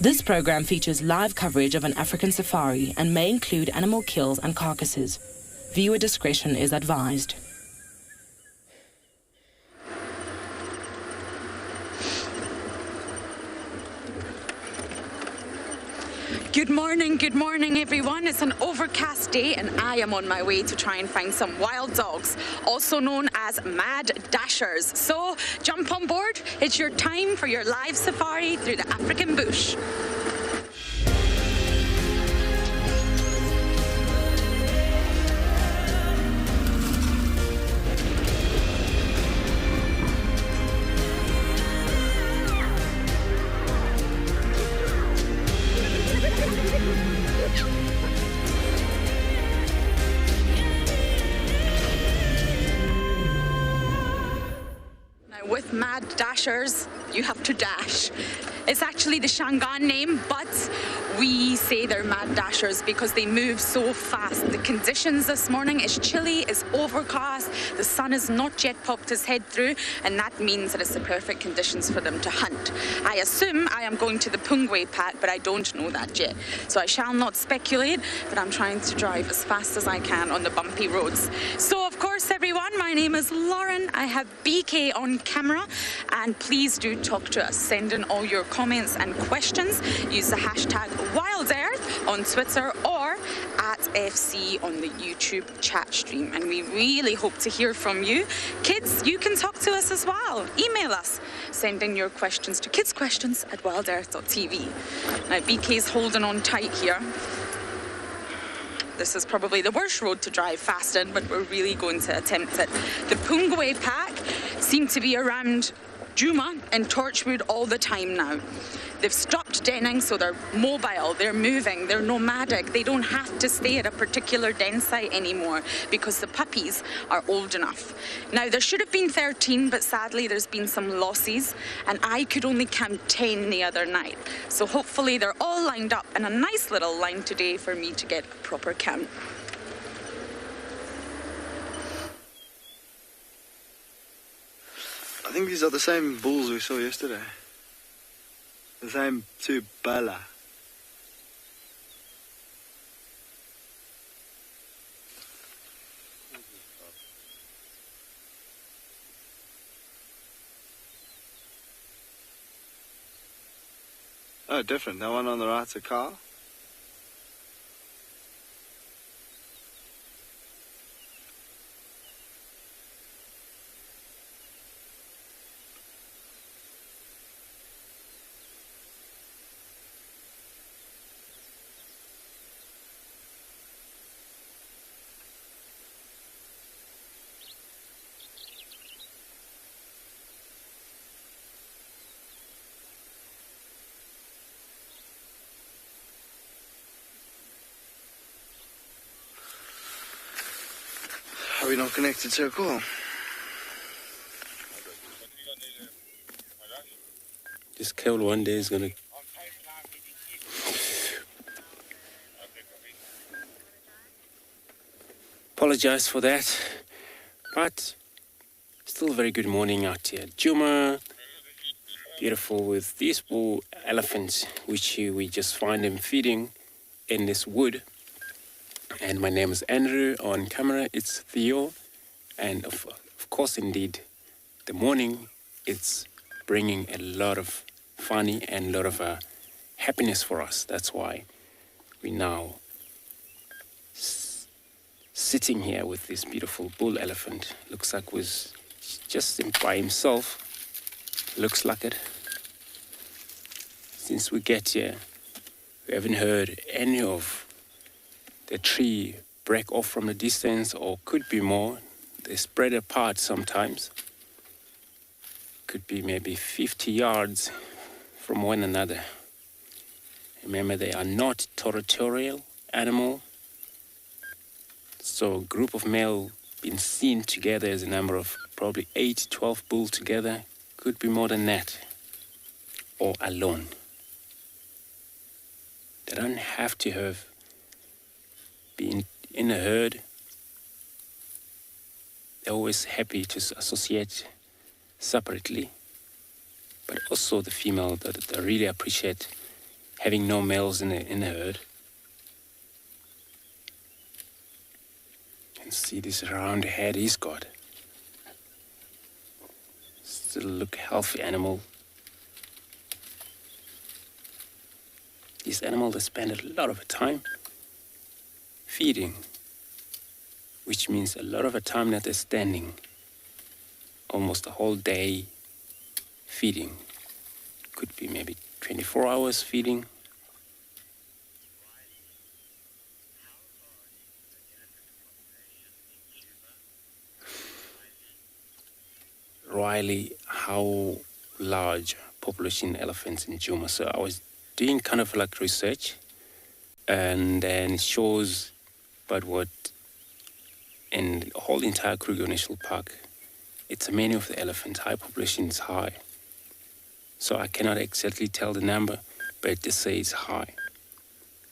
This program features live coverage of an African safari and may include animal kills and carcasses. Viewer discretion is advised. Good morning everyone. It's an overcast day and I am on my way to try and find some wild dogs, also known as mad dashers. So jump on board, it's your time for your live safari through the African bush. With mad dashers, you have to dash. It's actually the Shangaan name, but we say they're mad dashers because they move so fast. The conditions this morning is chilly, it's overcast, the sun has not yet popped his head through, and that means that it's the perfect conditions for them to hunt. I assume I am going to the Pungwe Pack, but I don't know that yet. So I shall not speculate, but I'm trying to drive as fast as I can on the bumpy roads. So of course, everyone, my name is Lauren. I have BK on camera, and please do talk to us. Send in all your comments and questions. Use the hashtag WildEarth on Twitter or at FC on the YouTube chat stream. And we really hope to hear from you. Kids, you can talk to us as well. Email us. Send in your questions to kidsquestions@wildearth.tv. Now, BK's holding on tight here. This is probably the worst road to drive fast in, but we're really going to attempt it. The Pungwe Pack seem to be around Djuma and Torchwood all the time now. They've stopped denning, so they're mobile, they're moving, they're nomadic. They don't have to stay at a particular den site anymore because the puppies are old enough. Now, there should have been 13, but sadly there's been some losses, and I could only count 10 the other night. So hopefully they're all lined up in a nice little line today for me to get a proper count. I think these are the same bulls we saw yesterday. The same two bala. Oh, different. That one on the right's a car. Are we not connected to a call? This cable one day is gonna... Apologize for that, but still a very good morning out here. Djuma, beautiful with these bull elephants, which we just find them feeding in this wood. And my name is Andrew. On camera, it's Theo. And of course, indeed, the morning, it's bringing a lot of funny and a lot of happiness for us. That's why we now sitting here with this beautiful bull elephant. Looks like was just by himself. Looks like it. Since we get here, we haven't heard any of the tree break off from the distance, or could be more. They spread apart sometimes. Could be maybe 50 yards from one another. Remember, they are not territorial animal. So a group of male been seen together as a number of probably 8 to 12 bulls together. Could be more than that. Or alone. They don't have to have been in a herd. They're always happy to associate separately. But also the female that I really appreciate having no males in the herd. You can see this round head he's got. Still look healthy animal. These animals, they spend a lot of time feeding, which means a lot of the time that they're standing, almost a whole day feeding. Could be maybe 24 hours feeding. Riley, how large population elephants in Djuma? So I was doing kind of like research, and then it shows about what in the whole entire Kruger National Park, it's many of the elephants, high population is high. So I cannot exactly tell the number, but it just says high.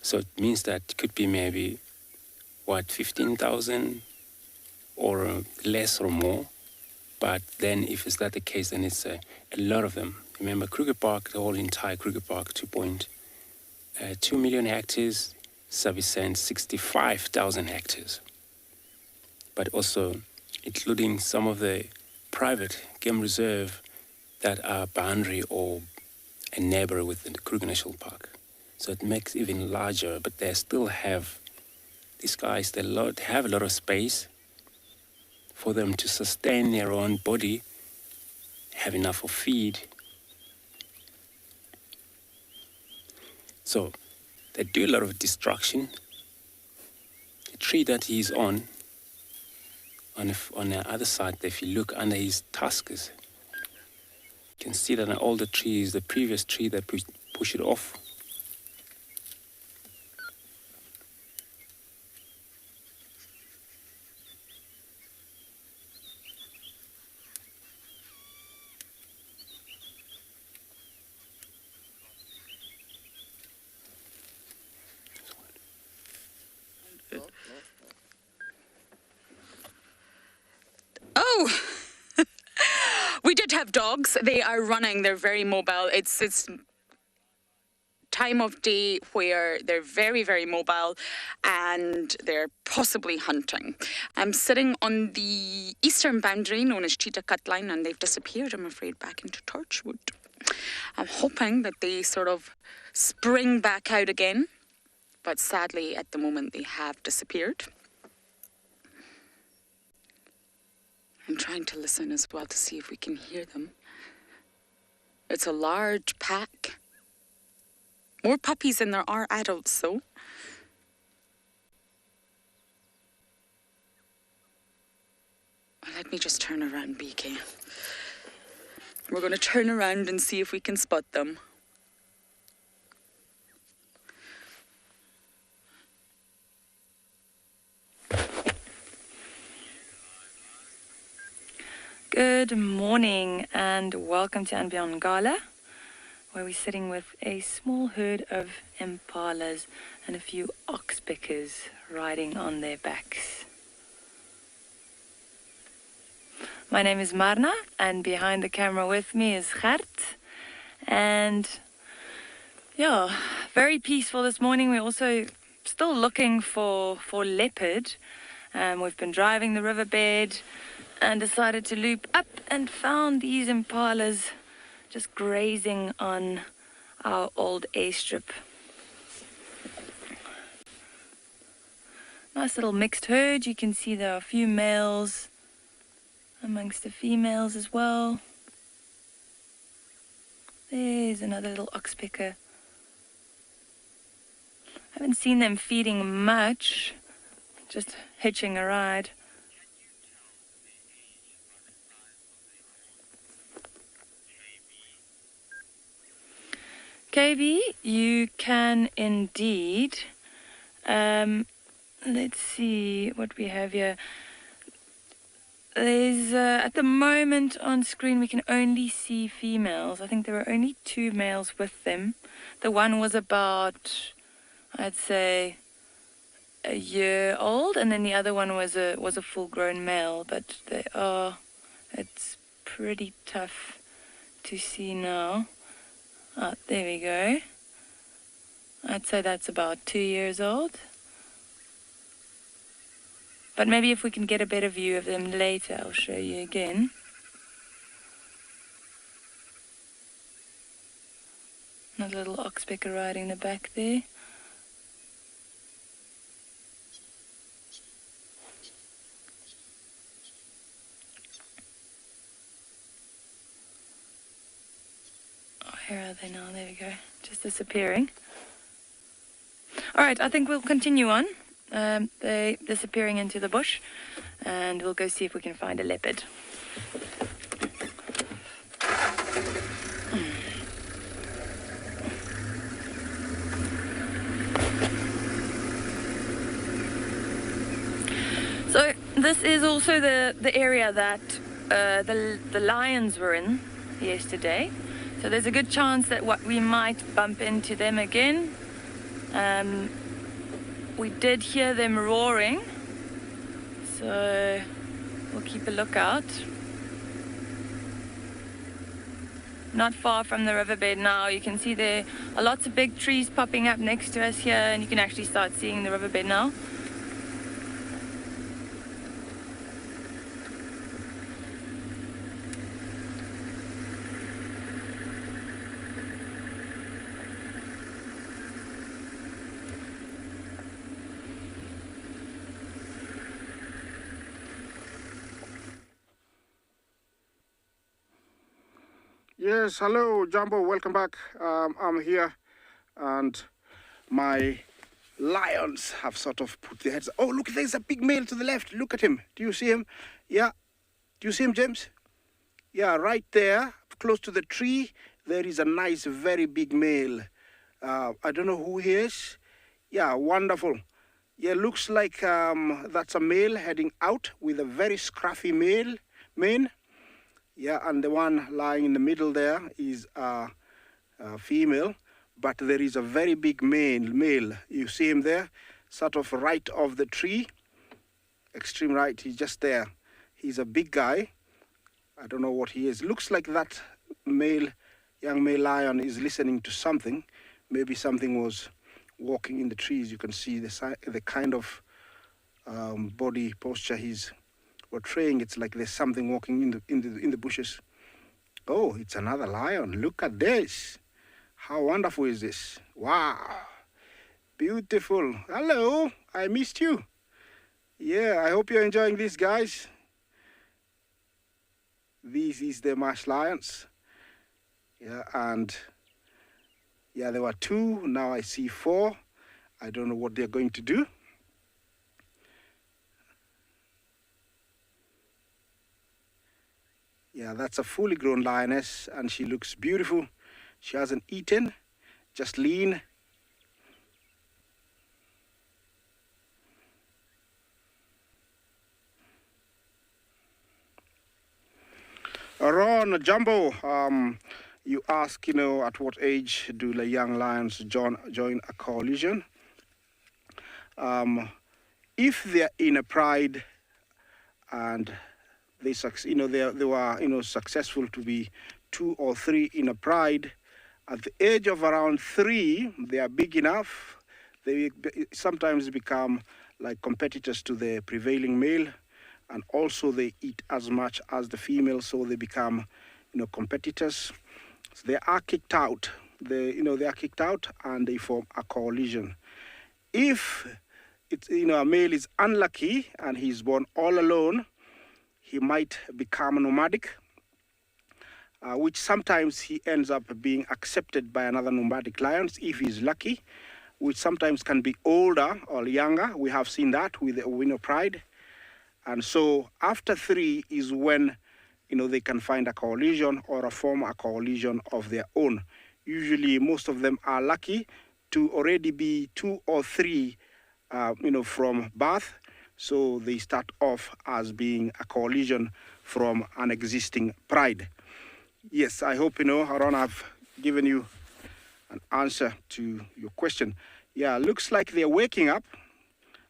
So it means that it could be maybe, 15,000 or less or more. But then if it's not the case, then it's a lot of them. Remember, Kruger Park, the whole entire Kruger Park, 2 million hectares, Savicent 65,000 hectares. But also including some of the private game reserve that are boundary or a neighbor within the Kruger National Park. So it makes it even larger, but they still have, these guys, they have a lot of space for them to sustain their own body, have enough of feed. So they do a lot of destruction. The tree that he's on the other side, if you look under his tusks, you can see that all the trees, the previous tree that push it off. Oh, we did have dogs. They are running. They're very mobile. It's time of day where they're very, very mobile and they're possibly hunting. I'm sitting on the eastern boundary known as Cheetah Cut Line, and they've disappeared, I'm afraid, back into Torchwood. I'm hoping that they sort of spring back out again, but sadly at the moment they have disappeared. I'm trying to listen as well to see if we can hear them. It's a large pack. More puppies than there are adults, though. Let me just turn around, BK. We're going to turn around and see if we can spot them. Good morning and welcome to and Beyond Ngala, where we're sitting with a small herd of impalas and a few oxpeckers riding on their backs. My name is Marna, and behind the camera with me is Gert. And yeah, very peaceful this morning. We're also still looking for leopard. We've been driving the riverbed and decided to loop up and found these impalas just grazing on our old airstrip. Nice little mixed herd. You can see there are a few males amongst the females as well. There's another little oxpecker. Haven't seen them feeding much, just hitching a ride. KB, you can indeed. Let's see what we have here. There's, at the moment on screen, we can only see females. I think there were only 2 males with them. The one was about, I'd say, a year old, and then the other one was a full-grown male. But it's pretty tough to see now. Ah, there we go. I'd say that's about 2 years old. But maybe if we can get a better view of them later, I'll show you again. Another little oxpecker riding the back there. Oh, here are they now? There we go. Just disappearing. All right, I think we'll continue on. They're disappearing into the bush, and we'll go see if we can find a leopard. So this is also the area that the lions were in yesterday. So there's a good chance that we might bump into them again. We did hear them roaring, so we'll keep a lookout. Not far from the riverbed now. You can see there are lots of big trees popping up next to us here, and you can actually start seeing the riverbed now. Yes, hello, Jumbo. Welcome back. I'm here, and my lions have sort of put their heads. Oh, look, there's a big male to the left. Look at him. Do you see him? Yeah. Do you see him, James? Yeah, right there, close to the tree, there is a nice, very big male. I don't know who he is. Yeah, wonderful. Yeah, looks like that's a male heading out with a very scruffy mane. Yeah, and the one lying in the middle there is a female, but there is a very big male. You see him there, sort of right of the tree, extreme right. He's just there. He's a big guy. I don't know what he is. Looks like that young male lion is listening to something. Maybe something was walking in the trees. You can see the kind of body posture he's portraying. It's like there's something walking in the bushes. Oh, it's another lion. Look at this. How wonderful is this? Wow. Beautiful. Hello. I missed you. Yeah, I hope you're enjoying this, guys. This is the marsh lions. Yeah, and yeah, there were 2. Now I see 4. I don't know what they're going to do. Yeah, that's a fully grown lioness, and she looks beautiful. She hasn't eaten, just lean. Ron, Jumbo, you ask, at what age do the young lions join a coalition? If they're in a pride and they were successful to be 2 or 3 in a pride, at the age of around 3, they are big enough. They sometimes become like competitors to the prevailing male, and also they eat as much as the female, so they become competitors. So they are kicked out. They are kicked out, and they form a coalition. If it's a male is unlucky and he's born all alone, he might become nomadic, which sometimes he ends up being accepted by another nomadic lions if he's lucky, which sometimes can be older or younger. We have seen that with the Owino pride. And so after 3 is when they can find a coalition or form a coalition of their own. Usually most of them are lucky to already be 2 or 3 from birth. So they start off as being a coalition from an existing pride. Yes, I hope, Haron, I've given you an answer to your question. Yeah, looks like they're waking up.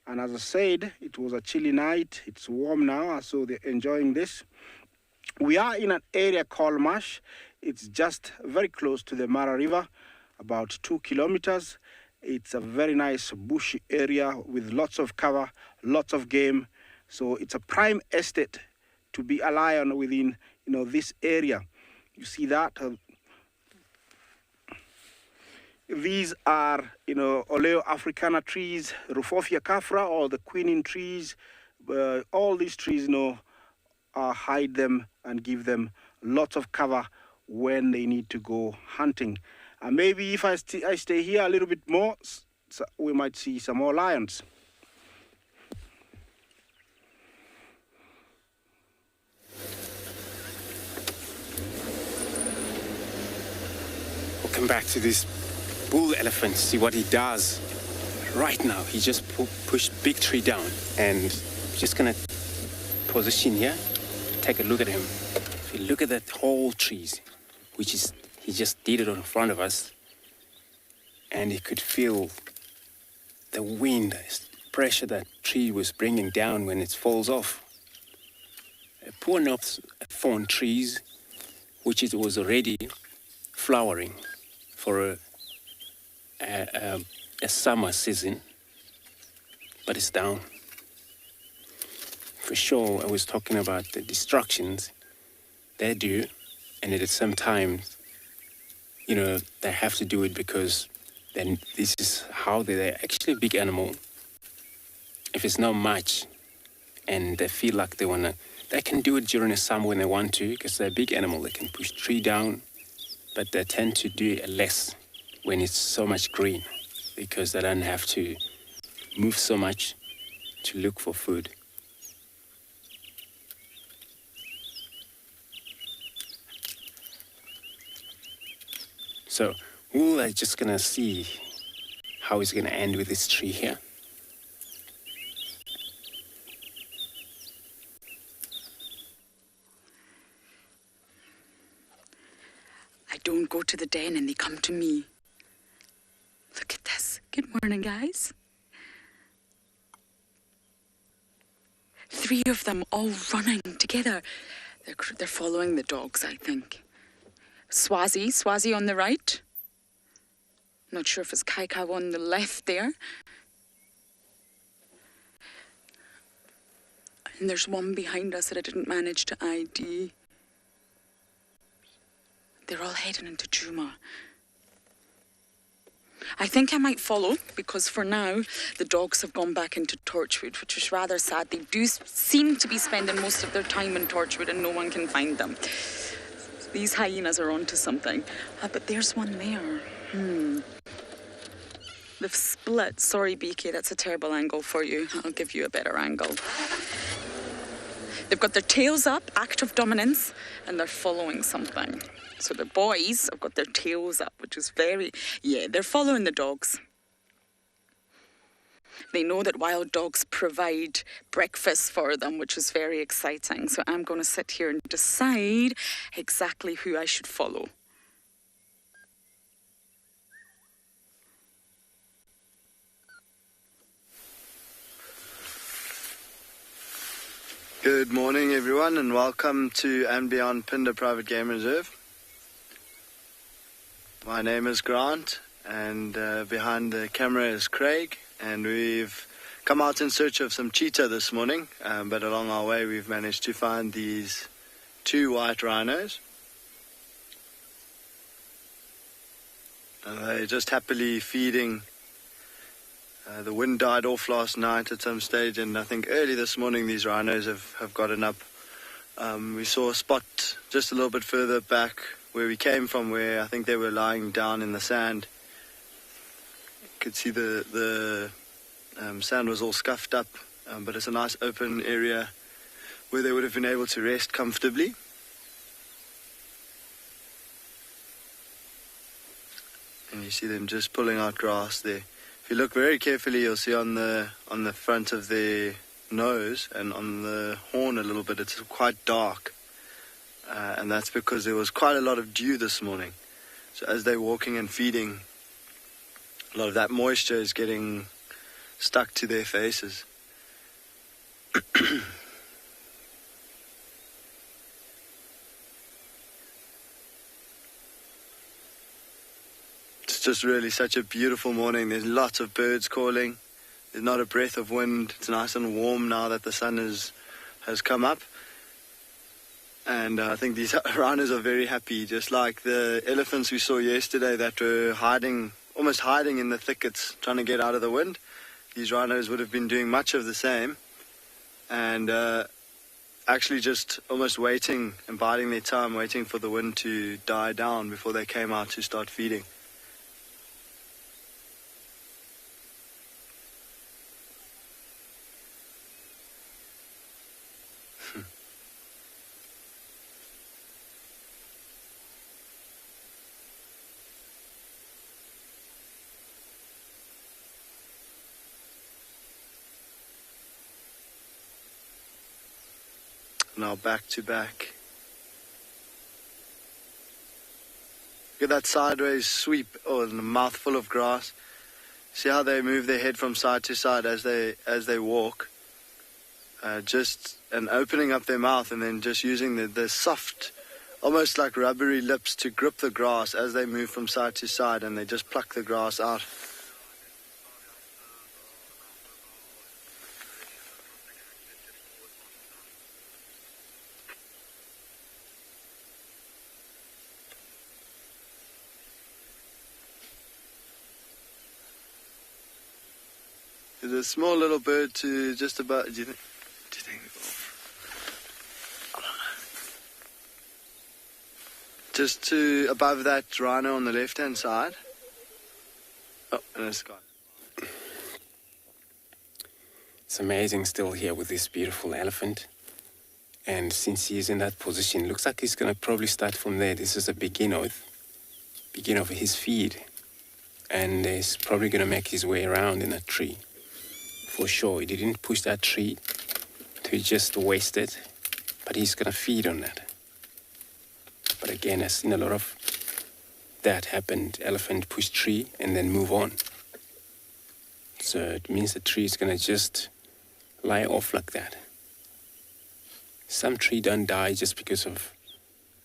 And as I said, it was a chilly night. It's warm now, so they're enjoying this. We are in an area called Marsh. It's just very close to the Mara River, about 2 kilometers. It's a very nice bushy area with lots of cover, lots of game. So it's a prime estate to be a lion within, this area. You see that? These are, Oleo africana trees, Rufofia cafra, or the quinine trees. All these trees, hide them and give them lots of cover when they need to go hunting. And maybe if I stay here a little bit more, so we might see some more lions. We'll come back to this bull elephant, see what he does. Right now, he just pushed big tree down, and just gonna position here, take a look at him. If you look at that whole trees, which is, he just did it in front of us, and he could feel the wind, pressure that tree was bringing down when it falls off. Poor North thorn trees, which it was already flowering for a summer season, but it's down. For sure, I was talking about the destructions they do, and at the same time, they have to do it because then this is how they're actually a big animal. If it's not much, and they feel like they can do it during the summer when they want to, because they're a big animal, they can push tree down, but they tend to do it less when it's so much green, because they don't have to move so much to look for food. So we're just gonna see how it's gonna end with this tree here. I don't go to the den and they come to me. Look at this. Good morning, guys. 3 of them all running together. They're following the dogs, I think. Swazi on the right. Not sure if it's Kaikau on the left there. And there's one behind us that I didn't manage to ID. They're all heading into Djuma. I think I might follow, because for now, the dogs have gone back into Torchwood, which is rather sad. They do seem to be spending most of their time in Torchwood and no one can find them. These hyenas are onto something. But there's one there. They've split. Sorry, BK, that's a terrible angle for you. I'll give you a better angle. They've got their tails up, active dominance, and they're following something. So the boys have got their tails up, which is they're following the dogs. They know that wild dogs provide breakfast for them, which is very exciting. So I'm going to sit here and decide exactly who I should follow. Good morning, everyone, and welcome to and Beyond Phinda Private Game Reserve. My name is Grant, and behind the camera is Craig, and we've come out in search of some cheetah this morning, but along our way we've managed to find these 2 white rhinos. And they're just happily feeding. The wind died off last night at some stage, and I think early this morning these rhinos have gotten up. We saw a spot just a little bit further back where we came from, where I think they were lying down in the sand. You could see the sand was all scuffed up, but it's a nice open area where they would have been able to rest comfortably. And you see them just pulling out grass there. If you look very carefully, you'll see on the front of their nose and on the horn a little bit, it's quite dark. And that's because there was quite a lot of dew this morning. So as they're walking and feeding, a lot of that moisture is getting stuck to their faces. It's just really such a beautiful morning. There's lots of birds calling. There's not a breath of wind. It's nice and warm now that the sun has come up. And I think these rhinos are very happy, just like the elephants we saw yesterday that were almost hiding in the thickets, trying to get out of the wind. These rhinos would have been doing much of the same, and actually just almost waiting and biding their time, waiting for the wind to die down before they came out to start feeding. Now back to back. Look at that sideways sweep, and a mouthful of grass. See how they move their head from side to side as they walk. And opening up their mouth and then just using the soft, almost like rubbery lips to grip the grass as they move from side to side, and they just pluck the grass out. There's a small little bird to just about, do you think? I don't know. Just to above that rhino on the left-hand side. Oh, and it's gone. It's amazing still here with this beautiful elephant. And since he's in that position, looks like he's going to probably start from there. This is a begin of his feed. And he's probably going to make his way around in a tree. For sure, he didn't push that tree to just waste it, but he's going to feed on that. But again, I've seen a lot of that happened. Elephant push tree and then move on. So it means the tree is going to just lie off like that. Some tree don't die just because of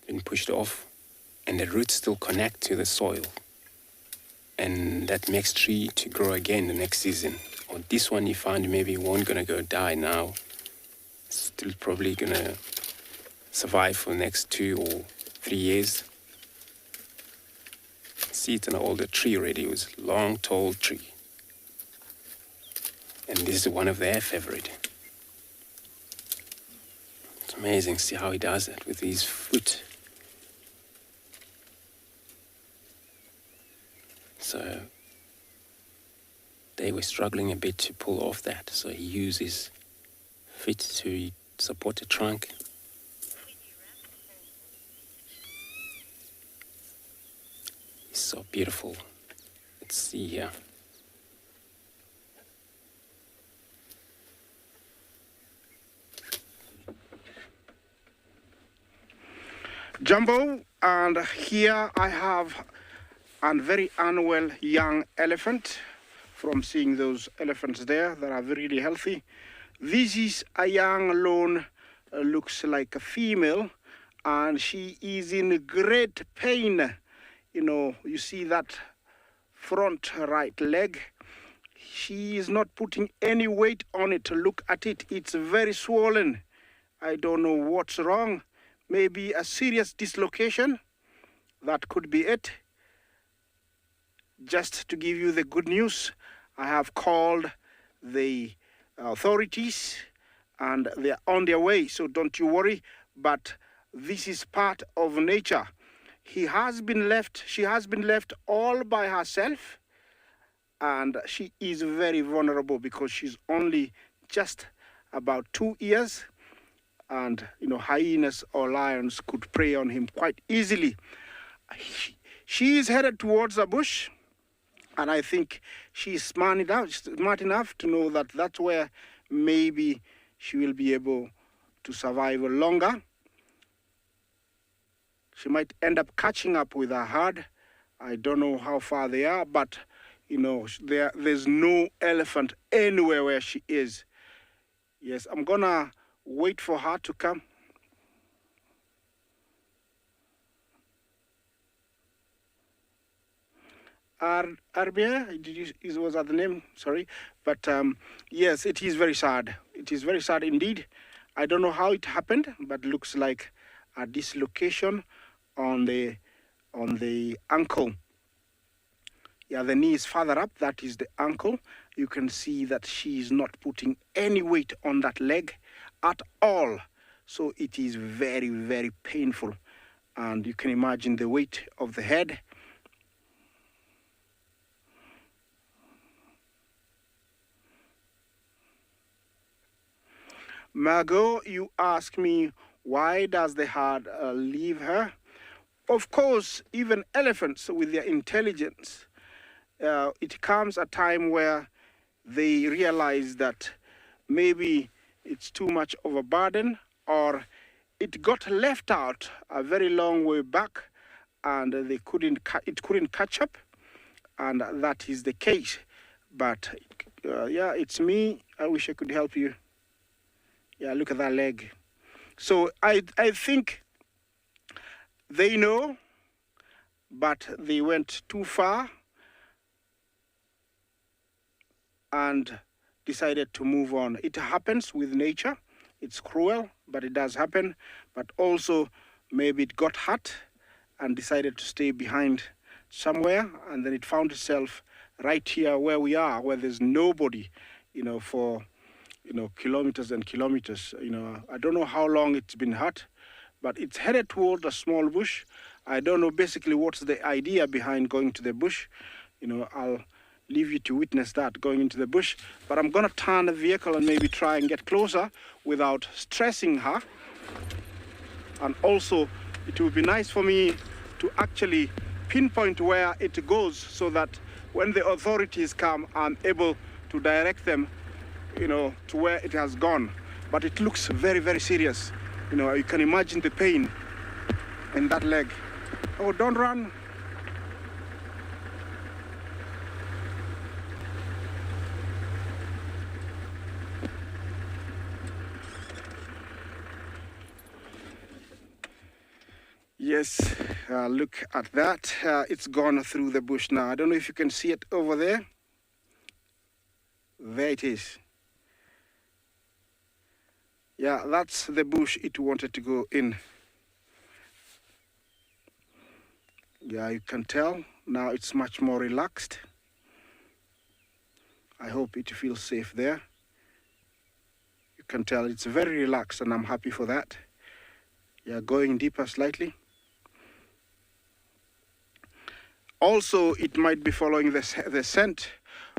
being pushed off, and the roots still connect to the soil. And that makes tree to grow again the next season. Or this one you find maybe won't gonna go die now. Still probably gonna survive for the next 2 or 3 years. See, it's an older tree already. It was a long, tall tree. And this is one of their favorite. It's amazing, see how he does that with his foot. So they were struggling a bit to pull off that, so he used his feet to support the trunk. It's so beautiful. Let's see here. Jumbo, and here I have a very unwell young elephant. From seeing those elephants there that are really healthy. This is a young lone, looks like a female, and she is in great pain. You know, you see that front right leg. She is not putting any weight on it. Look at it, it's very swollen. I don't know what's wrong. Maybe a serious dislocation. That could be it. Just to give you the good news, I have called the authorities and they're on their way, so don't you worry, but this is part of nature. She has been left all by herself, and she is very vulnerable because she's only just about 2 years, and you know, hyenas or lions could prey on him quite easily. She is headed towards a bush. And I think she's smart enough to know that that's where maybe she will be able to survive longer. She might end up catching up with her herd. I don't know how far they are, but you know, there's no elephant anywhere where she is. Yes, I'm gonna wait for her to come. Arbia, was that the name? Sorry. But yes, it is very sad. It is very sad indeed. I don't know how it happened, but looks like a dislocation on the ankle. Yeah, the knee is further up. That is the ankle. You can see that she is not putting any weight on that leg at all. So it is very, very painful. And you can imagine the weight of the head. Margot, you ask me, why does the herd leave her? Of course, even elephants with their intelligence, it comes a time where they realize that maybe it's too much of a burden, or it got left out a very long way back and it couldn't catch up, and that is the case. But yeah, it's me. I wish I could help you. Yeah, look at that leg. So I think they know, but they went too far and decided to move on. It happens with nature. It's cruel, but it does happen. But also, maybe it got hurt and decided to stay behind somewhere, and then it found itself right here where we are, where there's nobody, for kilometers and kilometers. I don't know how long it's been hurt, but it's headed toward a small bush. I don't know basically what's the idea behind going to the bush. I'll leave you to witness that, going into the bush. But I'm going to turn the vehicle and maybe try and get closer without stressing her. And also, it would be nice for me to actually pinpoint where it goes, so that when the authorities come, I'm able to direct them to where it has gone. But it looks very, very serious. You can imagine the pain in that leg. Oh, don't run. Yes, look at that. It's gone through the bush now. I don't know if you can see it over there. There it is. Yeah, that's the bush it wanted to go in. Yeah, you can tell. Now it's much more relaxed. I hope it feels safe there. You can tell it's very relaxed, and I'm happy for that. Yeah, going deeper slightly. Also, it might be following the scent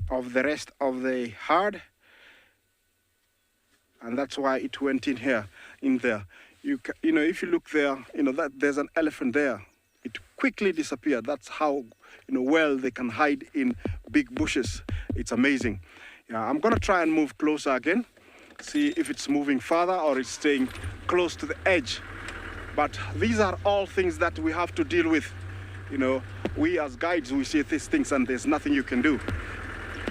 of the rest of the herd, and that's why it went in there. If you look there, that there's an elephant there. It quickly disappeared. That's how well they can hide in big bushes. It's amazing. Yeah, I'm gonna try and move closer again, see if it's moving further or it's staying close to the edge. But these are all things that we have to deal with. We as guides, we see these things and there's nothing you can do.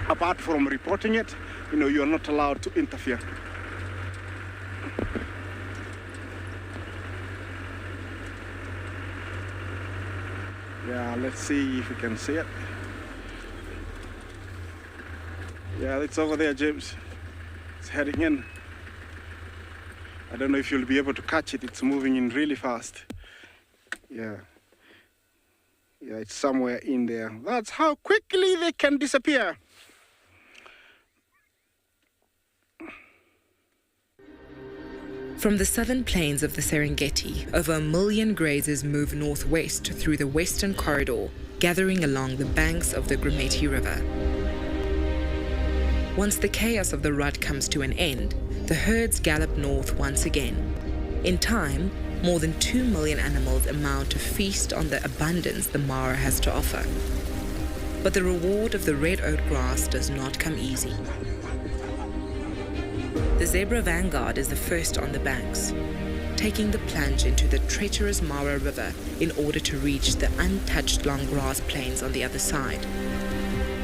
Apart from reporting it, you're not allowed to interfere. Yeah, let's see if we can see it. Yeah, it's over there, James. It's heading in. I don't know if you'll be able to catch it. It's moving in really fast. Yeah. Yeah, it's somewhere in there. That's how quickly they can disappear. From the southern plains of the Serengeti, over 1 million grazers move northwest through the Western Corridor, gathering along the banks of the Grumeti River. Once the chaos of the rut comes to an end, the herds gallop north once again. In time, more than 2 million animals amount to feast on the abundance the Mara has to offer. But the reward of the red oat grass does not come easy. The zebra vanguard is the first on the banks, taking the plunge into the treacherous Mara River in order to reach the untouched long grass plains on the other side.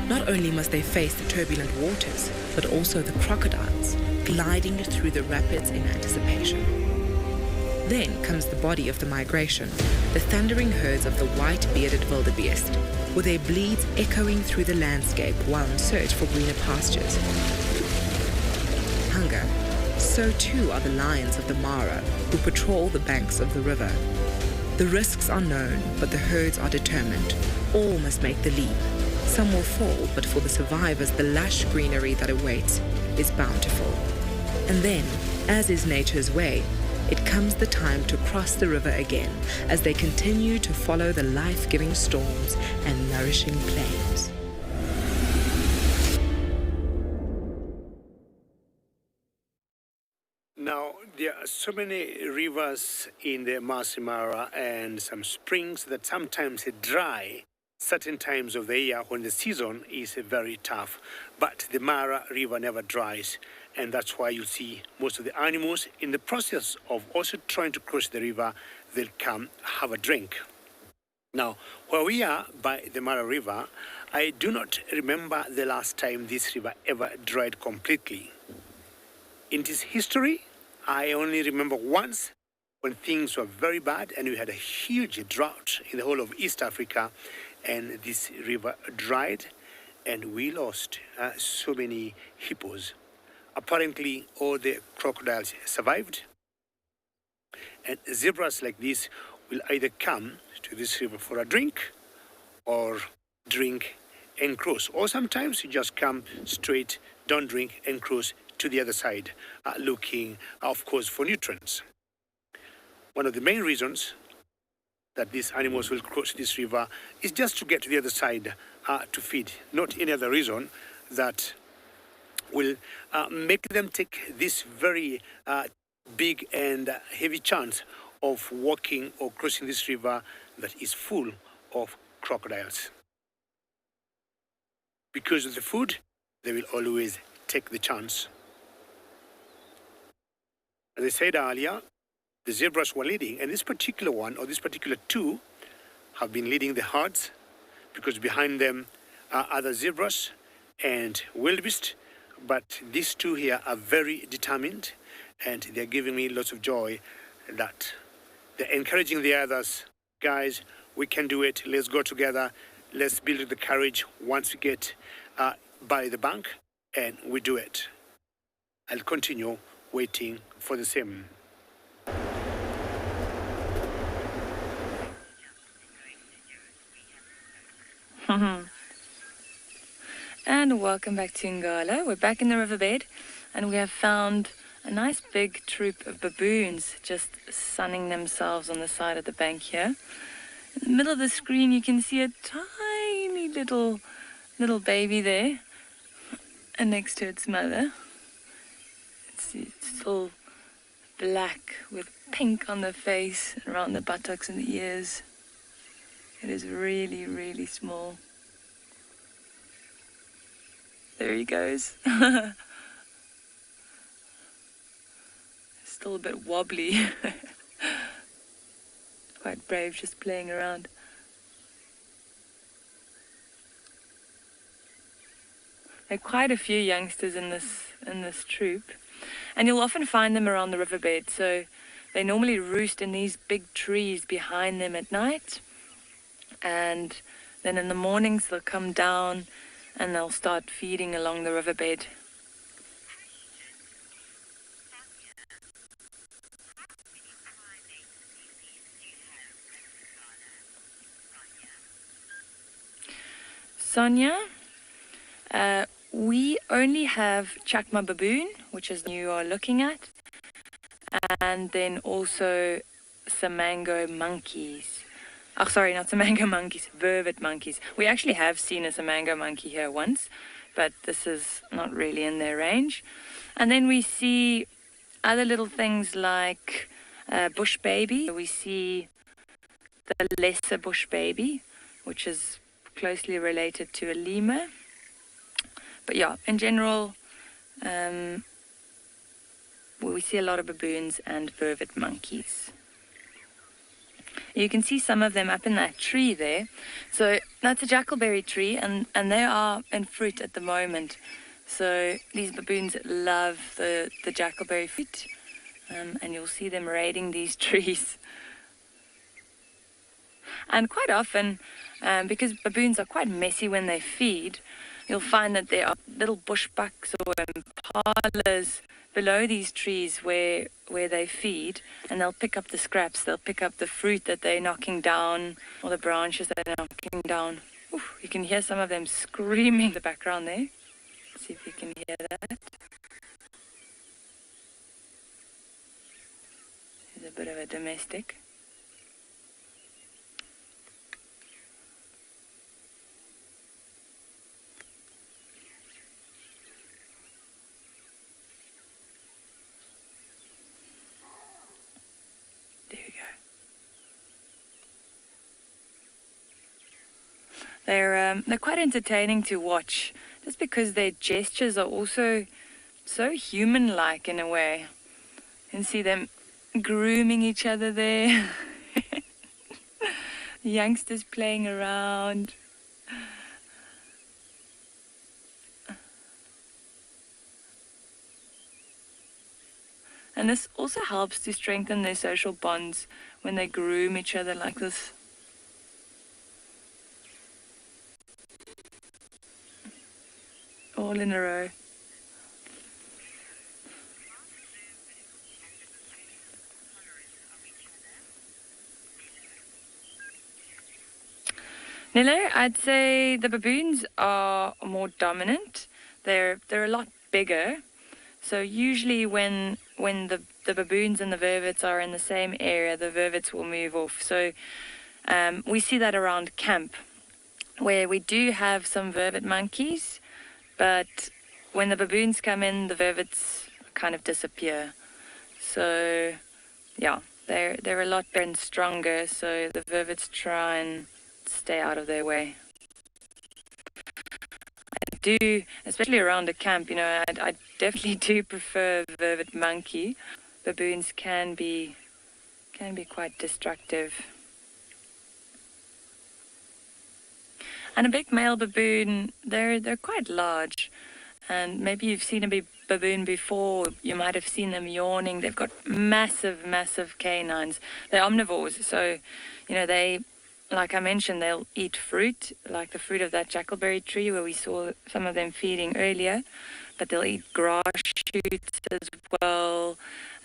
Not only must they face the turbulent waters, but also the crocodiles, gliding through the rapids in anticipation. Then comes the body of the migration, the thundering herds of the white-bearded wildebeest, with their bleats echoing through the landscape while in search for greener pastures. Hunger. So too are the lions of the Mara, who patrol the banks of the river. The risks are known, but the herds are determined. All must make the leap. Some will fall, but for the survivors, the lush greenery that awaits is bountiful. And then, as is nature's way, it comes the time to cross the river again as they continue to follow the life-giving storms and nourishing plains. Now, there are so many rivers in the Masai Mara and some springs that sometimes dry certain times of the year when the season is very tough. But the Mara River never dries, and that's why you see most of the animals in the process of also trying to cross the river, they'll come have a drink. Now, where we are by the Mara River, I do not remember the last time this river ever dried completely. In its history, I only remember once when things were very bad and we had a huge drought in the whole of East Africa, and this river dried and we lost so many hippos. Apparently, all the crocodiles survived, and zebras like this will either come to this river for a drink or drink and cross, or sometimes you just come straight, don't drink and cross to the other side, looking, of course, for nutrients. One of the main reasons that these animals will cross this river is just to get to the other side to feed, not any other reason that will make them take this very big and heavy chance of walking or crossing this river that is full of crocodiles. Because of the food, they will always take the chance. As I said earlier, the zebras were leading, and this particular one, or this particular two, have been leading the herds because behind them are other zebras and wildebeest, but these two here are very determined, and they're giving me lots of joy that they're encouraging the others. Guys, we can do it. Let's go together. Let's build the courage once we get by the bank, and we do it. I'll continue waiting for the same. And welcome back to Ngala. We're back in the riverbed, and we have found a nice big troop of baboons just sunning themselves on the side of the bank here. In the middle of the screen you can see a tiny little baby there, and next to its mother. It's all black with pink on the face, around the buttocks and the ears. It is really, really small. There he goes. Still a bit wobbly. Quite brave, just playing around. There are quite a few youngsters in this troop, and you'll often find them around the riverbed. So they normally roost in these big trees behind them at night, and then in the mornings they'll come down and they'll start feeding along the riverbed. Sonia, we only have Chakma baboon, which is the you are looking at, and then also Samango monkeys. Oh, sorry, not Samango monkeys, vervet monkeys. We actually have seen a Samango monkey here once, but this is not really in their range. And then we see other little things like bush baby. We see the lesser bush baby, which is closely related to a lemur. But yeah, in general, we see a lot of baboons and vervet monkeys. You can see some of them up in that tree there. So that's a jackalberry tree, and they are in fruit at the moment. So these baboons love the jackalberry fruit. and you'll see them raiding these trees. And quite often, because baboons are quite messy when they feed, you'll find that there are little bushbucks or impalas below these trees where they feed, and they'll pick up the scraps, they'll pick up the fruit that they're knocking down, or the branches that they're knocking down. Oof, you can hear some of them screaming in the background there. See if you can hear that. There's a bit of a domestic. There we go. They're quite entertaining to watch, just because their gestures are also so human-like in a way. You can see them grooming each other there. Youngsters playing around. And this also helps to strengthen their social bonds when they groom each other like this. All in a row. Nilo, I'd say the baboons are more dominant. They're a lot bigger. So usually when the baboons and the vervets are in the same area, the vervets will move off. So we see that around camp, where we do have some vervet monkeys, but when the baboons come in, the vervets kind of disappear. So yeah, they're a lot bigger and stronger, so the vervets try and stay out of their way. I do, especially around a camp, I definitely do prefer vervet monkey. Baboons can be quite destructive. And a big male baboon, they're quite large. And maybe you've seen a baboon before, you might have seen them yawning. They've got massive, massive canines. They're omnivores, so, they, like I mentioned, they'll eat fruit, like the fruit of that jackalberry tree where we saw some of them feeding earlier. But they'll eat grass shoots as well.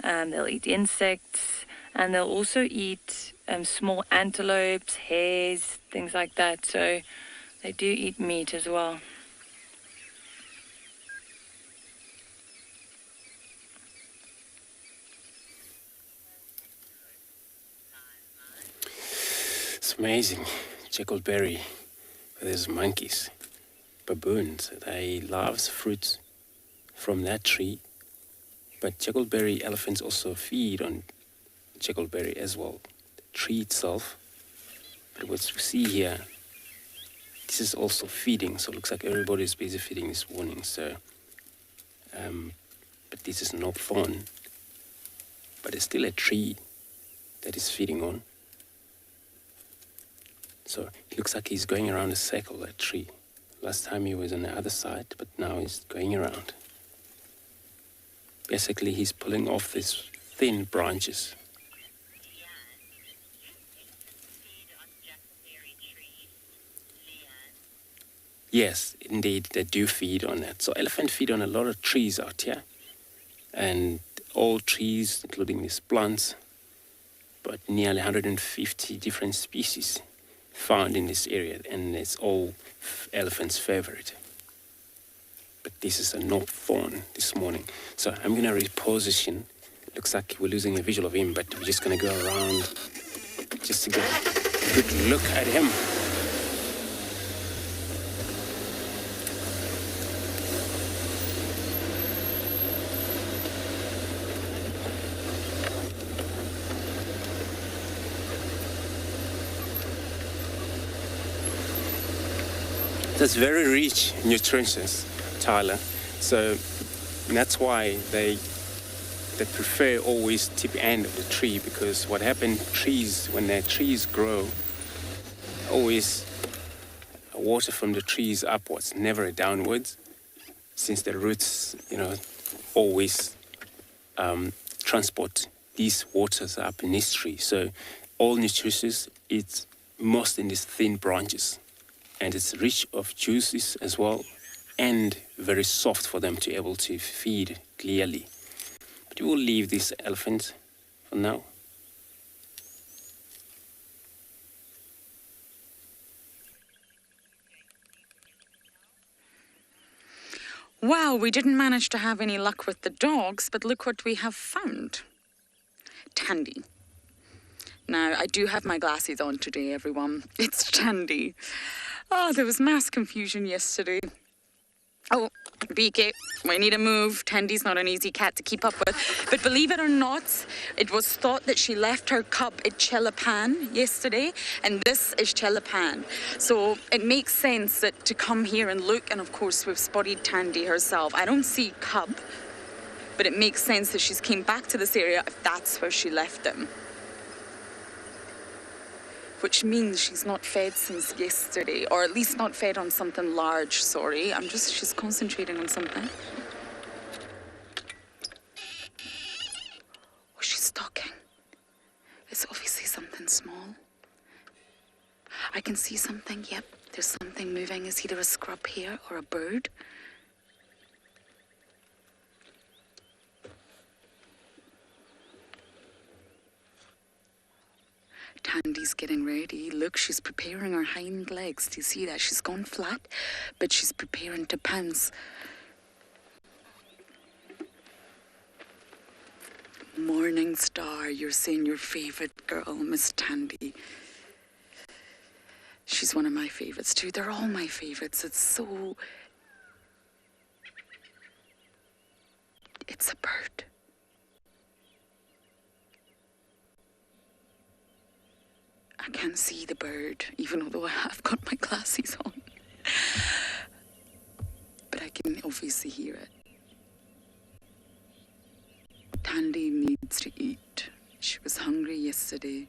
They'll eat insects, and they'll also eat small antelopes, hares, things like that. So they do eat meat as well. It's amazing. Jackalberry, there's monkeys, baboons. They love fruits from that tree. But jackalberry elephants also feed on jackalberry as well, the tree itself. But what we see here, this is also feeding, so it looks like everybody's busy feeding this morning. So, but this is not fawn, but it's still a tree that is feeding on. So it looks like he's going around a circle, that tree. Last time he was on the other side, but now he's going around. Basically, he's pulling off these thin branches. Yes, indeed, they do feed on that. So elephants feed on a lot of trees out here. And all trees, including these plants, but nearly 150 different species found in this area, and it's all elephants' favorite. But this is a not fawn this morning. So I'm going to reposition. Looks like we're losing a visual of him, but we're just going to go around just to get a good look at him. That's very rich in nutrients, Tyler. So that's why they prefer always tip end of the tree, because what happens, trees, when their trees grow, always water from the trees upwards, never downwards, since the roots, always transport these waters up in history. So all nutritious, it's most in these thin branches. And it's rich of juices as well, and very soft for them to be able to feed clearly. But we will leave this elephant for now. Well, we didn't manage to have any luck with the dogs, but look what we have found. Tandy. Now, I do have my glasses on today, everyone. It's Tandy. Oh, there was mass confusion yesterday. Oh, BK, we need to move. Tandy's not an easy cat to keep up with. But believe it or not, it was thought that she left her cub at Chelapan yesterday, and this is Chelapan. So it makes sense that to come here and look, and of course we've spotted Tandy herself. I don't see cub, but it makes sense that she's came back to this area if that's where she left him. Which means she's not fed since yesterday, or at least not fed on something large, sorry. She's concentrating on something. Oh, she's stalking. It's obviously something small. I can see something, yep. There's something moving. Is either a scrub here or a bird? Tandy's getting ready. Look, she's preparing her hind legs. Do you see that? She's gone flat, but she's preparing to pounce. Morning Star, you're saying your favourite girl, Miss Tandy. She's one of my favourites too. They're all my favourites. It's a bird. I can't see the bird, even though I have got my glasses on. But I can obviously hear it. Tandy needs to eat. She was hungry yesterday.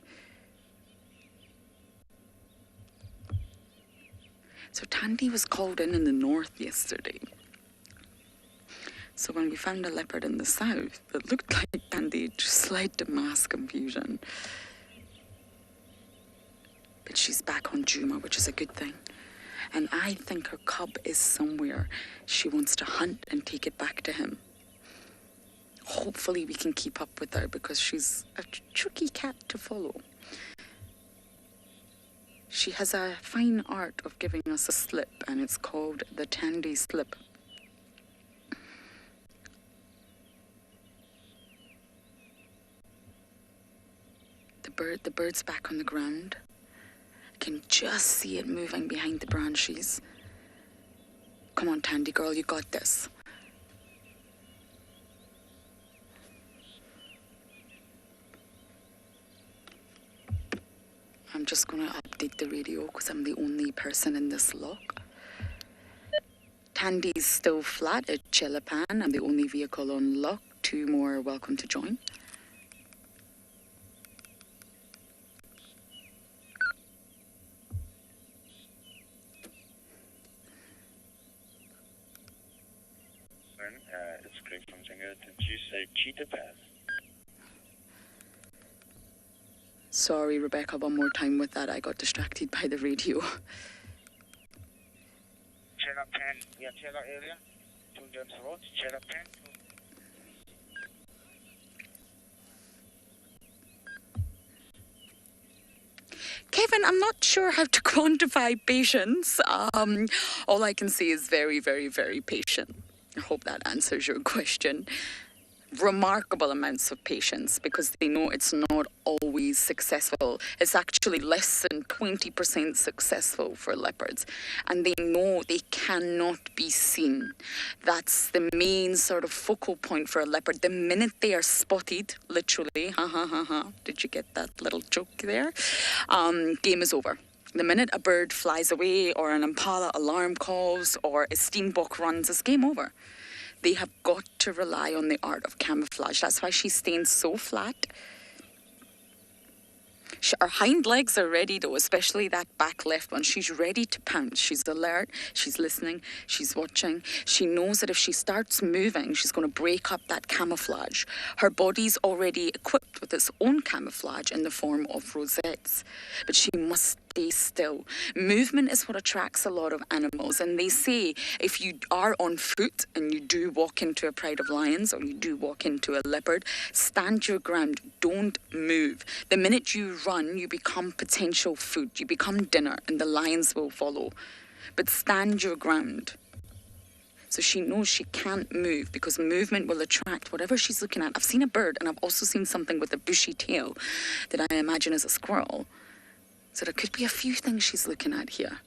So Tandy was called in the north yesterday. So when we found a leopard in the south, it looked like Tandy just led to mass confusion. But she's back on Juma, which is a good thing. And I think her cub is somewhere. She wants to hunt and take it back to him. Hopefully we can keep up with her because she's a tricky cat to follow. She has a fine art of giving us a slip, and it's called the Tandy slip. The bird's back on the ground. I can just see it moving behind the branches. Come on, Tandy girl, you got this. I'm just gonna update the radio because I'm the only person in this lock. Tandy's still flat at Chelapan. I'm the only vehicle on lock. 2 more are welcome to join. It's Greg from Zanga. Did you say cheetah path? Sorry, Rebecca, one more time with that. I got distracted by the radio. Chelapan, yeah, Chela area. 2 Jones Road, Chelapan. Kevin, I'm not sure how to quantify patience. All I can say is very, very, very patient. I hope that answers your question. Remarkable amounts of patience because they know it's not always successful. It's actually less than 20% successful for leopards. And they know they cannot be seen. That's the main sort of focal point for a leopard. The minute they are spotted, literally, did you get that little joke there? Game is over. The minute a bird flies away or an impala alarm calls or a steenbok runs, it's game over. They have got to rely on the art of camouflage. That's why she's staying so flat. Her hind legs are ready though, especially that back left one. She's ready to pounce. She's alert, she's listening, she's watching. She knows that if she starts moving, she's going to break up that camouflage. Her body's already equipped with its own camouflage in the form of rosettes, but she must stay still. Movement is what attracts a lot of animals, and they say if you are on foot and you do walk into a pride of lions or you do walk into a leopard, stand your ground, don't move. The minute you run, you become potential food, you become dinner, and the lions will follow. But stand your ground. So she knows she can't move because movement will attract whatever she's looking at. I've seen a bird, and I've also seen something with a bushy tail that I imagine is a squirrel. So there could be a few things she's looking at here.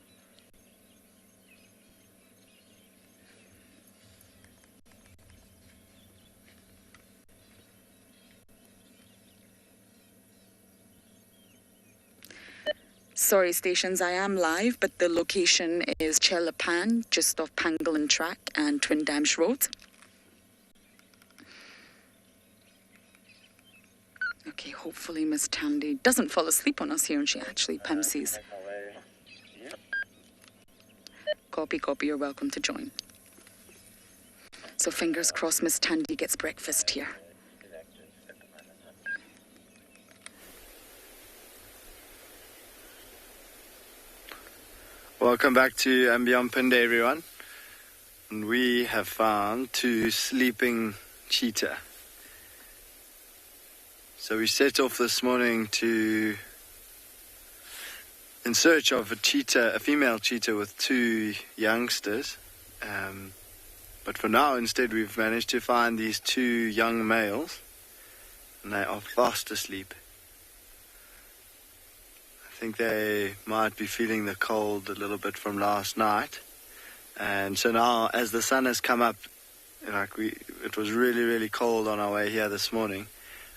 Sorry, stations, I am live, but the location is Chelapan, just off Pangolin Track and Twin Dams Road. Okay, hopefully Miss Tandy doesn't fall asleep on us here and she actually pounces. Copy, copy, you're welcome to join. So fingers crossed Miss Tandy gets breakfast here. Welcome back to Ambiampinde, everyone. And we have found 2 sleeping cheetah. So we set off this morning in search of a female cheetah with 2 youngsters. But for now, instead, we've managed to find these 2 young males, and they are fast asleep. I think they might be feeling the cold a little bit from last night. And so now, as the sun has come up, it was really, really cold on our way here this morning.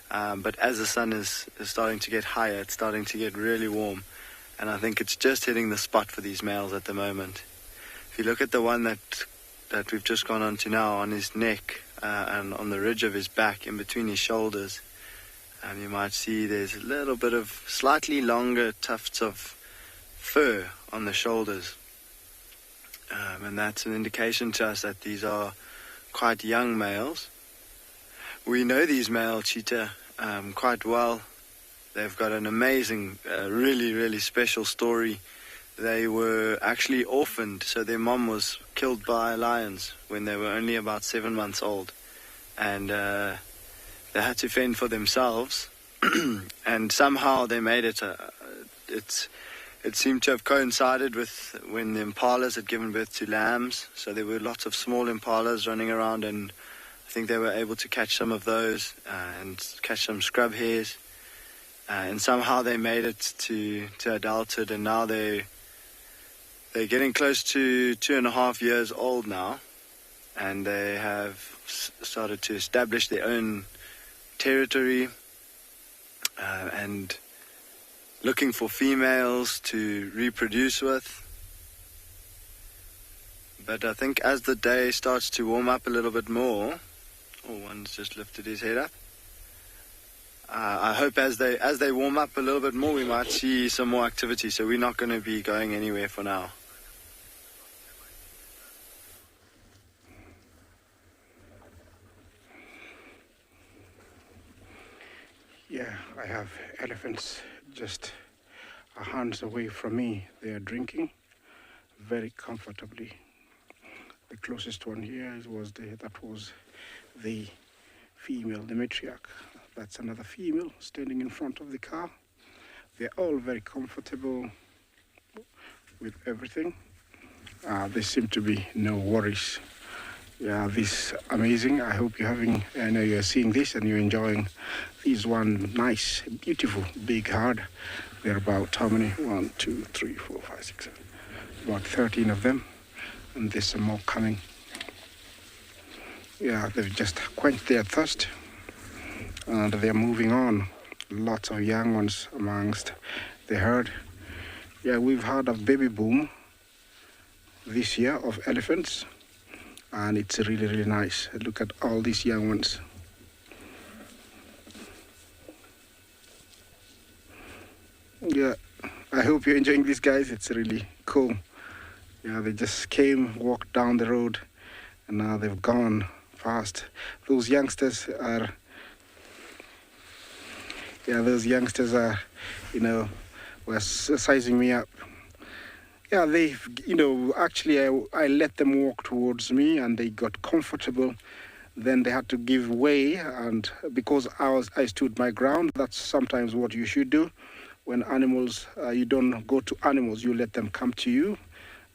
But as the sun is starting to get higher, it's starting to get really warm. And I think it's just hitting the spot for these males at the moment. If you look at the one that we've just gone on to now, on his neck and on the ridge of his back, in between his shoulders, you might see there's a little bit of slightly longer tufts of fur on the shoulders. And that's an indication to us that these are quite young males. We know these male cheetah quite well. They've got an amazing, really, really special story. They were actually orphaned, so their mom was killed by lions when they were only about 7 months old. And they had to fend for themselves, and somehow they made it. It seemed to have coincided with when the impalas had given birth to lambs, so there were lots of small impalas running around, and I think they were able to catch some of those and catch some scrub hares, and somehow they made it to adulthood, and now they're getting close to 2.5 years old now, and they have started to establish their own territory and looking for females to reproduce with. But I think as the day starts to warm up a little bit more, one's just lifted his head up. I hope as they warm up a little bit more, we might see some more activity. So we're not going to be going anywhere for now. Yeah, I have elephants just a hands away from me. They are drinking very comfortably. The closest one here was the female, the matriarch. That's another female standing in front of the car. They're all very comfortable with everything. There seem to be no worries. Yeah, this amazing. I hope I know you're seeing this and you're enjoying these one nice, beautiful, big herd. They're about how many? 1, 2, 3, 4, 5, 6, 7. About 13 of them. And there's some more coming. Yeah, they've just quenched their thirst. And they're moving on. Lots of young ones amongst the herd. Yeah, we've had a baby boom this year of elephants. And it's really, really nice. Look at all these young ones. I hope you're enjoying these guys. It's really cool. Yeah, they just came, walked down the road, and now they've gone fast. Those youngsters are, were sizing me up. Yeah, they've, actually I let them walk towards me and they got comfortable. Then they had to give way, and because I stood my ground, that's sometimes what you should do. When animals, you don't go to animals, you let them come to you,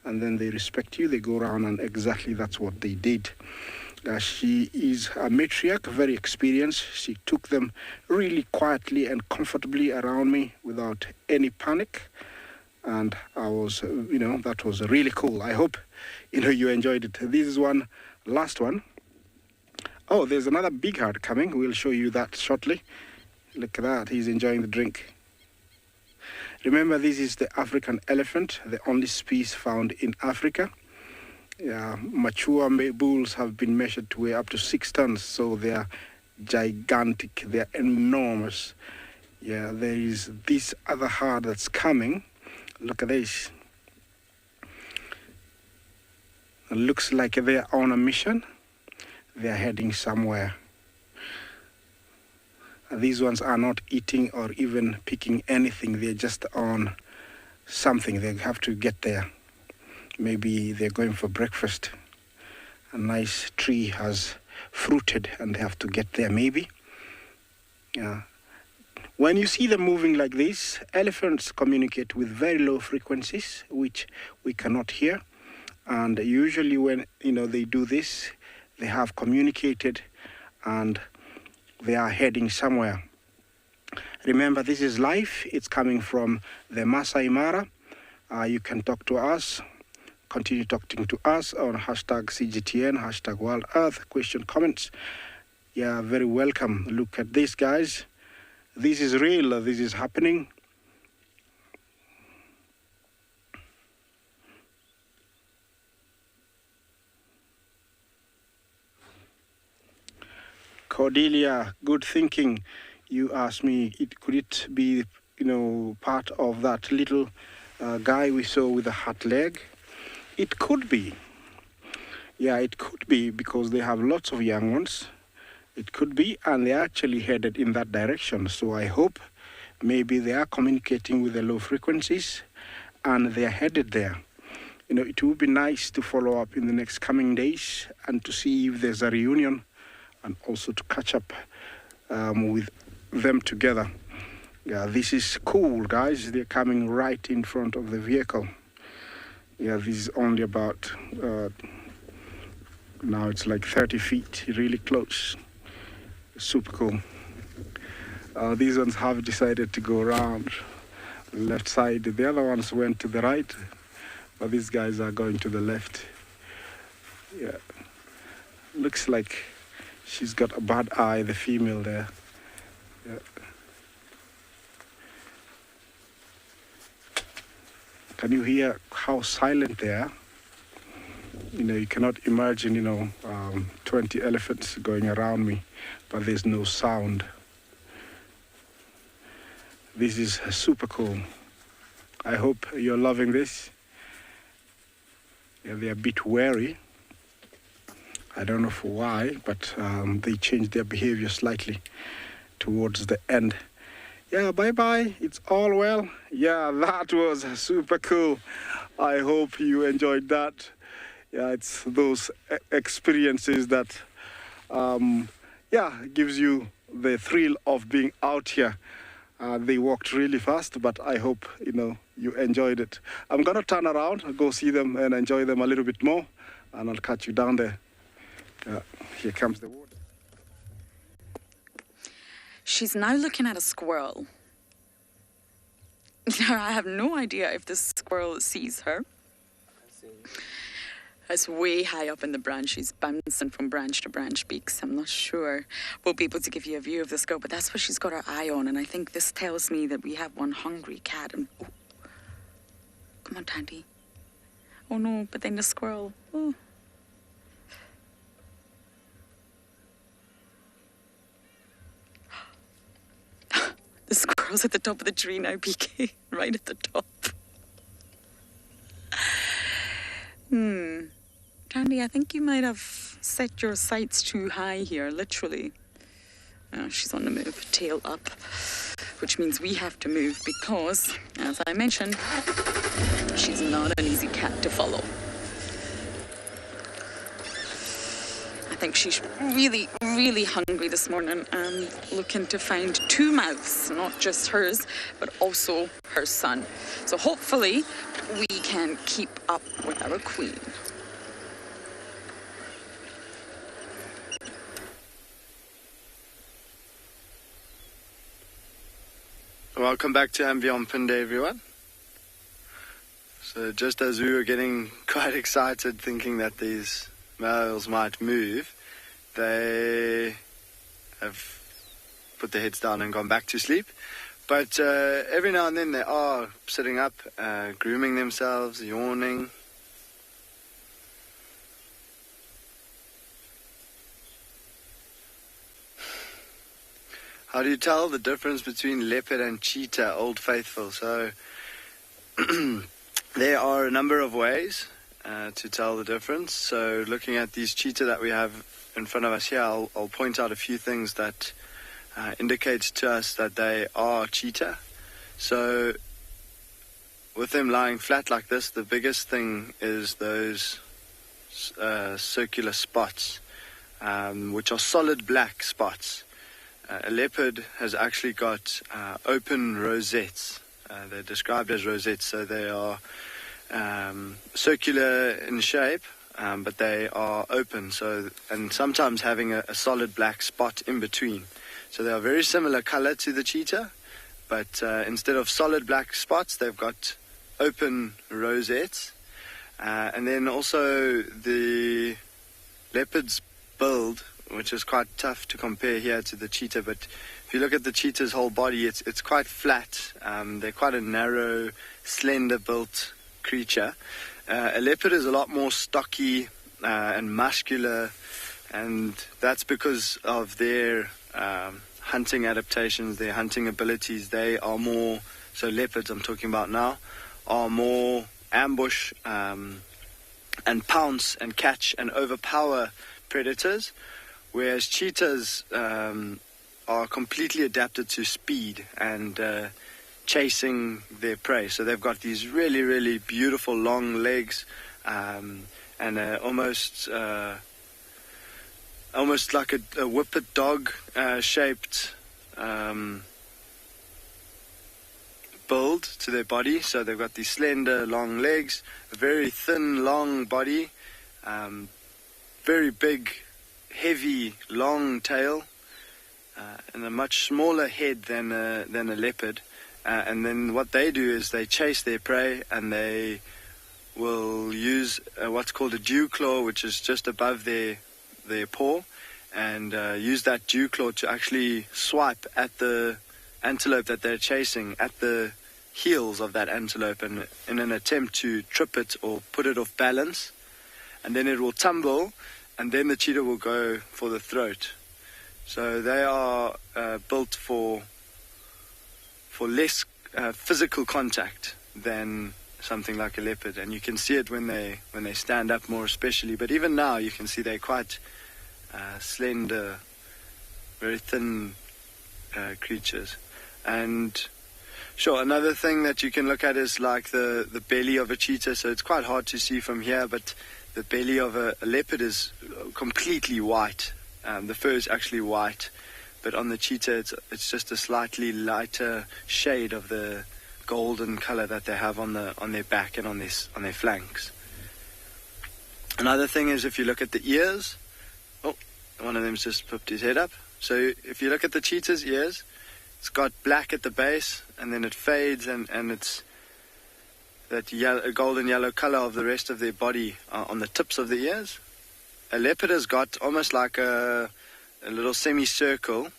and then they respect you, they go around, and exactly that's what they did. She is a matriarch, very experienced. She took them really quietly and comfortably around me without any panic. And I was, that was really cool. I hope, you enjoyed it. This is last one. Oh, there's another big heart coming. We'll show you that shortly. Look at that, he's enjoying the drink. Remember, this is the African elephant, the only species found in Africa. Yeah, mature bulls have been measured to weigh up to 6 tons, so they are gigantic, they are enormous. Yeah, there is this other herd that's coming. Look at this. It looks like they are on a mission. They are heading somewhere. These ones are not eating or even picking anything. They're just on something. They have to get there. Maybe they're going for breakfast. A nice tree has fruited and they have to get there maybe. Yeah. When you see them moving like this, elephants communicate with very low frequencies, which we cannot hear. And usually when, they do this, they have communicated and they are heading somewhere. Remember, this is live. It's coming from the Masai Mara. You can talk to us. Continue talking to us on #CGTN, #WorldEarth, question, comments. Yeah, very welcome. Look at this, guys. This is real. This is happening. Cordelia, good thinking. You asked me, could it be, part of that little guy we saw with a hot leg? It could be. Yeah, it could be because they have lots of young ones. It could be, and they're actually headed in that direction. So I hope maybe they are communicating with the low frequencies and they're headed there. It would be nice to follow up in the next coming days and to see if there's a reunion and also to catch up with them together. Yeah, this is cool, guys. They're coming right in front of the vehicle. Yeah, this is only about, now it's like 30 feet, really close. Super cool. These ones have decided to go around the left side. The other ones went to the right, but these guys are going to the left. Yeah, looks like she's got a bad eye, the female there. Yeah. Can you hear how silent they are? You cannot imagine, 20 elephants going around me, but there's no sound. This is super cool. I hope you're loving this. Yeah, they're a bit wary. I don't know for why, but they changed their behavior slightly towards the end. Yeah, bye-bye. It's all well. Yeah, that was super cool. I hope you enjoyed that. Yeah, it's those experiences that, gives you the thrill of being out here. They walked really fast, but I hope, you enjoyed it. I'm going to turn around, go see them and enjoy them a little bit more, and I'll catch you down there. Here comes the water. She's now looking at a squirrel. I have no idea if this squirrel sees her. It's way high up in the branch. She's bouncing from branch to branch beaks. I'm not sure we'll be able to give you a view of the scope, but that's what she's got her eye on. And I think this tells me that we have one hungry cat. And oh, come on, Tandy. Oh no, but then the squirrel. Oh. The squirrel's at the top of the tree now, PK. Right at the top. Candy, I think you might have set your sights too high here, literally. She's on the move, tail up, which means we have to move because, as I mentioned, she's not an easy cat to follow. I think she's really, really hungry this morning and looking to find two mouths, not just hers, but also her son. So hopefully we can keep up with our queen. Welcome back to Ambion Pinde, everyone. So just as we were getting quite excited thinking that these males might move, they have put their heads down and gone back to sleep. But every now and then they are sitting up, grooming themselves, yawning. How do you tell the difference between leopard and cheetah, Old Faithful? So there are a number of ways to tell the difference. So looking at these cheetah that we have in front of us here, I'll point out a few things that indicate to us that they are cheetah. So with them lying flat like this, the biggest thing is those circular spots, which are solid black spots. A leopard has actually got open rosettes. They're described as rosettes, so they are circular in shape, but they are open, so and sometimes having a solid black spot in between. So they are very similar color to the cheetah, but instead of solid black spots, they've got open rosettes. And then also the leopard's build, which is quite tough to compare here to the cheetah, but if you look at the cheetah's whole body, it's quite flat. They're quite a narrow, slender-built creature. A leopard is a lot more stocky and muscular, and that's because of their hunting adaptations, their hunting abilities. They are more, so leopards I'm talking about now, are more ambush and pounce and catch and overpower predators, whereas cheetahs are completely adapted to speed and chasing their prey. So they've got these really, really beautiful long legs and almost like a whippet dog shaped build to their body. So they've got these slender, long legs, a very thin, long body, very big, heavy, long tail, and a much smaller head than a leopard. And then what they do is they chase their prey, and they will use what's called a dew claw, which is just above their paw, and use that dew claw to actually swipe at the antelope that they're chasing, at the heels of that antelope, and in an attempt to trip it or put it off balance, and then it will tumble, and then the cheetah will go for the throat. So they are built for less physical contact than something like a leopard, and you can see it when they stand up more especially. But even now you can see they're quite slender, very thin creatures. And sure, another thing that you can look at is like the belly of a cheetah. So it's quite hard to see from here, but the belly of a leopard is completely white. The fur is actually white, but on the cheetah it's just a slightly lighter shade of the golden color that they have on their back and on their flanks. Another thing is if you look at the ears. Oh, one of them's just popped his head up. So if you look at the cheetah's ears, it's got black at the base, and then it fades, and it's that golden yellow color of the rest of their body on the tips of the ears. A leopard has got almost like a little semicircle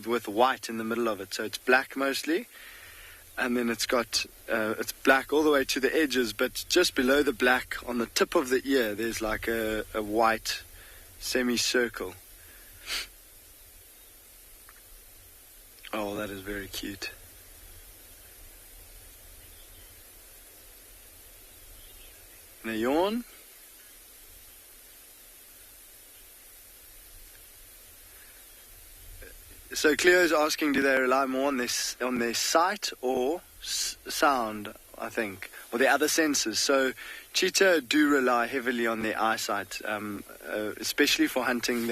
with white in the middle of it. So it's black mostly, and then it's got it's black all the way to the edges, but just below the black on the tip of the ear there's like a white semicircle. Oh, that is very cute. And a yawn. So Cleo is asking, do they rely more on their sight or sound, I think, or their other senses? So cheetah do rely heavily on their eyesight, especially for hunting.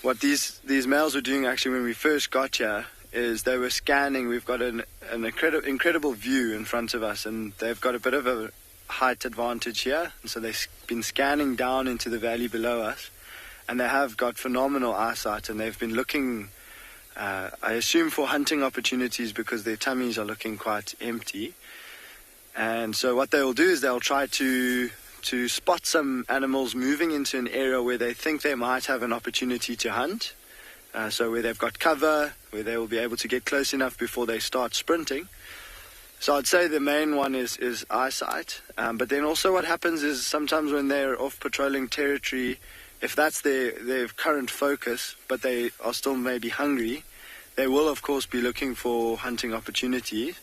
What these males were doing actually when we first got here is they were scanning. We've got an incredible view in front of us, and they've got a bit of a height advantage here, and so they've been scanning down into the valley below us, and they have got phenomenal eyesight, and they've been looking, I assume, for hunting opportunities because their tummies are looking quite empty. And so what they will do is they'll try to spot some animals moving into an area where they think they might have an opportunity to hunt. So where they've got cover, where they will be able to get close enough before they start sprinting. So I'd say the main one is eyesight. But then also what happens is sometimes when they're off patrolling territory, if that's their current focus, but they are still maybe hungry, they will of course be looking for hunting opportunities.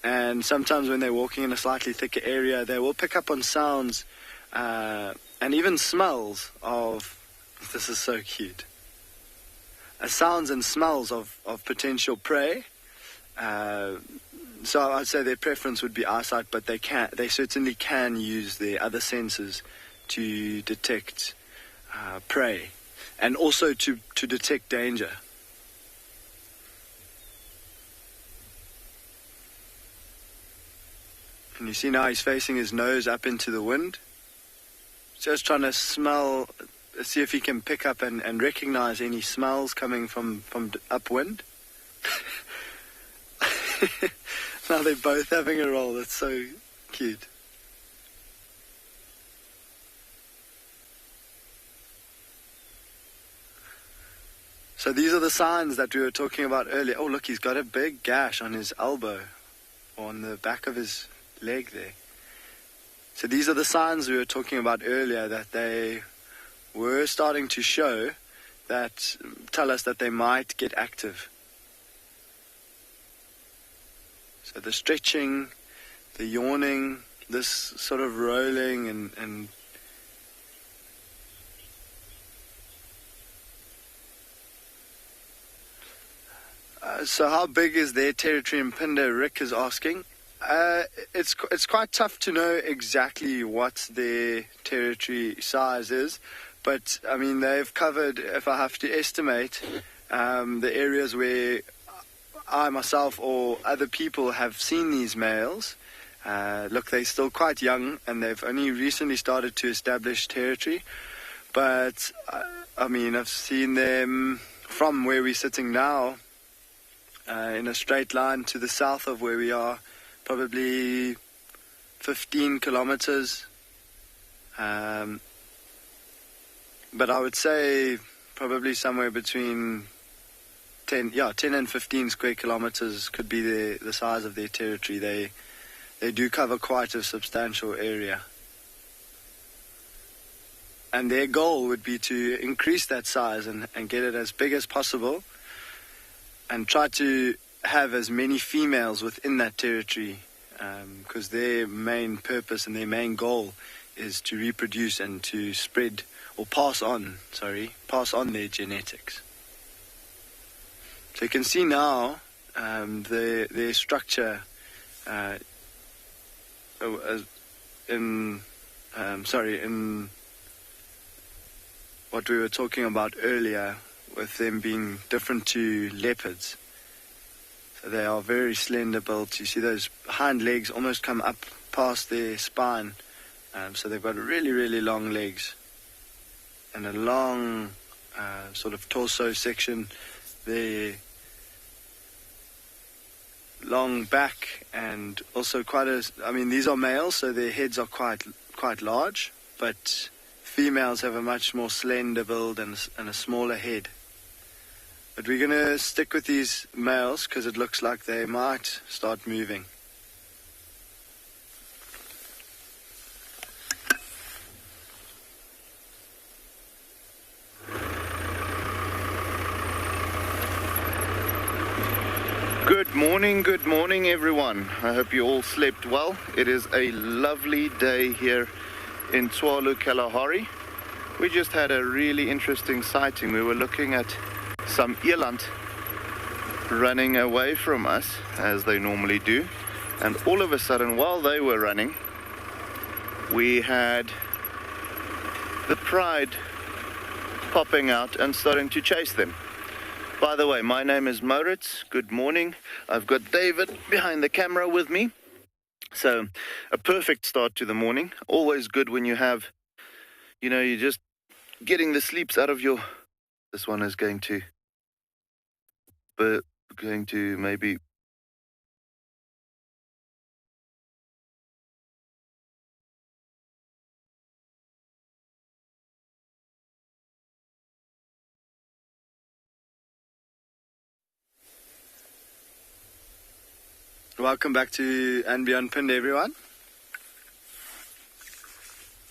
And sometimes when they're walking in a slightly thicker area, they will pick up on sounds and even smells of, this is so cute, sounds and smells of potential prey. So I'd say their preference would be eyesight, but they certainly can use their other senses to detect prey and also to detect danger. And you see now he's facing his nose up into the wind. Just trying to smell, see if he can pick up and recognize any smells coming from upwind. Now they're both having a roll. That's so cute. So these are the signs that we were talking about earlier. Oh, look, he's got a big gash on his elbow, or on the back of his leg there. So these are the signs we were talking about earlier that they were starting to show that tell us that they might get active. So the stretching, the yawning, this sort of rolling and so how big is their territory in Phinda? Rick is asking. It's quite tough to know exactly what their territory size is, but I mean they've covered, if I have to estimate, the areas where I myself or other people have seen these males. Look, they're still quite young and they've only recently started to establish territory, but I mean I've seen them from where we're sitting now in a straight line to the south of where we are, probably 15 kilometers. But I would say probably somewhere between 10 and 15 square kilometers could be the size of their territory. They do cover quite a substantial area. And their goal would be to increase that size and get it as big as possible and try to have as many females within that territory, because their main purpose and their main goal is to reproduce and to spread or pass on their genetics. So you can see now their structure in what we were talking about earlier, with them being different to leopards. So they are very slender built. You see those hind legs almost come up past their spine. So they've got really, really long legs and a long sort of torso section. Their long back and also these are males, so their heads are quite large, but females have a much more slender build and a smaller head. But we're going to stick with these males because it looks like they might start moving. Good morning, everyone. I hope you all slept well. It is a lovely day here in Tswalu, Kalahari. We just had a really interesting sighting. We were looking at some eland running away from us, as they normally do. And all of a sudden, while they were running, we had the pride popping out and starting to chase them. By the way, my name is Moritz. Good morning. I've got David behind the camera with me. So, a perfect start to the morning. Always good when you have, you're just getting the sleeps out of your... This one is going to maybe... Welcome back to And Beyond Pinned, everyone.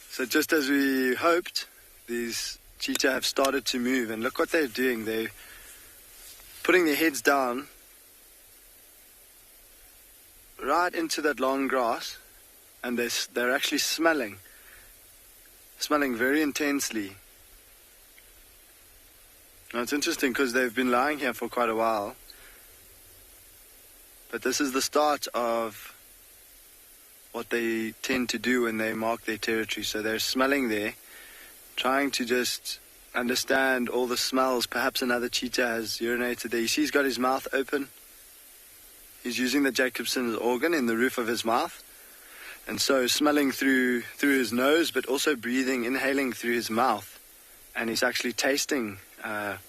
So just as we hoped, these cheetah have started to move, and look what they're doing. They're putting their heads down right into that long grass, and they're actually smelling very intensely. Now it's interesting because they've been lying here for quite a while. But this is the start of what they tend to do when they mark their territory. So they're smelling there, trying to just understand all the smells. Perhaps another cheetah has urinated there. You see he's got his mouth open. He's using the Jacobson's organ in the roof of his mouth. And so smelling through his nose, but also breathing, inhaling through his mouth. And he's actually tasting that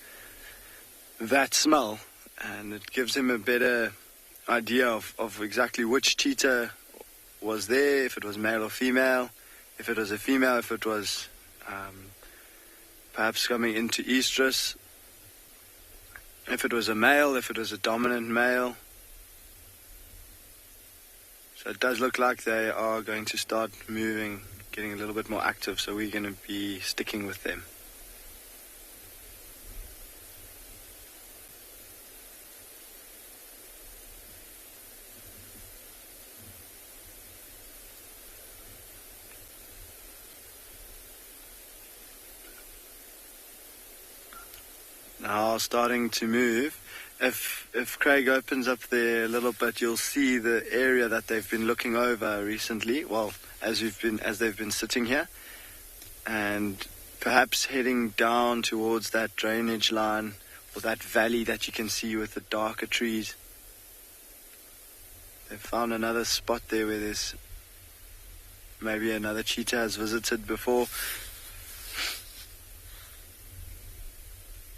smell. And it gives him a better idea of exactly which cheetah was there, if it was male or female, if it was a female, if it was perhaps coming into estrus, if it was a male, if it was a dominant male. So it does look like they are going to start moving, getting a little bit more active, so we're going to be sticking with them. Now starting to move. If Craig opens up there a little bit, you'll see the area that they've been looking over recently. Well, as they've been sitting here, and perhaps heading down towards that drainage line or that valley that you can see with the darker trees. They've found another spot there where there's maybe another cheetah has visited before.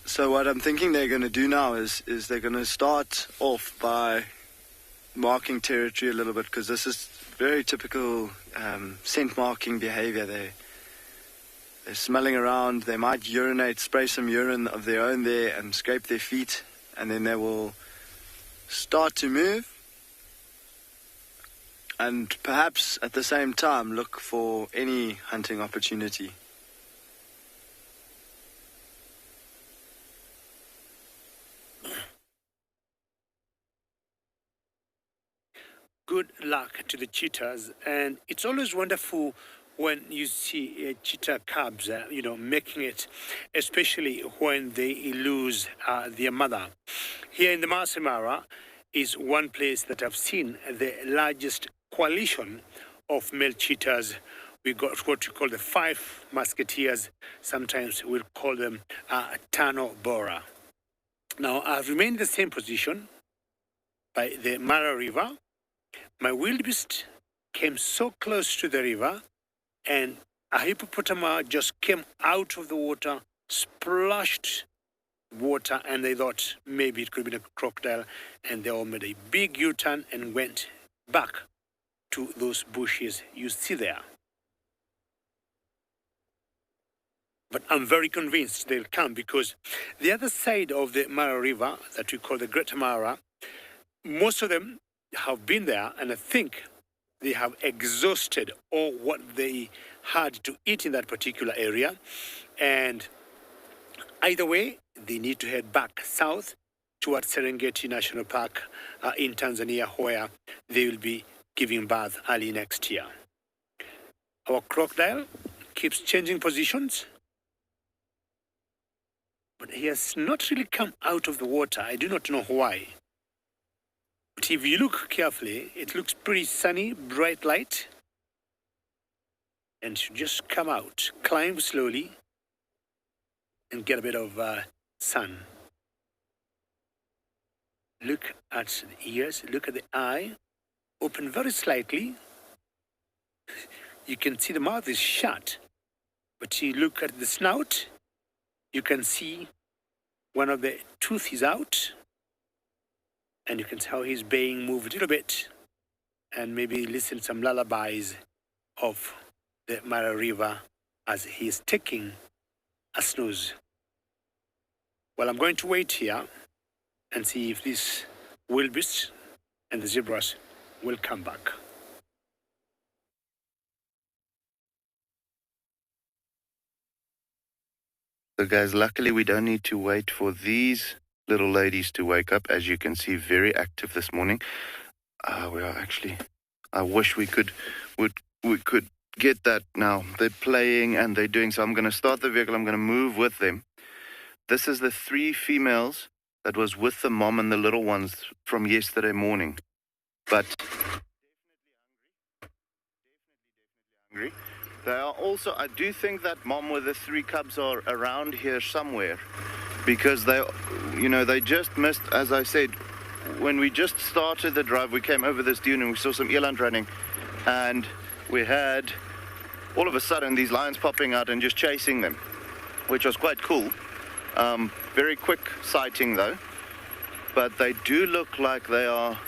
So what I'm thinking they're going to do now is they're going to start off by marking territory a little bit, because this is very typical scent marking behavior. They're smelling around. They might urinate, spray some urine of their own there and scrape their feet, and then they will start to move and perhaps at the same time look for any hunting opportunity. Good luck to the cheetahs, and it's always wonderful when you see cheetah cubs, making it, especially when they lose their mother. Here in the Masai Mara is one place that I've seen the largest coalition of male cheetahs. We got what we call the 5 musketeers. Sometimes we'll call them Tano Bora. Now, I've remained in the same position by the Mara River. My wildebeest came so close to the river, and a hippopotamus just came out of the water, splashed water, and they thought maybe it could be a crocodile, and they all made a big U-turn and went back to those bushes you see there. But I'm very convinced they'll come, because the other side of the Mara River, that we call the Great Mara, most of them have been there, and I think they have exhausted all what they had to eat in that particular area. And either way, they need to head back south towards Serengeti National Park in Tanzania, where they will be giving birth early next year. Our crocodile keeps changing positions, but he has not really come out of the water. I do not know why. But if you look carefully, it looks pretty sunny, bright light. And should just come out, climb slowly, and get a bit of sun. Look at the ears, look at the eye, open very slightly. You can see the mouth is shut, but you look at the snout, you can see one of the tooth is out, and you can see how he's being moved a little bit, and maybe listen to some lullabies of the Mara River as he's taking a snooze. Well, I'm going to wait here and see if these wildebeests and the zebras will come back. So guys, luckily we don't need to wait for these little ladies to wake up. As you can see, very active this morning. We are actually, I wish we could get that now. They're playing and they're doing, so I'm going to start the vehicle, I'm going to move with them. This is the 3 females that was with the mom and the little ones from yesterday morning. But definitely hungry. They are also, I do think that mom with the 3 cubs are around here somewhere, because they just missed, as I said, when we just started the drive, we came over this dune and we saw some eland running, and we had all of a sudden these lions popping out and just chasing them, which was quite cool. Very quick sighting though, but they do look like they are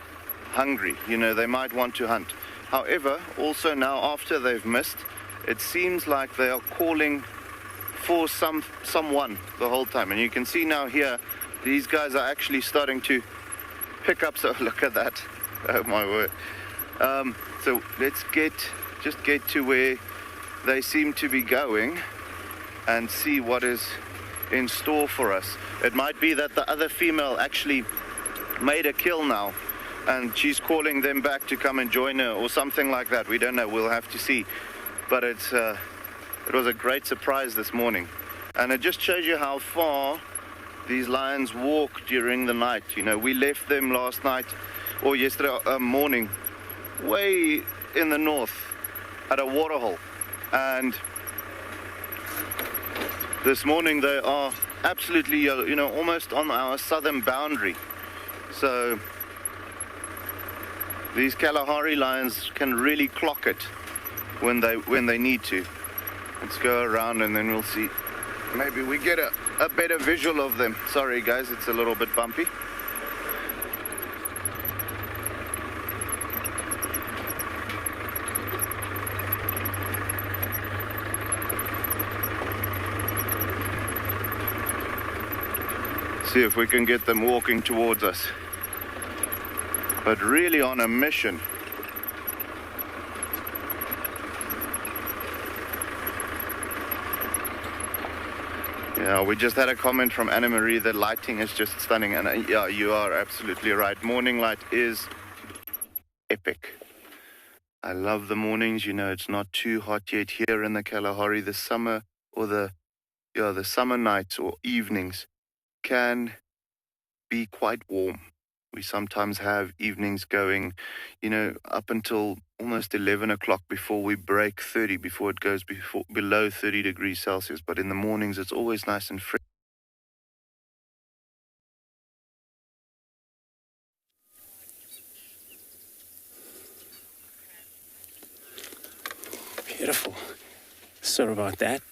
hungry. They might want to hunt. However, also now after they've missed, it seems like they are calling for someone the whole time. And you can see now here, these guys are actually starting to pick up. So look at that. Oh my word. So let's just get to where they seem to be going and see what is in store for us. It might be that the other female actually made a kill now and she's calling them back to come and join her or something like that. We don't know. We'll have to see. But it was a great surprise this morning. And it just shows you how far these lions walk during the night. We left them last night or yesterday morning way in the north at a waterhole. And this morning they are absolutely, almost on our southern boundary. So these Kalahari lions can really clock it when they need to. Let's go around and then we'll see. Maybe we get a better visual of them. Sorry guys, it's a little bit bumpy. See if we can get them walking towards us. But really on a mission. Yeah, we just had a comment from Anna Marie that lighting is just stunning. And yeah, you are absolutely right. Morning light is epic. I love the mornings. It's not too hot yet here in the Kalahari. The summer or the summer nights or evenings can be quite warm. We sometimes have evenings going, up until almost 11 o'clock before we break 30, before it goes below 30 degrees Celsius. But in the mornings, it's always nice and fresh. Beautiful. Sorry about that.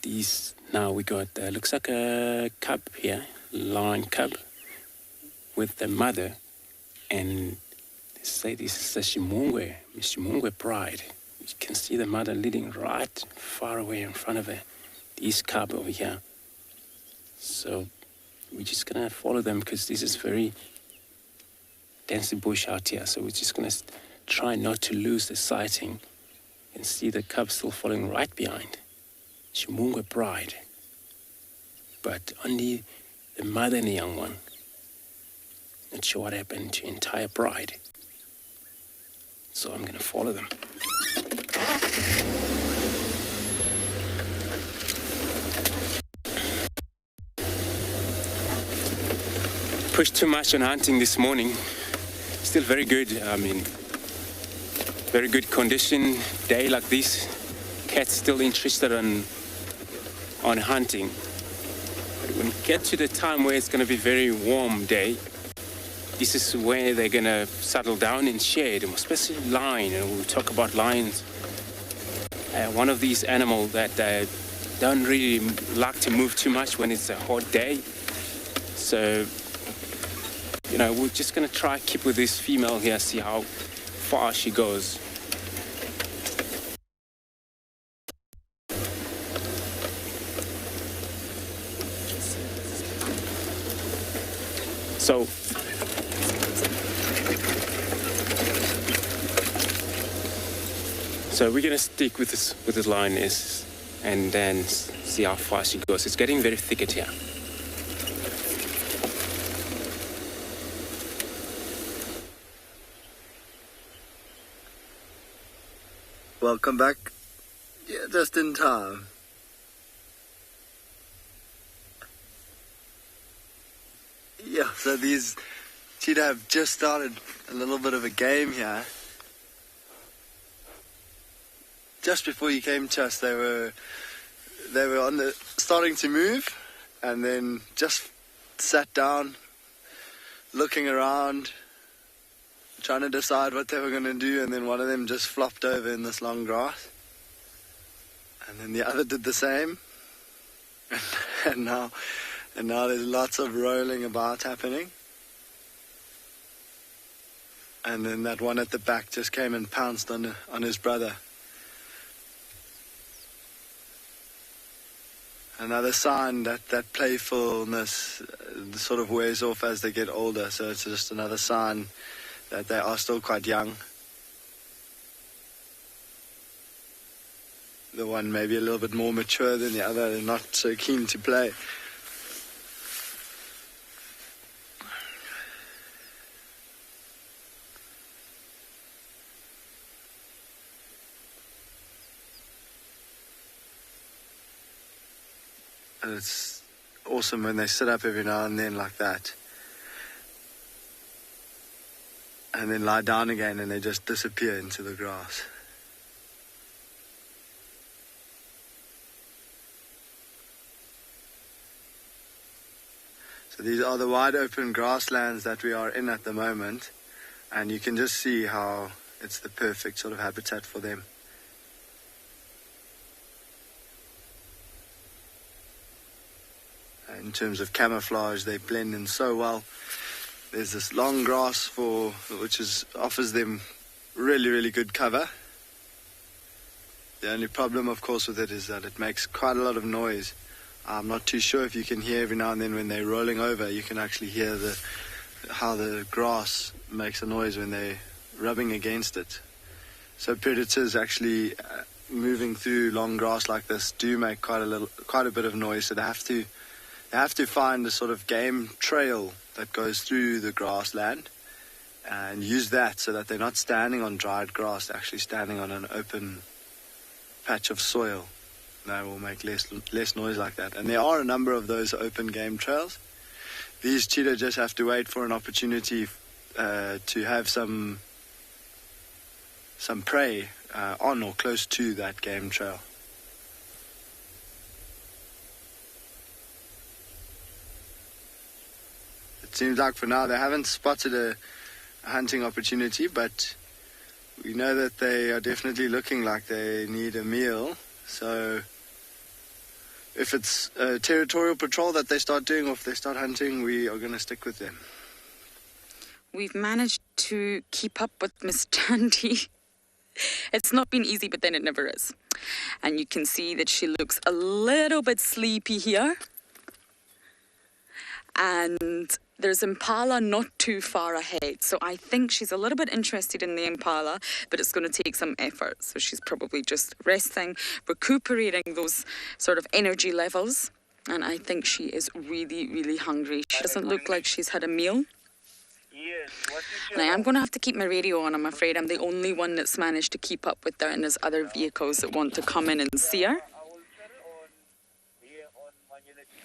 Now we got, looks like a cub here, lion cub with the mother. And they say this is a Shimungwe pride. You can see the mother leading right far away in front of her, this cub over here. So we're just going to follow them because this is very dense bush out here. So we're just going to try not to lose the sighting and see the cub still following right behind. Shimungwe pride. But only the mother and the young one Not sure what happened to entire pride. So I'm going to follow them. Pushed too much on hunting this morning. Still very good. I mean, very good condition. Day like this. Cat's still interested on hunting. But when you get to the time where it's going to be very warm day, this is where they're going to settle down and shade, especially lion. And we'll talk about lions. One of these animals that don't really like to move too much when it's a hot day. So, you know, we're just going to try keep with this female here, see how far she goes. So we're gonna stick with this lioness and then see how far she goes. It's getting very thicket here. Welcome back. Yeah, just in time. Yeah, so these cheetah have just started a little bit of a game here. Just before you came to us, they were starting to move, and then just sat down, looking around, trying to decide what they were going to do, and then one of them just flopped over in this long grass, and then the other did the same, and now there's lots of rolling about happening, and then that one at the back just came and pounced on his brother. Another sign that playfulness sort of wears off as they get older, so it's just another sign that they are still quite young. The one maybe a little bit more mature than the other, they're not so keen to play. And it's awesome when they sit up every now and then like that. And then lie down again and they just disappear into the grass. So these are the wide open grasslands that we are in at the moment. And you can just see how it's the perfect sort of habitat for them. In terms of camouflage, they blend in so well. There's this long grass which offers them really, really good cover. The only problem, of course, with it is that it makes quite a lot of noise. I'm not too sure if you can hear every now and then when they're rolling over, you can actually hear how the grass makes a noise when they're rubbing against it. So predators actually moving through long grass like this do make quite a bit of noise. So they have to find a sort of game trail that goes through the grassland and use that so that they're not standing on dried grass, they're actually standing on an open patch of soil. That will make less noise like that. And there are a number of those open game trails. These cheetah just have to wait for an opportunity to have some prey on or close to that game trail. It seems like for now they haven't spotted a hunting opportunity, but we know that they are definitely looking like they need a meal. So if it's a territorial patrol that they start doing or if they start hunting, we are going to stick with them. We've managed to keep up with Miss Tandy. It's not been easy, but then it never is. And you can see that she looks a little bit sleepy here. And there's impala not too far ahead. So I think she's a little bit interested in the impala, but it's going to take some effort. So she's probably just resting, recuperating those sort of energy levels. And I think she is really, really hungry. She doesn't look like she's had a meal. Yes, what is And I am going to have to keep my radio on, I'm afraid. I'm the only one that's managed to keep up with her, and there's other vehicles that want to come in and see her.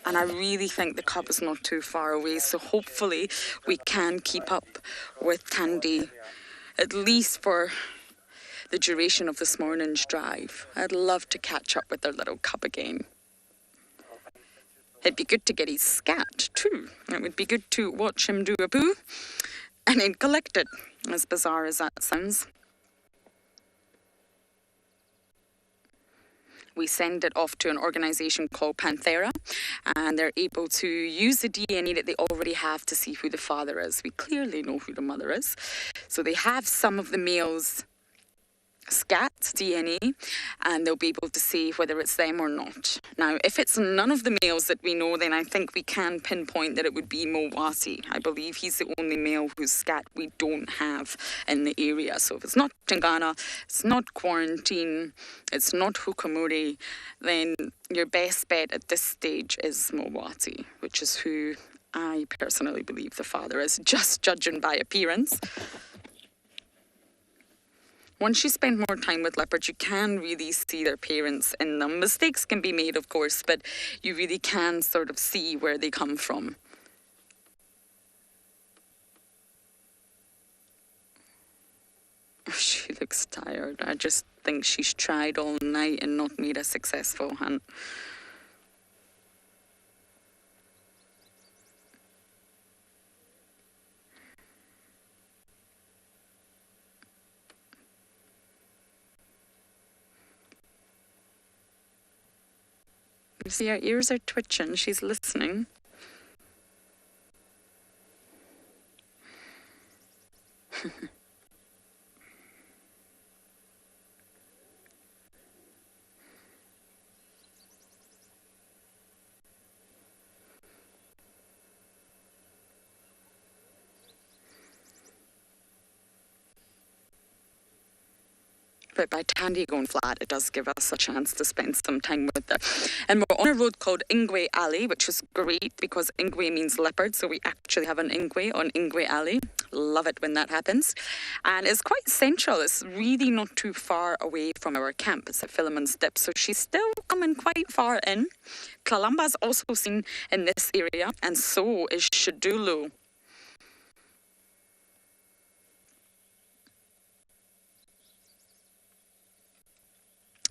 And I really think the cub is not too far away, so hopefully we can keep up with Tandy, at least for the duration of this morning's drive. I'd love to catch up with our little cub again. It'd be good to get his scat too. It would be good to watch him do a poo and then collect it, as bizarre as that sounds. We send it off to an organisation called Panthera, and they're able to use the DNA that they already have to see who the father is. We clearly know who the mother is. So they have some of the male's scat DNA, and they'll be able to see whether it's them or not. Now, if it's none of the males that we know, then I think we can pinpoint that it would be Mowati. I believe he's the only male whose scat we don't have in the area. So if it's not Tingana, it's not Quarantine, it's not Hukamuri, then your best bet at this stage is Mowati, which is who I personally believe the father is, just judging by appearance. Once you spend more time with leopards, you can really see their parents in them. Mistakes can be made, of course, but you really can sort of see where they come from. She looks tired. I just think she's tried all night and not made a successful hunt. You see, her ears are twitching. She's listening. But by Tandy going flat, it does give us a chance to spend some time with her. And we're on a road called Ingwe Alley, which is great because Ingwe means leopard, so we actually have an Ingwe on Ingwe Alley. Love it when that happens. And it's quite central. It's really not too far away from our camp. It's at Philemon's Dip, so she's still coming quite far in. Kalamba's also seen in this area, and so is Shadulu.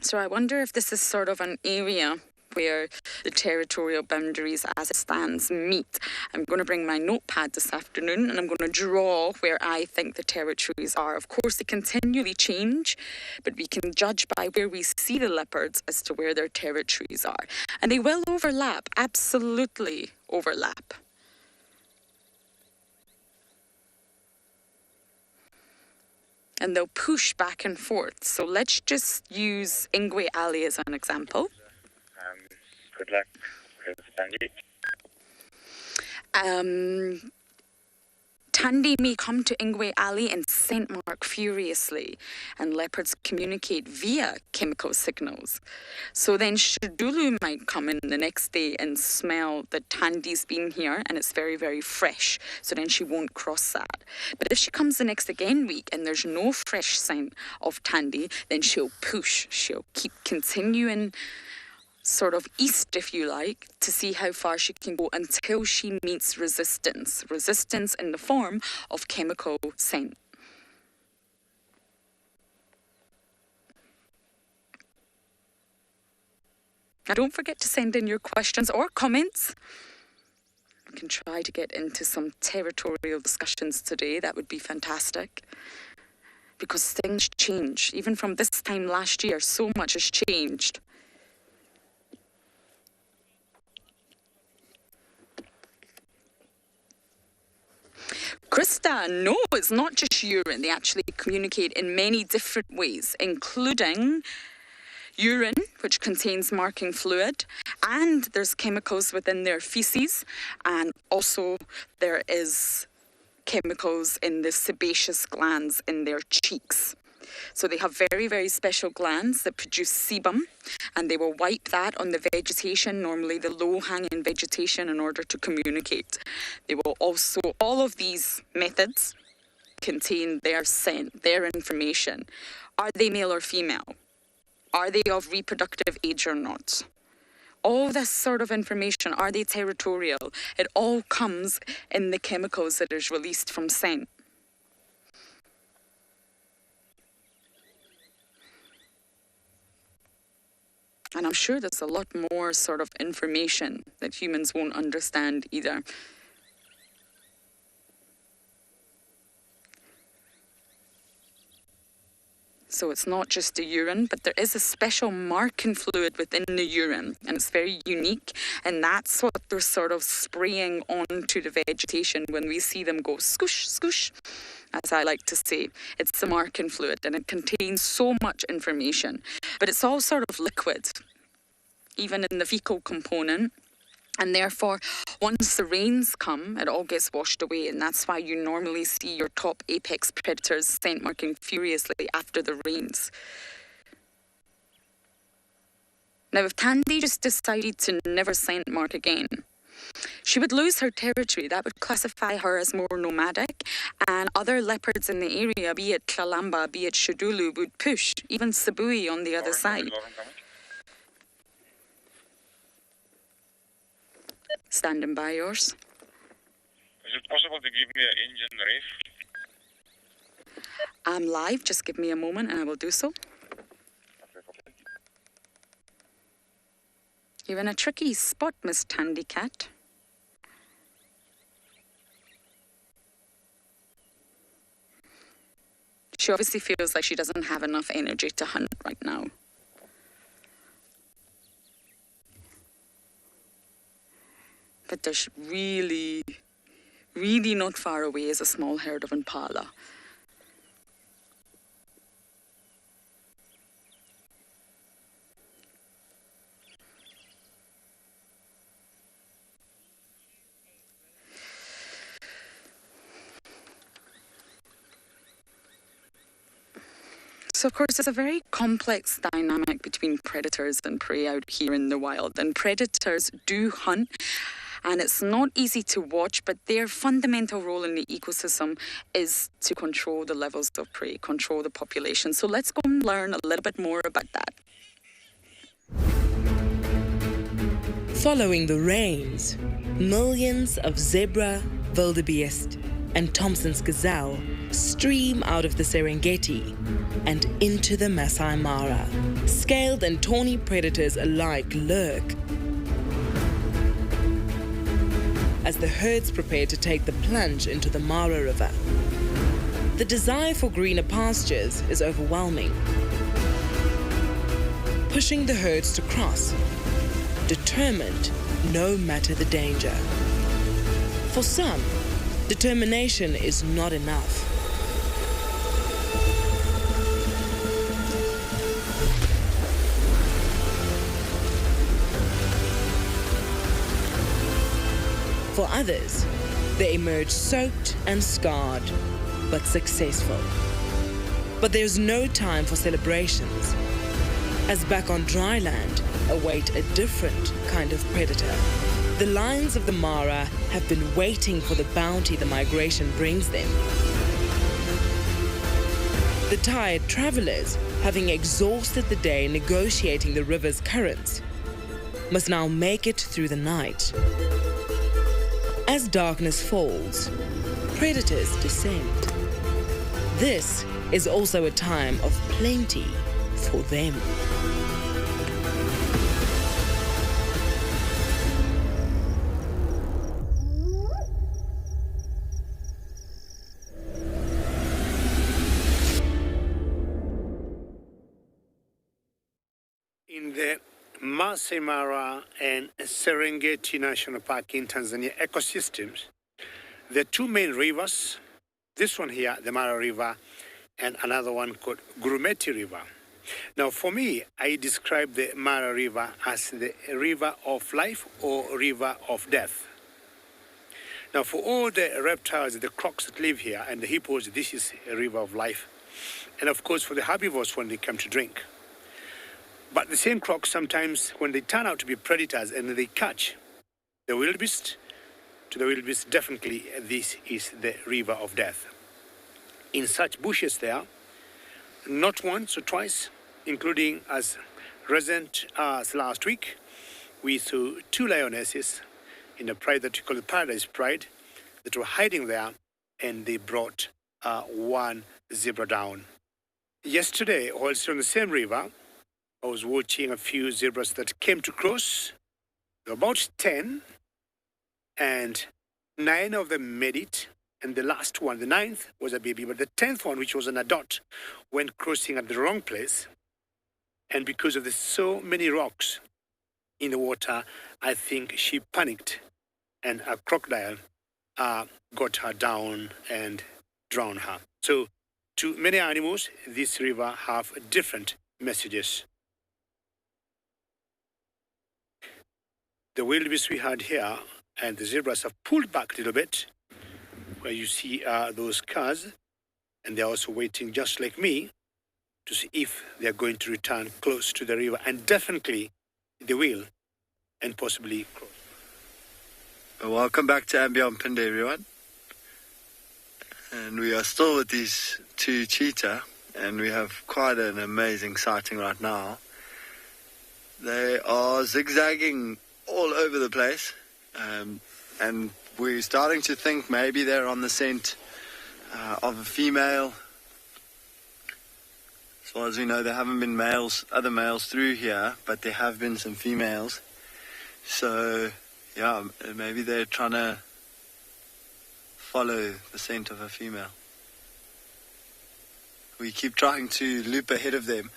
So I wonder if this is sort of an area where the territorial boundaries as it stands meet. I'm going to bring my notepad this afternoon and I'm going to draw where I think the territories are. Of course, they continually change, but we can judge by where we see the leopards as to where their territories are. And they will overlap, absolutely overlap. And they'll push back and forth. So let's just use Ingwe Alley as an example. Good luck with Tandy. Tandy may come to Ingwe Alley and scent mark furiously, and leopards communicate via chemical signals. So then Shadulu might come in the next day and smell that Tandy's been here and it's very, very fresh, so then she won't cross that. But if she comes the next again week and there's no fresh scent of Tandy, then she'll push, she'll keep continuing sort of east, if you like, to see how far she can go until she meets resistance. Resistance in the form of chemical scent. Now don't forget to send in your questions or comments. We can try to get into some territorial discussions today. That would be fantastic. Because things change. Even from this time last year, so much has changed. Krista, no, it's not just urine. They actually communicate in many different ways, including urine, which contains marking fluid, and there's chemicals within their feces, and also there is chemicals in the sebaceous glands in their cheeks. So they have very, very special glands that produce sebum, and they will wipe that on the vegetation, normally the low-hanging vegetation, in order to communicate. They will also, all of these methods contain their scent, their information. Are they male or female? Are they of reproductive age or not? All this sort of information, are they territorial? It all comes in the chemicals that is released from scent. And I'm sure there's a lot more sort of information that humans won't understand either. So it's not just the urine, but there is a special marking fluid within the urine, and it's very unique, and that's what they're sort of spraying onto the vegetation when we see them go scoosh, scoosh, as I like to say. It's the marking fluid, and it contains so much information, but it's all sort of liquid, even in the fecal component. And therefore, once the rains come, it all gets washed away. And that's why you normally see your top apex predators scent marking furiously after the rains. Now, if Tandy just decided to never scent mark again, she would lose her territory. That would classify her as more nomadic. And other leopards in the area, be it Tlalamba, be it Shadulu, would push. Even Sabui on the other side. Standing by, yours. Is it possible to give me an engine reef? I'm live, just give me a moment and I will do so. You're in a tricky spot, Miss Tandy Cat. She obviously feels like she doesn't have enough energy to hunt right now. But there's really, really not far away is a small herd of impala. So, of course, it's a very complex dynamic between predators and prey out here in the wild. And predators do hunt. And it's not easy to watch, but their fundamental role in the ecosystem is to control the levels of prey, control the population. So let's go and learn a little bit more about that. Following the rains, millions of zebra, wildebeest, and Thompson's gazelle stream out of the Serengeti and into the Masai Mara. Scaled and tawny predators alike lurk as the herds prepare to take the plunge into the Mara River. The desire for greener pastures is overwhelming, pushing the herds to cross, determined no matter the danger. For some, determination is not enough. For others, they emerge soaked and scarred, but successful. But there's no time for celebrations, as back on dry land await a different kind of predator. The lions of the Mara have been waiting for the bounty the migration brings them. The tired travelers, having exhausted the day negotiating the river's currents, must now make it through the night. As darkness falls, predators descend. This is also a time of plenty for them. In the Masai Mara and Serengeti National Park in Tanzania ecosystems, the two main rivers, this one here, the Mara River, and another one called Grumeti River. Now, for me, I describe the Mara River as the river of life or river of death. Now, for all the reptiles, the crocs that live here, and the hippos, this is a river of life. and of course for the herbivores when they come to drink. But the same crocs sometimes, when they turn out to be predators and they catch the wildebeest, to the wildebeest, definitely this is the river of death. In such bushes there, not once or twice, including as recent as last week, we saw 2 lionesses in a pride that we call the Paradise Pride that were hiding there, and they brought 1 zebra down. Yesterday, also on the same river, I was watching a few zebras that came to cross. There were about 10, and 9 of them made it. And the last one, the 9th, was a baby. But the 10th one, which was an adult, went crossing at the wrong place. And because of the so many rocks in the water, I think she panicked. And a crocodile got her down and drowned her. So to many animals, this river have different messages. The wildebeest we had here and the zebras have pulled back a little bit, where you see those cars, and they're also waiting just like me to see if they're going to return close to the river, and definitely they will, and possibly cross. Welcome back to Ambient Pinde, everyone. And we are still with these 2 cheetah, and we have quite an amazing sighting right now. They are zigzagging all over the place, and we're starting to think maybe they're on the scent of a female. As far as we know, there haven't been other males through here, but there have been some females. So, yeah, maybe they're trying to follow the scent of a female. We keep trying to loop ahead of them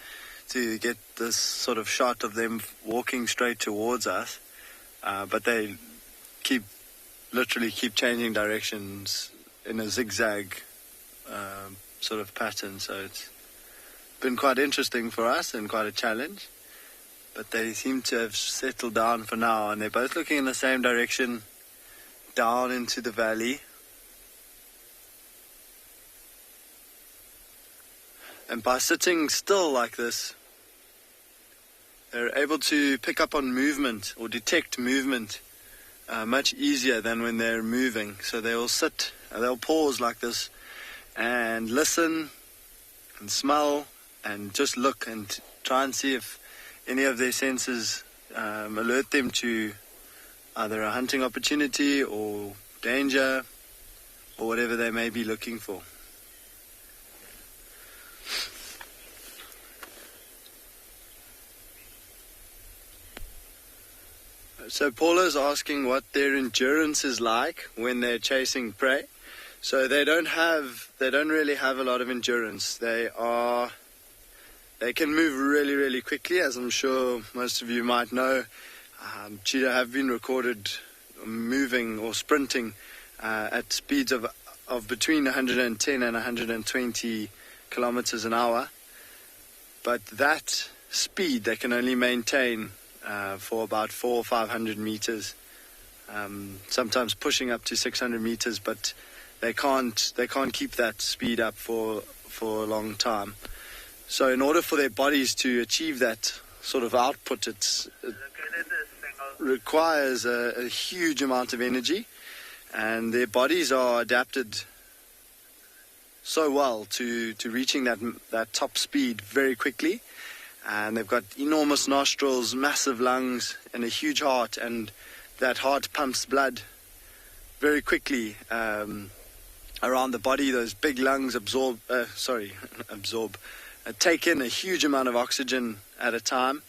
to get this sort of shot of them walking straight towards us, but they literally keep changing directions in a zigzag sort of pattern. So it's been quite interesting for us and quite a challenge. But they seem to have settled down for now, and they're both looking in the same direction, down into the valley. And by sitting still like this, they're able to pick up on movement or detect movement much easier than when they're moving. So they'll sit, they'll pause like this and listen and smell and just look and try and see if any of their senses alert them to either a hunting opportunity or danger or whatever they may be looking for. So Paula's asking what their endurance is like when they're chasing prey. So they don't really have a lot of endurance. They can move really, really quickly, as I'm sure most of you might know. Cheetah have been recorded moving or sprinting at speeds of between 110 and 120 kilometers an hour. But that speed they can only maintain for about 400 or 500 meters, sometimes pushing up to 600 meters, but they can't keep that speed up for a long time. So in order for their bodies to achieve that sort of output, it requires a huge amount of energy, and their bodies are adapted so well to reaching that top speed very quickly. And they've got enormous nostrils, massive lungs, and a huge heart, and that heart pumps blood very quickly around the body. Those big lungs take in a huge amount of oxygen at a time.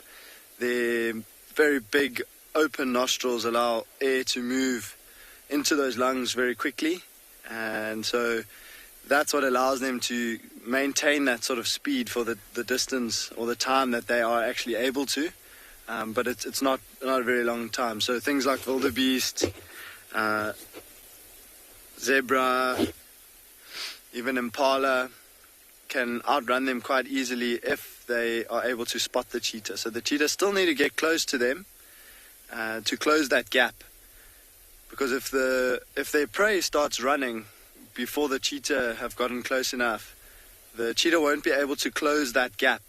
Their very big open nostrils allow air to move into those lungs very quickly, and so that's what allows them to maintain that sort of speed for the distance or the time that they are actually able to, but it's not a very long time. So things like wildebeest, zebra, even impala can outrun them quite easily if they are able to spot the cheetah. So the cheetah still need to get close to them to close that gap, because if their prey starts running before the cheetah have gotten close enough, the cheetah won't be able to close that gap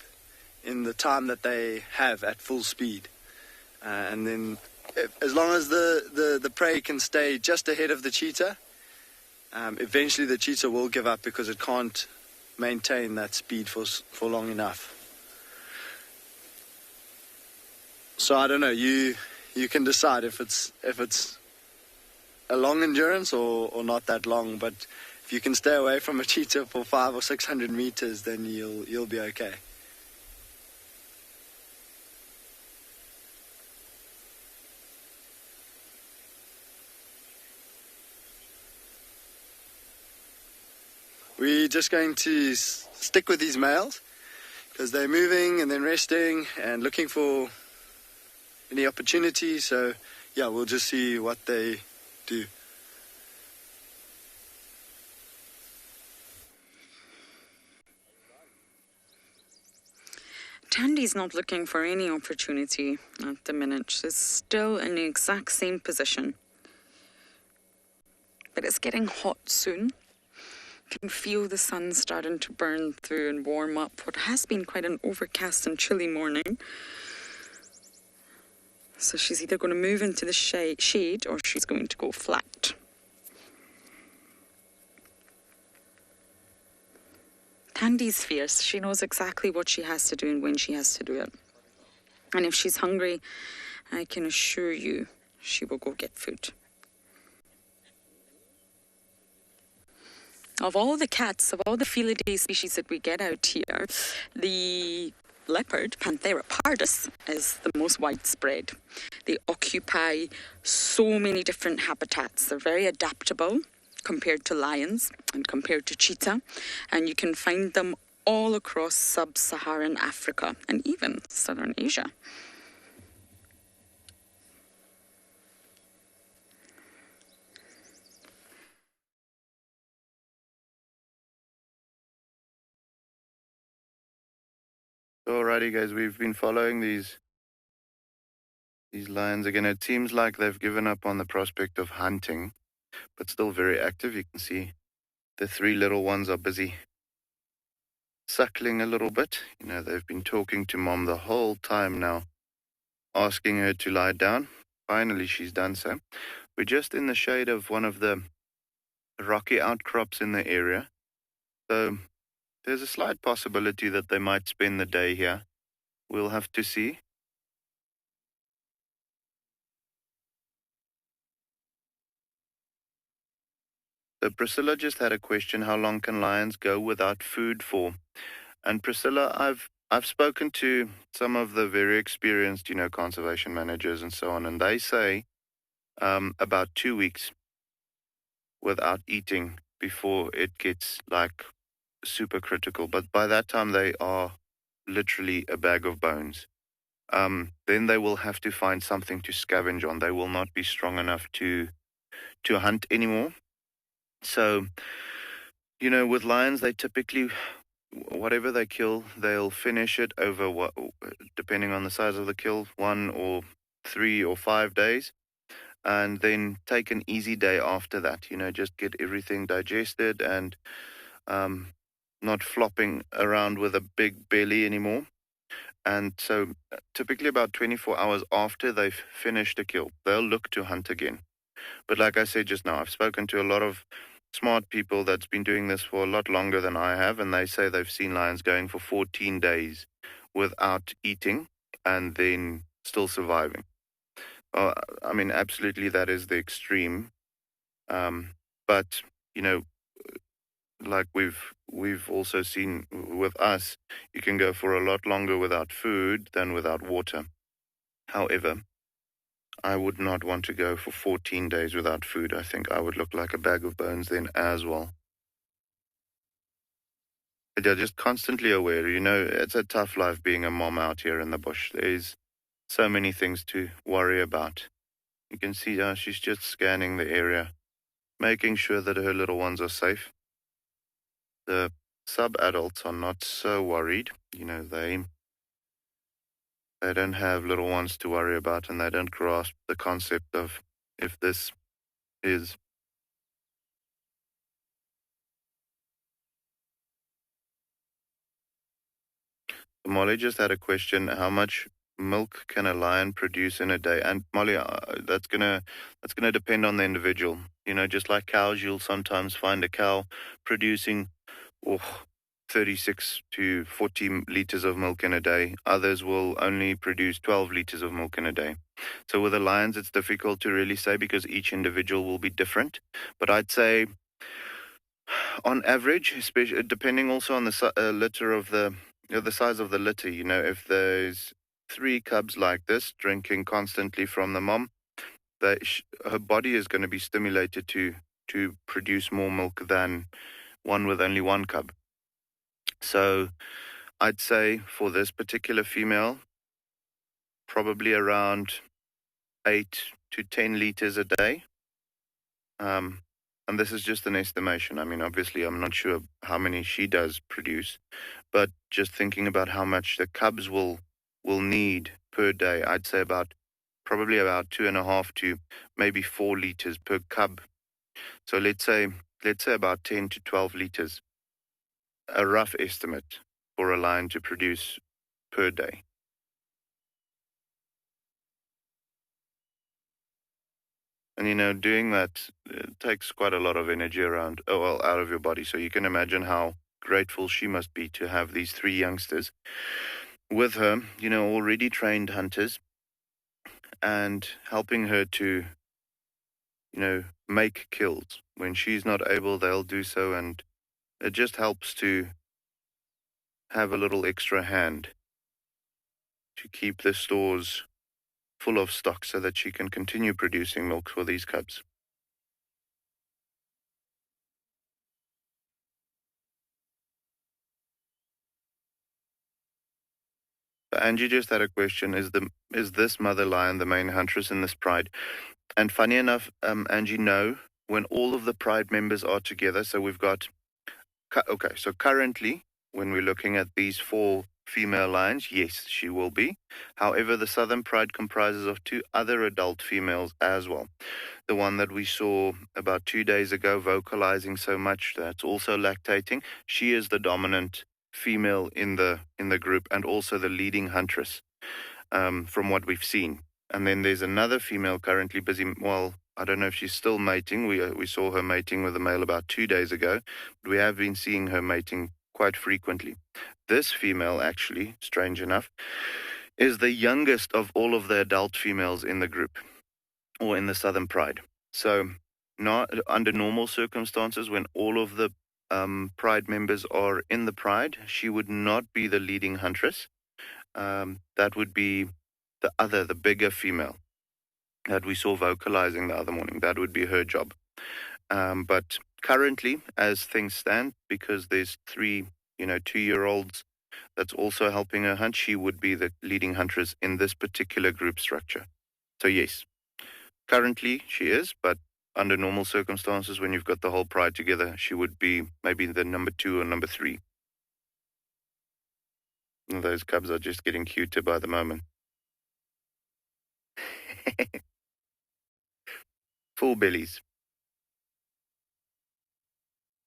in the time that they have at full speed. And then as long as the prey can stay just ahead of the cheetah, eventually the cheetah will give up because it can't maintain that speed for long enough. So I don't know, you can decide if it's a long endurance or not that long, but if you can stay away from a cheetah for 500 or 600 meters, then you'll be okay. We're just going to stick with these males because they're moving and then resting and looking for any opportunity. So yeah, we'll just see what they do. Tandy's not looking for any opportunity at the minute. She's still in the exact same position. But it's getting hot soon. You can feel the sun starting to burn through and warm up what has been quite an overcast and chilly morning. So she's either going to move into the shade or she's going to go flat. Tandy's fierce. She knows exactly what she has to do and when she has to do it. And if she's hungry, I can assure you she will go get food. Of all the cats, of all the Felidae species that we get out here, the leopard, Panthera pardus, is the most widespread. They occupy so many different habitats. They're very adaptable compared to lions and compared to cheetah, and you can find them all across sub-Saharan Africa and even southern Asia. Alrighty guys, we've been following these lions again. It seems like they've given up on the prospect of hunting, but still very active. You can see the three little ones are busy suckling a little bit. You know, they've been talking to mom the whole time now, asking her to lie down. Finally, she's done so. We're just in the shade of one of the rocky outcrops in the area. So there's a slight possibility that they might spend the day here. We'll have to see. So Priscilla just had a question, how long can lions go without food for? And Priscilla, I've spoken to some of the very experienced, conservation managers and so on, and they say about 2 weeks without eating before it gets like super critical. But by that time, they are literally a bag of bones. Then they will have to find something to scavenge on. They will not be strong enough to hunt anymore. So, with lions, they typically, whatever they kill, they'll finish it over, depending on the size of the kill, 1 or 3 or 5 days, and then take an easy day after that, just get everything digested and not flopping around with a big belly anymore. And so typically about 24 hours after they've finished a kill, they'll look to hunt again. But like I said just now, I've spoken to a lot of smart people that's been doing this for a lot longer than I have, and they say they've seen lions going for 14 days without eating and then still surviving. I mean, absolutely, that is the extreme. But, like we've also seen with us, you can go for a lot longer without food than without water. However, I would not want to go for 14 days without food. I think I would look like a bag of bones then as well. But they're just constantly aware, it's a tough life being a mom out here in the bush. There's so many things to worry about. You can see how she's just scanning the area, making sure that her little ones are safe. The sub-adults are not so worried. They don't have little ones to worry about, and they don't grasp the concept of if this is Molly just had a question: how much milk can a lion produce in a day? And Molly, that's gonna depend on the individual. Just like cows, you'll sometimes find a cow producing 36 to 40 liters of milk in a day. Others will only produce 12 liters of milk in a day. So with the lions, it's difficult to really say because each individual will be different. But I'd say, on average, especially depending also on the litter of the size of the litter. If there's 3 cubs like this drinking constantly from the mom, her body is going to be stimulated to produce more milk than one with only 1 cub. So I'd say for this particular female, probably around 8 to 10 liters a day. And this is just an estimation. I mean, obviously, I'm not sure how many she does produce, but just thinking about how much the cubs will need per day, I'd say probably about 2.5 to maybe 4 liters per cub. So let's say about 10 to 12 liters, a rough estimate for a lion to produce per day. And doing that takes quite a lot of energy out of your body. So you can imagine how grateful she must be to have these 3 youngsters with her, already trained hunters, and helping her to, make kills. When she's not able, they'll do so, and it just helps to have a little extra hand to keep the stores full of stock so that she can continue producing milk for these cubs. Angie just had a question: is this mother lion the main huntress in this pride? And funny enough, Angie, no. When all of the pride members are together, so we've got, so currently, when we're looking at these 4 female lions, yes, she will be. However, the Southern Pride comprises of 2 other adult females as well. The one that we saw about 2 days ago vocalizing so much, that's also lactating. She is the dominant female in the group and also the leading huntress, from what we've seen. And then there's another female currently busy. Well, I don't know if she's still mating. We saw her mating with a male about 2 days ago, but we have been seeing her mating quite frequently. This female, actually, strange enough, is the youngest of all of the adult females in the group, or in the Southern Pride. So, not under normal circumstances, when all of the Pride members are in the Pride, she would not be the leading huntress. That would be the bigger female that we saw vocalizing the other morning. That would be her job. But currently, as things stand, because there's 3, 2-year-olds that's also helping her hunt, she would be the leading huntress in this particular group structure. So yes, currently she is, but under normal circumstances, when you've got the whole pride together, she would be maybe the number 2 or number 3. And those cubs are just getting cuter by the moment. Full bellies.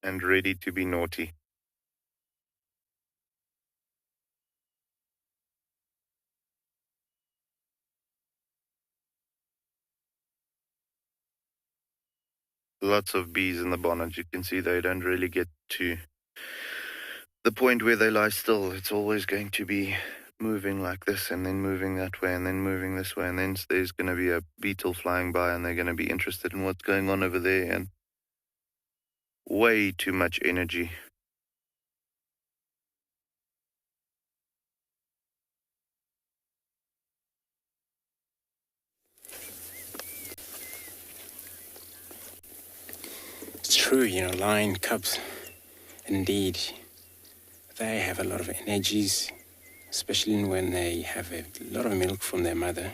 And ready to be naughty. Lots of bees in the bonnet. You can see they don't really get to the point where they lie still. It's always going to be moving like this and then moving that way and then moving this way, and then there's going to be a beetle flying by and they're going to be interested in what's going on over there, and way too much energy. It's true, lion cubs, indeed, they have a lot of energies, especially when they have a lot of milk from their mother,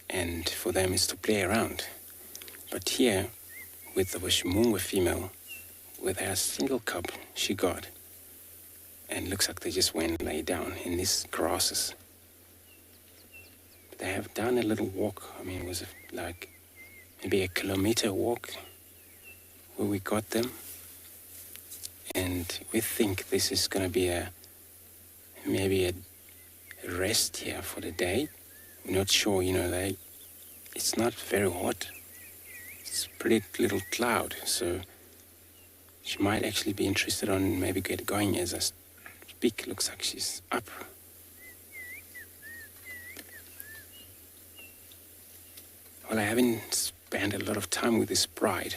and for them is to play around. But here, with the Washimungwe female, with her single cub she got, and looks like they just went and lay down in these grasses. They have done a little walk. I mean, it was like maybe a kilometer walk where we got them. And we think this is going to be a maybe a rest here for the day. We're not sure, it's not very hot. It's a pretty little cloud, so she might actually be interested on maybe get going as I speak. Looks like she's up. Well, I haven't spent a lot of time with this bride.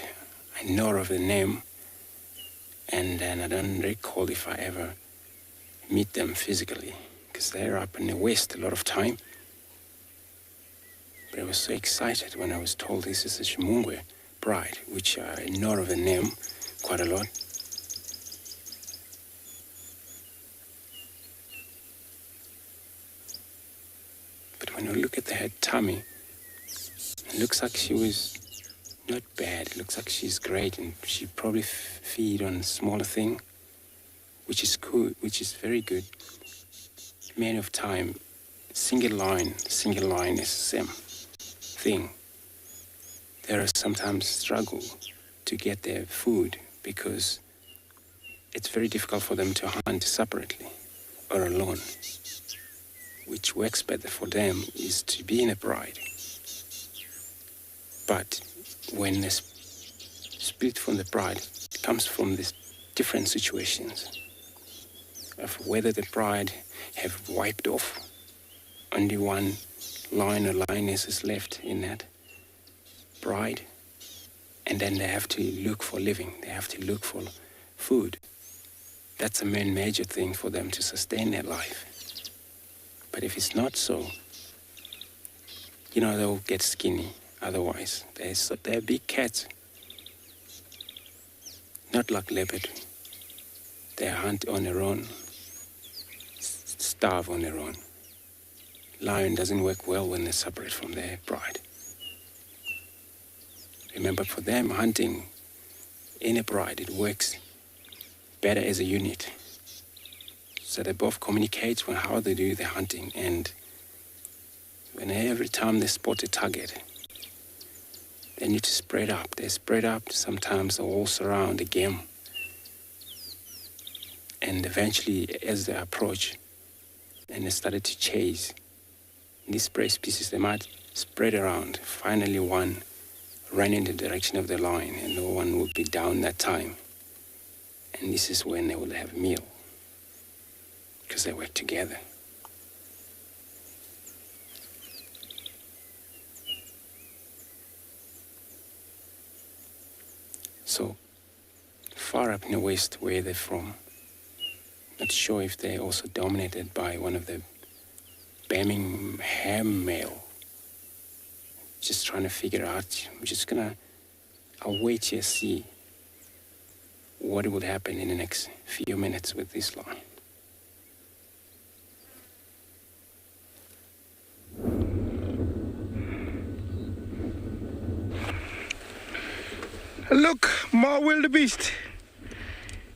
I know of the name, and then I don't recall if I ever meet them physically, because they're up in the west a lot of time. But I was so excited when I was told this is a Shimungwe bride, which I know of the name quite a lot. But when we look at her tummy, it looks like she was not bad. It looks like she's great, and she probably feed on a smaller thing, which is cool, which is very good. Many of time, single line is the same thing. There are sometimes struggle to get their food because it's very difficult for them to hunt separately or alone. Which works better for them is to be in a bride. But when the split from the bride comes from these different situations of whether the bride have wiped off, only one lion or lioness is left in that bride, and then they have to look for living, they have to look for food. That's a main major thing for them to sustain their life. But if it's not so, they'll get skinny. Otherwise, they're big cats. Not like leopard. They hunt on their own, starve on their own. Lion doesn't work well when they're separate from their bride. Remember, for them, hunting in a bride, it works better as a unit. So they both communicate on how they do their hunting, and every time they spot a target, they need to spread up. They spread up. Sometimes they all surround the game. And eventually, as they approach and they started to chase, these prey species, they might spread around. Finally, one run in the direction of the lion, and no one will be down that time. And this is when they will have a meal, because they work together. So, far up in the west, where they're from, not sure if they're also dominated by one of the Birmingham male. Just trying to figure out. I'll wait here, see what will happen in the next few minutes with this line. Look, more wildebeest.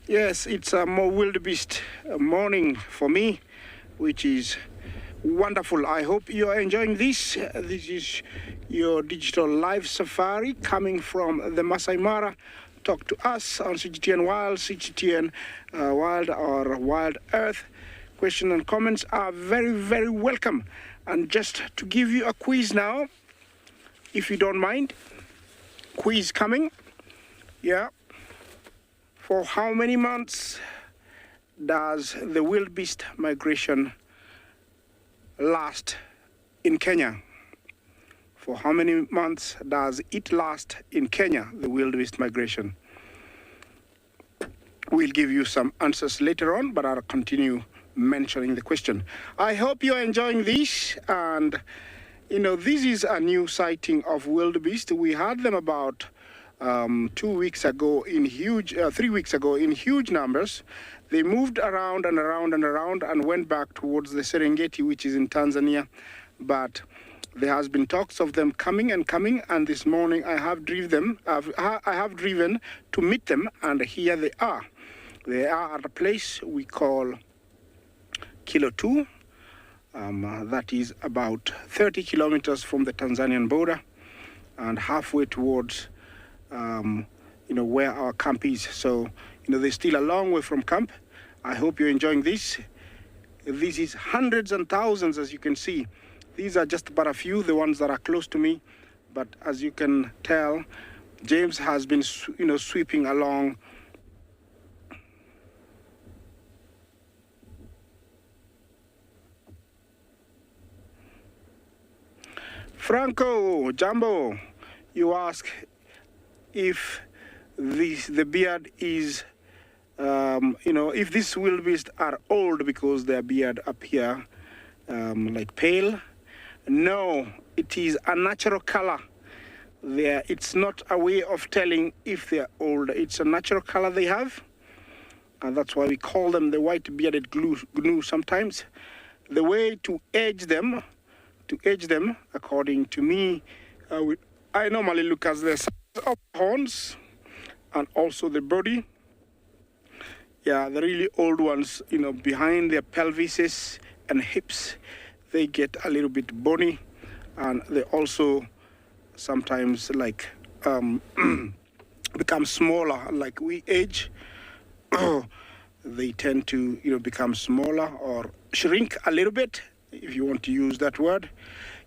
Yes, it's a more wildebeest morning for me, which is wonderful. I hope you are enjoying this. This is your digital live safari coming from the Masai Mara. Talk to us on CGTN Wild, CGTN Wild or Wild Earth. Questions and comments are very, very welcome. And just to give you a quiz now, if you don't mind, quiz coming. Yeah. For how many months does the wildebeest migration last in Kenya? For how many months does it last in Kenya, the wildebeest migration? We'll give you some answers later on, but I'll continue mentioning the question. I hope you're enjoying this, and this is a new sighting of wildebeest. We had them about 3 weeks ago in huge numbers. They moved around and around and around and went back towards the Serengeti, which is in Tanzania. But there has been talks of them coming, and this morning I have driven to meet them, and here they are. They are at a place we call Kilo 2. That is about 30 kilometers from the Tanzanian border and halfway towards where our camp is. So, they're still a long way from camp. I hope you're enjoying this. This is hundreds and thousands, as you can see. These are just but a few, the ones that are close to me. But as you can tell, James has been, sweeping along. Franco, Jumbo, you ask if the beard is, if these wildebeest are old because their beard appear like pale. No, it is a natural color. It's not a way of telling if they're old. It's a natural color they have. And that's why we call them the white-bearded gnu sometimes. The way to age them, according to me, I normally look at the size of horns and also the body. Yeah, the really old ones, behind their pelvises and hips, they get a little bit bony, and they also sometimes become smaller. Like we age, they tend to become smaller or shrink a little bit, if you want to use that word.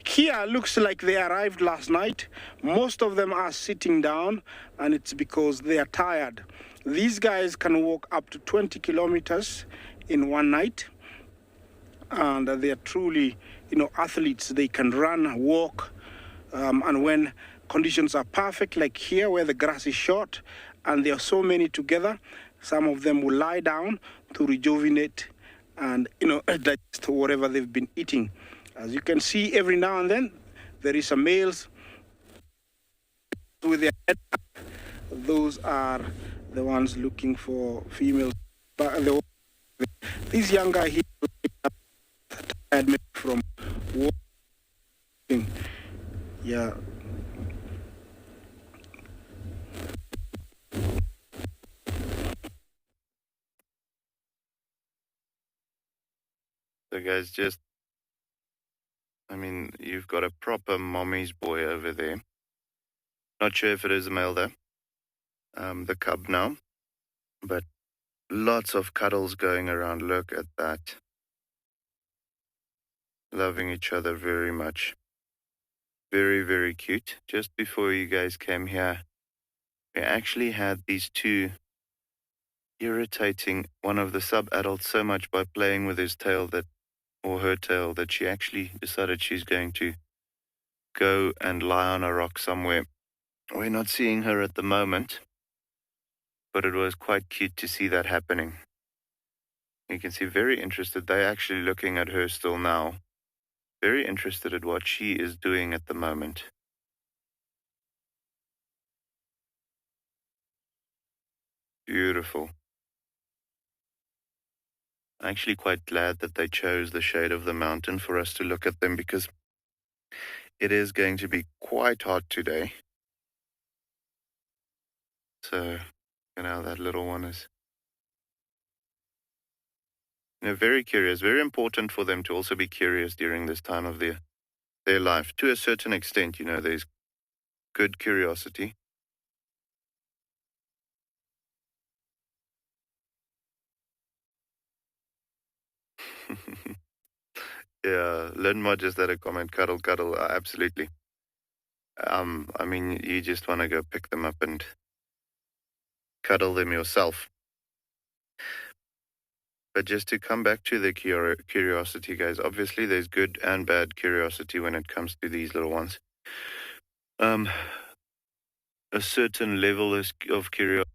Here looks like they arrived last night. Most of them are sitting down, and it's because they are tired. These guys can walk up to 20 kilometers in one night, and they are truly, athletes. They can run, walk, and when conditions are perfect, like here where the grass is short and there are so many together, some of them will lie down to rejuvenate and, digest whatever they've been eating. As you can see, every now and then, there is some males with their head up. Those are the ones looking for females. But this young guy here, tired from walking. Yeah. So guys, you've got a proper mommy's boy over there. Not sure if it is a male though. The cub now. But lots of cuddles going around. Look at that. Loving each other very much. Very, very cute. Just before you guys came here, we actually had these two irritating one of the sub-adults so much by playing with his tail or her tail, that she actually decided she's going to go and lie on a rock somewhere. We're not seeing her at the moment, but it was quite cute to see that happening. You can see very interested. They're actually looking at her still now. Very interested at what she is doing at the moment. Beautiful. I'm actually quite glad that they chose the shade of the mountain for us to look at them, because it is going to be quite hot today. So, that little one is very curious. Very important for them to also be curious during this time of their life. To a certain extent, there's good curiosity. Yeah, Linma just had a comment, cuddle, absolutely. You just want to go pick them up and cuddle them yourself. But just to come back to the curiosity, guys, obviously there's good and bad curiosity when it comes to these little ones. A certain level of curiosity.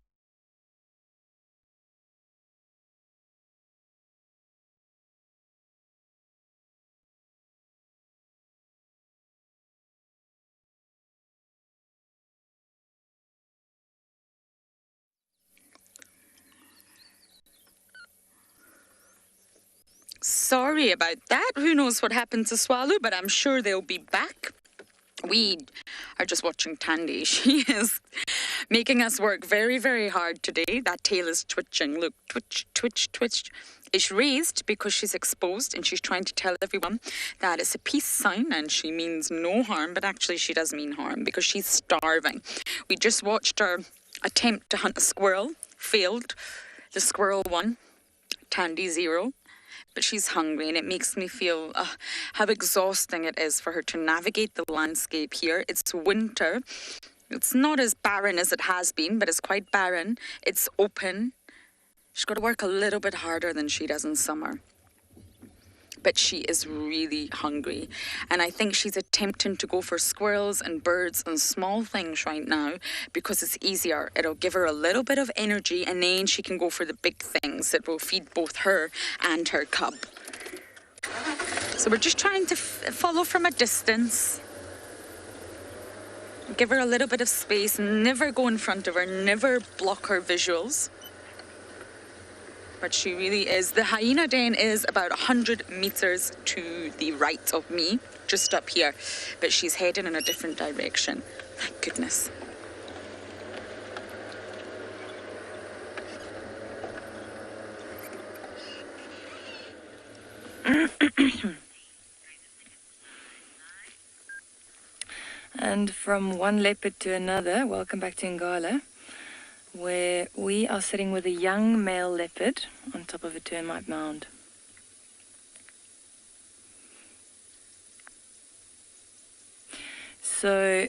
Sorry about that. Who knows what happened to Swallow, but I'm sure they'll be back. We are just watching Tandy. She is making us work very, very hard today. That tail is twitching. Look, twitch, twitch, twitch. It's raised because she's exposed, and she's trying to tell everyone that it's a peace sign and she means no harm, but actually she does mean harm because she's starving. We just watched her attempt to hunt a squirrel. Failed. The squirrel won. Tandy 0. but she's hungry, and it makes me feel how exhausting it is for her to navigate the landscape here. It's winter. It's not as barren as it has been, but it's quite barren. It's open. She's got to work a little bit harder than she does in summer. But she is really hungry. And I think she's attempting to go for squirrels and birds and small things right now because it's easier. It'll give her a little bit of energy, and then she can go for the big things that will feed both her and her cub. So we're just trying to follow from a distance. Give her a little bit of space, never go in front of her, never block her visuals. But she really is. The hyena den is about 100 meters to the right of me, just up here. But she's heading in a different direction. Thank goodness. And from one leopard to another, welcome back to Ngala, where we are sitting with a young male leopard on top of a termite mound. So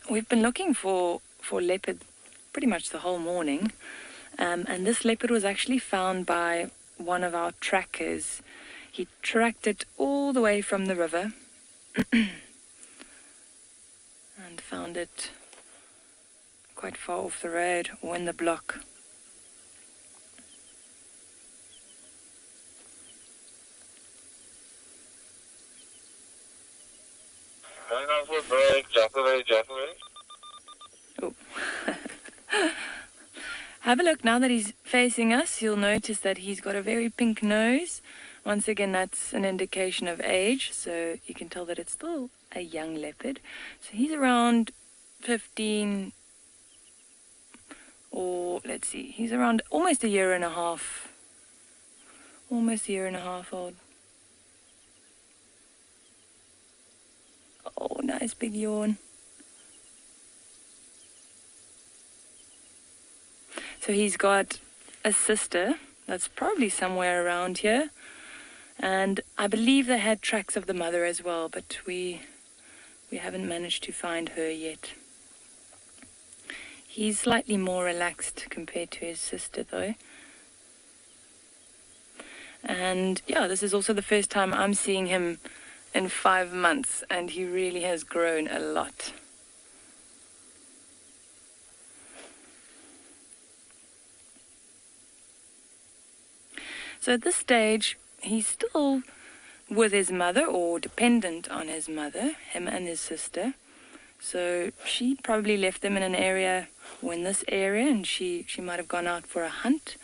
we've been looking for leopard pretty much the whole morning, and this leopard was actually found by one of our trackers. He tracked it all the way from the river and found it quite far off the road or in the block. Oh. Have a look now that he's facing us. You'll notice that he's got a very pink nose. Once again, that's an indication of age, so you can tell that it's still a young leopard. So he's around 15, or let's see, he's around almost a year and a half. Almost a year and a half old. Oh, nice big yawn. So he's got a sister that's probably somewhere around here. And I believe they had tracks of the mother as well, but we haven't managed to find her yet. He's slightly more relaxed compared to his sister though. And yeah, this is also the first time I'm seeing him in 5 months, and he really has grown a lot. So at this stage, he's still with his mother, or dependent on his mother, him and his sister. So she probably left them in an area, or in this area, and she might have gone out for a hunt.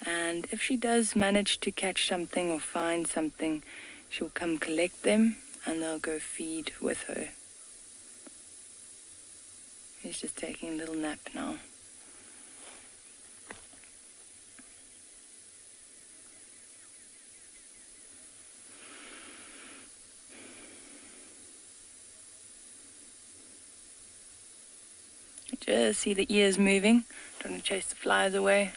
And if she does manage to catch something or find something, she'll come collect them and they'll go feed with her. He's just taking a little nap now. Just see the ears moving. Don't want to chase the flies away.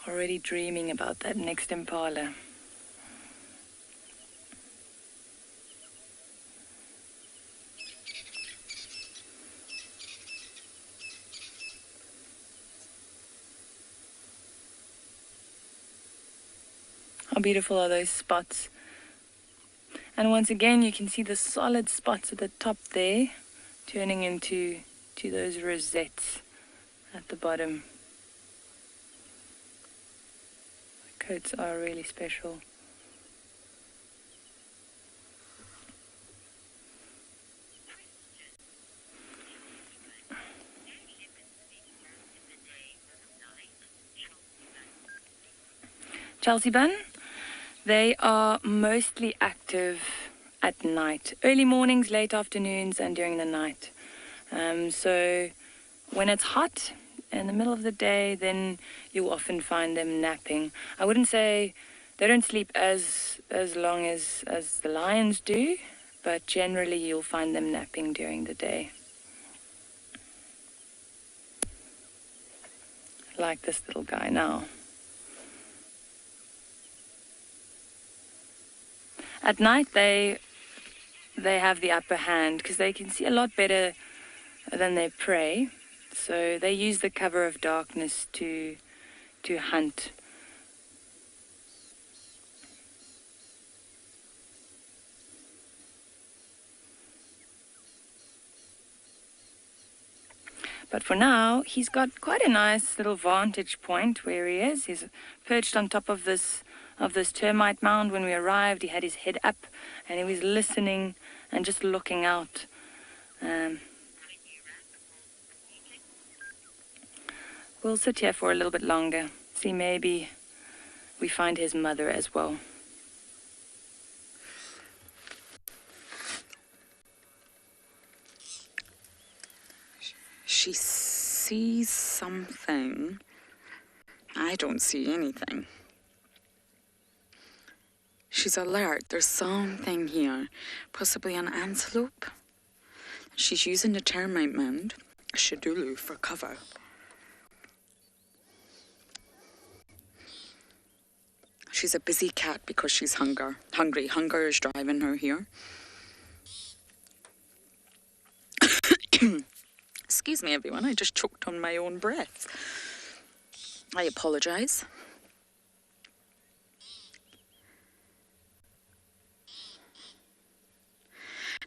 Already dreaming about that next impala. How beautiful are those spots? And once again, you can see the solid spots at the top there, turning into those rosettes at the bottom. The coats are really special. Chelsea Bun, they are mostly active at night, early mornings, late afternoons, and during the night. So when it's hot, in the middle of the day, then you'll often find them napping. I wouldn't say they don't sleep as long as the lions do, but generally you'll find them napping during the day. Like this little guy now. At night they have the upper hand because they can see a lot better than their prey. So they use the cover of darkness to hunt. But for now, he's got quite a nice little vantage point where he is. He's perched on top of this termite mound. When we arrived, he had his head up and he was listening and just looking out. We'll sit here for a little bit longer. See, maybe we find his mother as well. She sees something. I don't see anything. She's alert. There's something here. Possibly an antelope. She's using the termite mound, a shadulu, for cover. She's a busy cat because she's hungry. Hunger is driving her here. Excuse me, everyone. I just choked on my own breath. I apologize.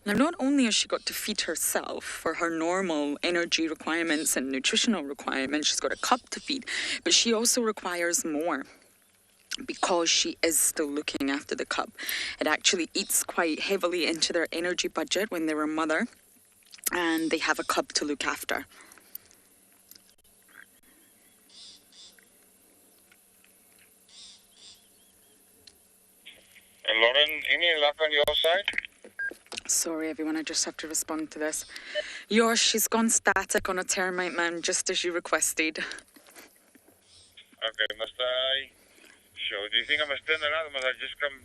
Now, not only has she got to feed herself for her normal energy requirements and nutritional requirements, she's got a cub to feed, but she also requires more because she is still looking after the cub. It actually eats quite heavily into their energy budget when they're a mother and they have a cub to look after. And Lauren, any luck on your side? Sorry, everyone, I just have to respond to this. Yours, she's gone static on a termite mound just as you requested. Okay, must I show? Do you think I must turn around or must I just come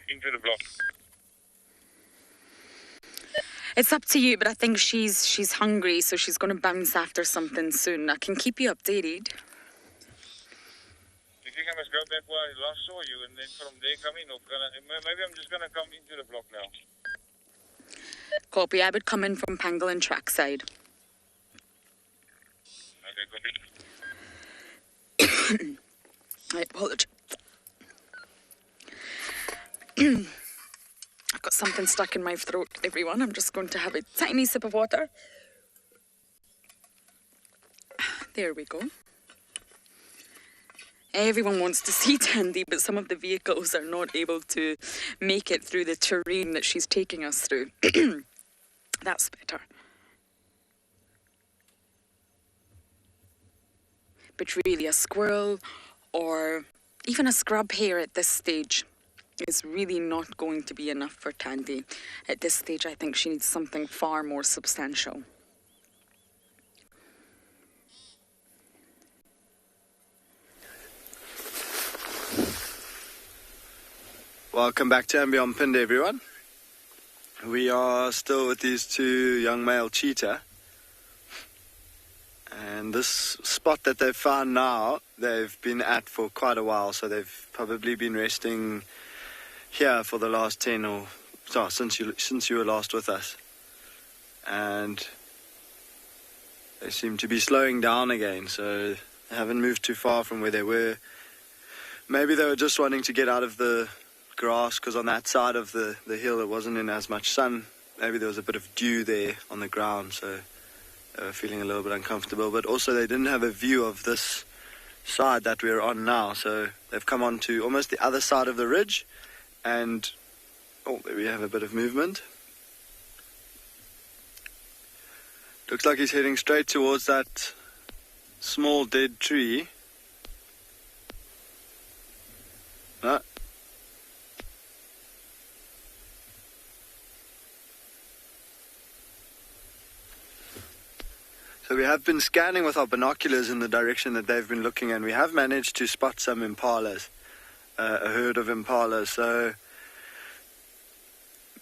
into the block? It's up to you, but I think she's hungry, so she's going to bounce after something soon. I can keep you updated. Do you think I must go back where I last saw you and then from there come in? Or maybe I'm just going to come into the block now. Copy, I would come in from Pangolin trackside. Okay, copy. I apologize. I've got something stuck in my throat, everyone. I'm just going to have a tiny sip of water. There we go. Everyone wants to see Tandy, but some of the vehicles are not able to make it through the terrain that she's taking us through. That's better. But really, a squirrel or even a scrub hare at this stage is really not going to be enough for Tandy. At this stage, I think she needs something far more substantial. Welcome back to Ambient Pind, everyone. We are still with these two young male cheetah. And this spot that they've found now, they've been at for quite a while. So they've probably been resting here for the last 10 or so, since you were last with us. And they seem to be slowing down again. So they haven't moved too far from where they were. Maybe they were just wanting to get out of the grass, because on that side of the hill it wasn't in as much sun. Maybe there was a bit of dew there on the ground, so they were feeling a little bit uncomfortable. But also they didn't have a view of this side that we're on now, so they've come on to almost the other side of the ridge, and there we have a bit of movement. Looks like he's heading straight towards that small dead tree. No. So we have been scanning with our binoculars in the direction that they've been looking, and we have managed to spot some impalas, a herd of impalas. So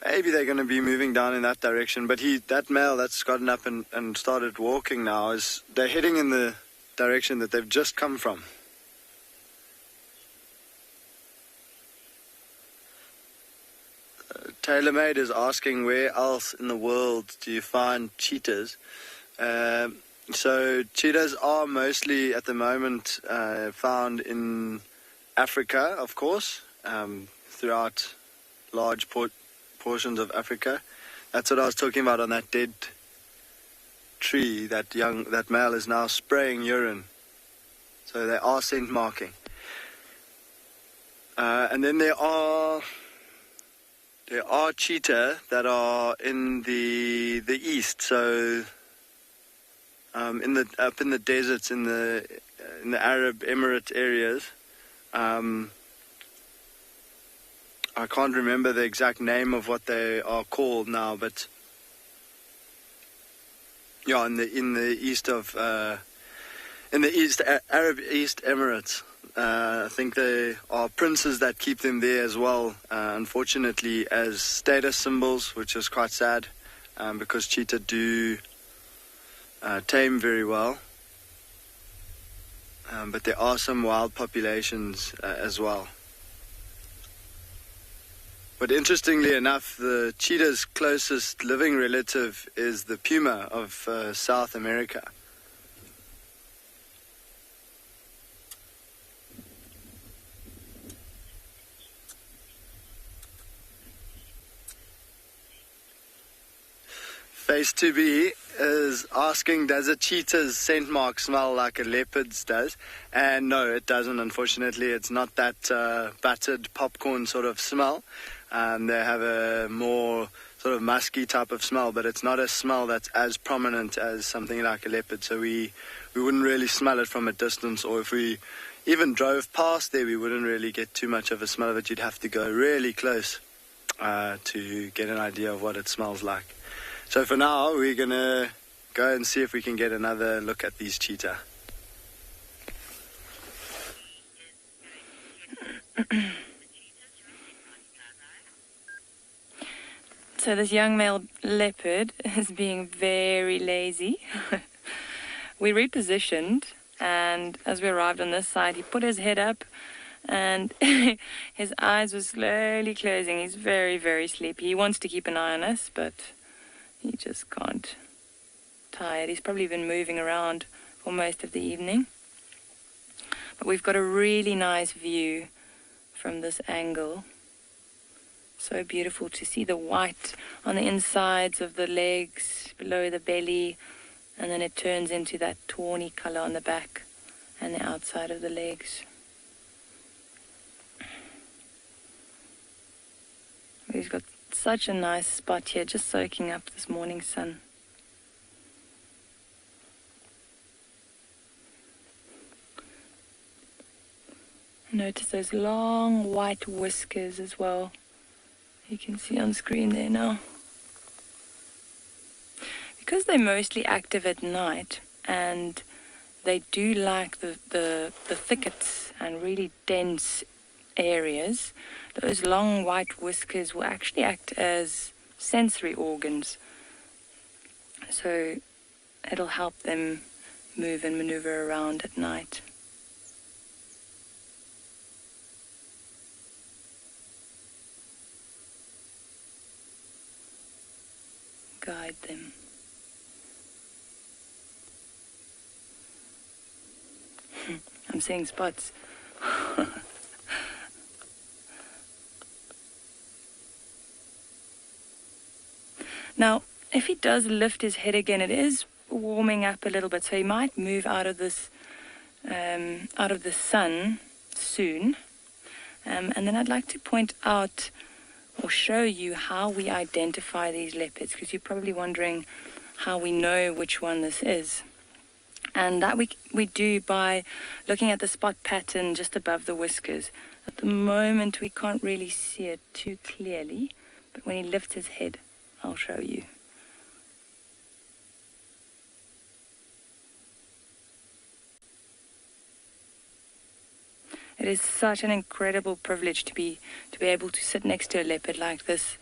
maybe they're going to be moving down in that direction. But that male that's gotten up and started walking now, they're heading in the direction that they've just come from. TaylorMade is asking, where else in the world do you find cheetahs? So cheetahs are mostly at the moment found in Africa, of course, throughout large portions of Africa. That's what I was talking about on that dead tree. That male is now spraying urine. So they are scent marking. And then there are cheetah that are in the east. So up in the deserts, in the Arab Emirate areas. I can't remember the exact name of what they are called now, but yeah, in the east of Arab East Emirates. I think there are princes that keep them there as well, unfortunately, as status symbols, which is quite sad, because cheetah do tame very well. But there are some wild populations as well. But interestingly enough, the cheetah's closest living relative is the puma of South America. Face to be is asking, does a cheetah's scent mark smell like a leopard's does? And no, it doesn't, unfortunately. It's not that battered popcorn sort of smell. They have a more sort of musky type of smell, but it's not a smell that's as prominent as something like a leopard. So we wouldn't really smell it from a distance, or if we even drove past there, we wouldn't really get too much of a smell of it. You'd have to go really close to get an idea of what it smells like. So for now, we're going to go and see if we can get another look at these cheetah. So this young male leopard is being very lazy. We repositioned, and as we arrived on this side, he put his head up and his eyes were slowly closing. He's very, very sleepy. He wants to keep an eye on us, but he just can't. Tired. He's probably been moving around for most of the evening. But we've got a really nice view from this angle. So beautiful to see the white on the insides of the legs, below the belly, and then it turns into that tawny color on the back and the outside of the legs. We've got such a nice spot here, just soaking up this morning sun. Notice those long white whiskers as well. You can see on screen there now. Because they're mostly active at night, and they do like the thickets and really dense areas, those long white whiskers will actually act as sensory organs. So it'll help them move and maneuver around at night. Guide them. I'm seeing spots. Now, if he does lift his head again, it is warming up a little bit, so he might move out of the sun soon. And then I'd like to point out or show you how we identify these leopards, because you're probably wondering how we know which one this is. And that we do by looking at the spot pattern just above the whiskers. At the moment we can't really see it too clearly, but when he lifts his head, I'll show you. It is such an incredible privilege to be able to sit next to a leopard like this.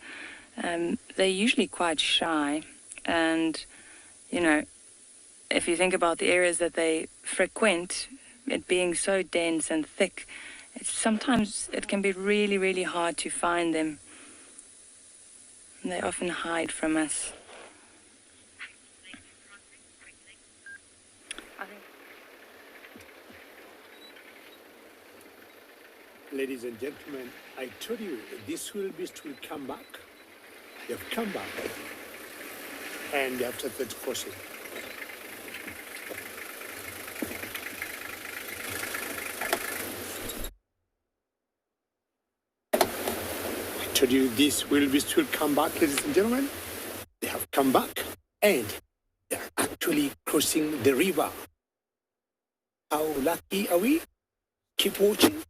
They're usually quite shy, and you know, if you think about the areas that they frequent, it being so dense and thick, sometimes it can be really, really hard to find them. And they often hide from us. Ladies and gentlemen, I told you this wildebeest will come back. They have come back, and they have started crossing. I told you this wildebeest will come back, ladies and gentlemen. They have come back, and they are actually crossing the river. How lucky are we? Keep watching.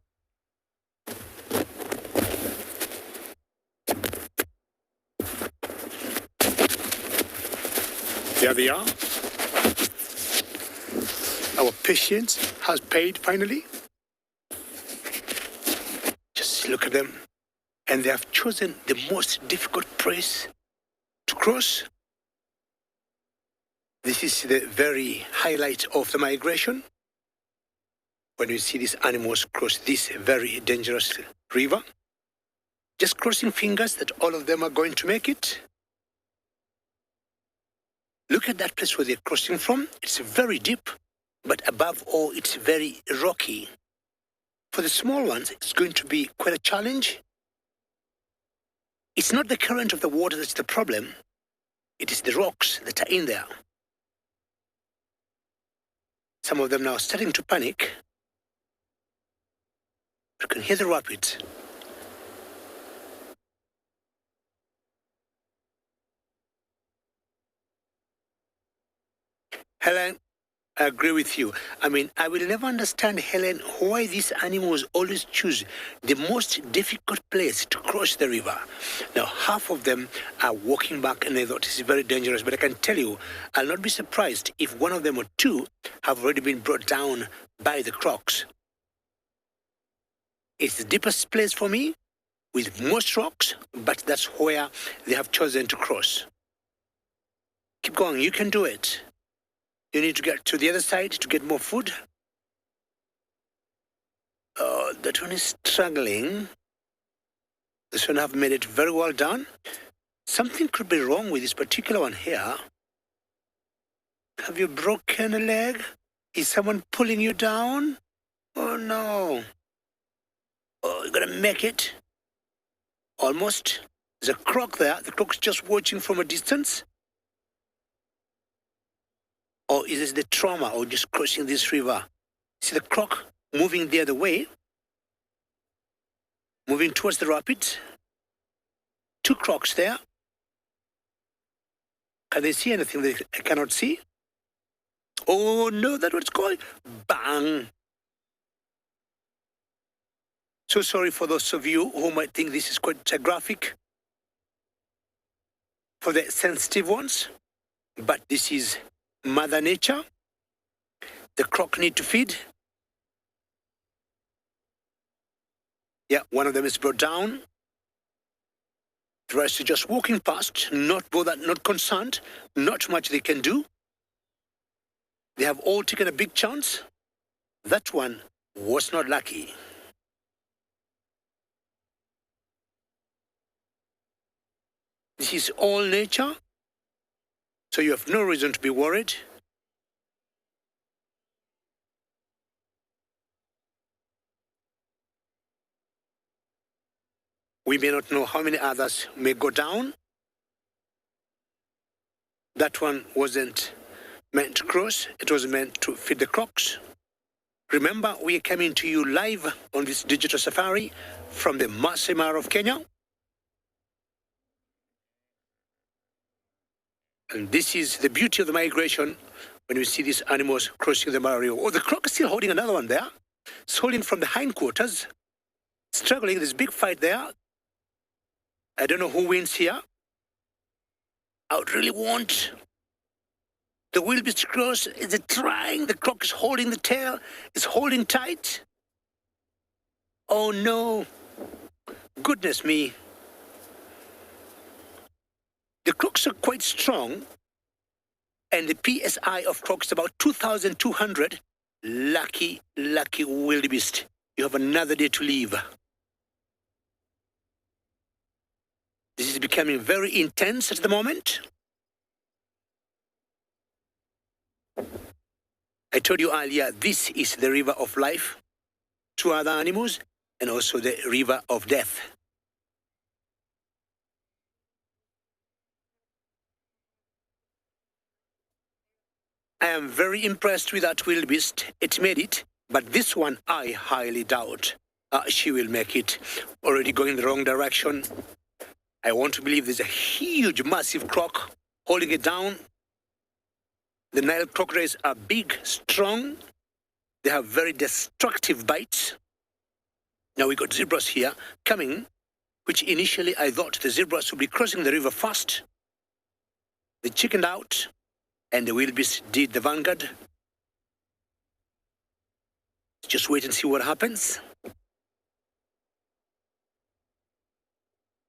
There they are. Our patience has paid finally. Just look at them. And they have chosen the most difficult place to cross. This is the very highlight of the migration. When you see these animals cross this very dangerous river, just crossing fingers that all of them are going to make it. Look at that place where they're crossing from. It's very deep, but above all, it's very rocky. For the small ones, it's going to be quite a challenge. It's not the current of the water that's the problem. It is the rocks that are in there. Some of them now are starting to panic. You can hear the rapids. Helen, I agree with you. I mean, I will never understand, Helen, why these animals always choose the most difficult place to cross the river. Now, half of them are walking back and they thought it's very dangerous, but I can tell you, I'll not be surprised if one of them or two have already been brought down by the crocs. It's the deepest place for me, with most rocks, but that's where they have chosen to cross. Keep going, you can do it. You need to get to the other side to get more food. Oh, that one is struggling. This one have made it very well done. Something could be wrong with this particular one here. Have you broken a leg? Is someone pulling you down? Oh no. Oh, you're gonna make it. Almost. There's a croc there. The croc's just watching from a distance. Or is this the trauma or just crossing this river? See the croc moving the other way, moving towards the rapids. Two crocs there. Can they see anything they cannot see? Oh no, that's what it's called. Bang! So sorry for those of you who might think this is quite graphic for the sensitive ones, but this is Mother Nature. The croc need to feed. Yeah, one of them is brought down. The rest are just walking past, not bothered, not concerned, not much they can do. They have all taken a big chance. That one was not lucky. This is all nature. So you have no reason to be worried. We may not know how many others may go down. That one wasn't meant to cross. It was meant to feed the crocs. Remember, we are coming to you live on this digital safari from the Masai Mara of Kenya. And this is the beauty of the migration when you see these animals crossing the Mara River. Oh, the croc is still holding another one there. It's holding from the hindquarters. Struggling, there's a big fight there. I don't know who wins here. I would really want the wildebeest to cross. Is it trying? The croc is holding the tail. It's holding tight. Oh no! Goodness me! The crocs are quite strong, and the PSI of crocs is about 2,200. Lucky, lucky wildebeest. You have another day to live. This is becoming very intense at the moment. I told you earlier, this is the river of life to other animals and also the river of death. I am very impressed with that wildebeest. It made it, but this one I highly doubt she will make it. Already going in the wrong direction. I want to believe there's a huge, massive croc holding it down. The Nile crocodiles are big, strong. They have very destructive bites. Now we got zebras here coming, which initially I thought the zebras would be crossing the river fast. They chickened out, and the wildebeest did the vanguard. Just wait and see what happens.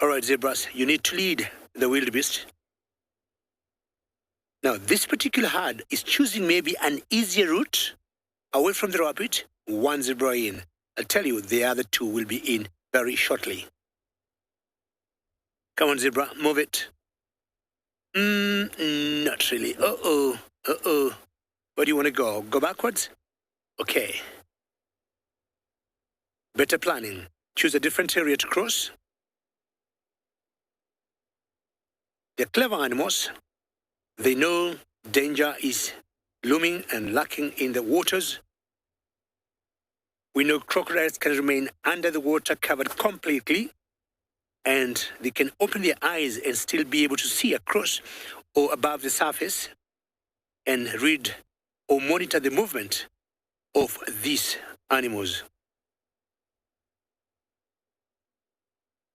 All right, zebras, you need to lead the wildebeest. Now, this particular herd is choosing maybe an easier route away from the rapid. One zebra in. I'll tell you, the other two will be in very shortly. Come on, zebra, move it. Not really. Uh-oh. Where do you want to go? Go backwards? Okay. Better planning. Choose a different area to cross. They're clever animals. They know danger is looming and lurking in the waters. We know crocodiles can remain under the water covered completely, and they can open their eyes and still be able to see across or above the surface and read or monitor the movement of these animals.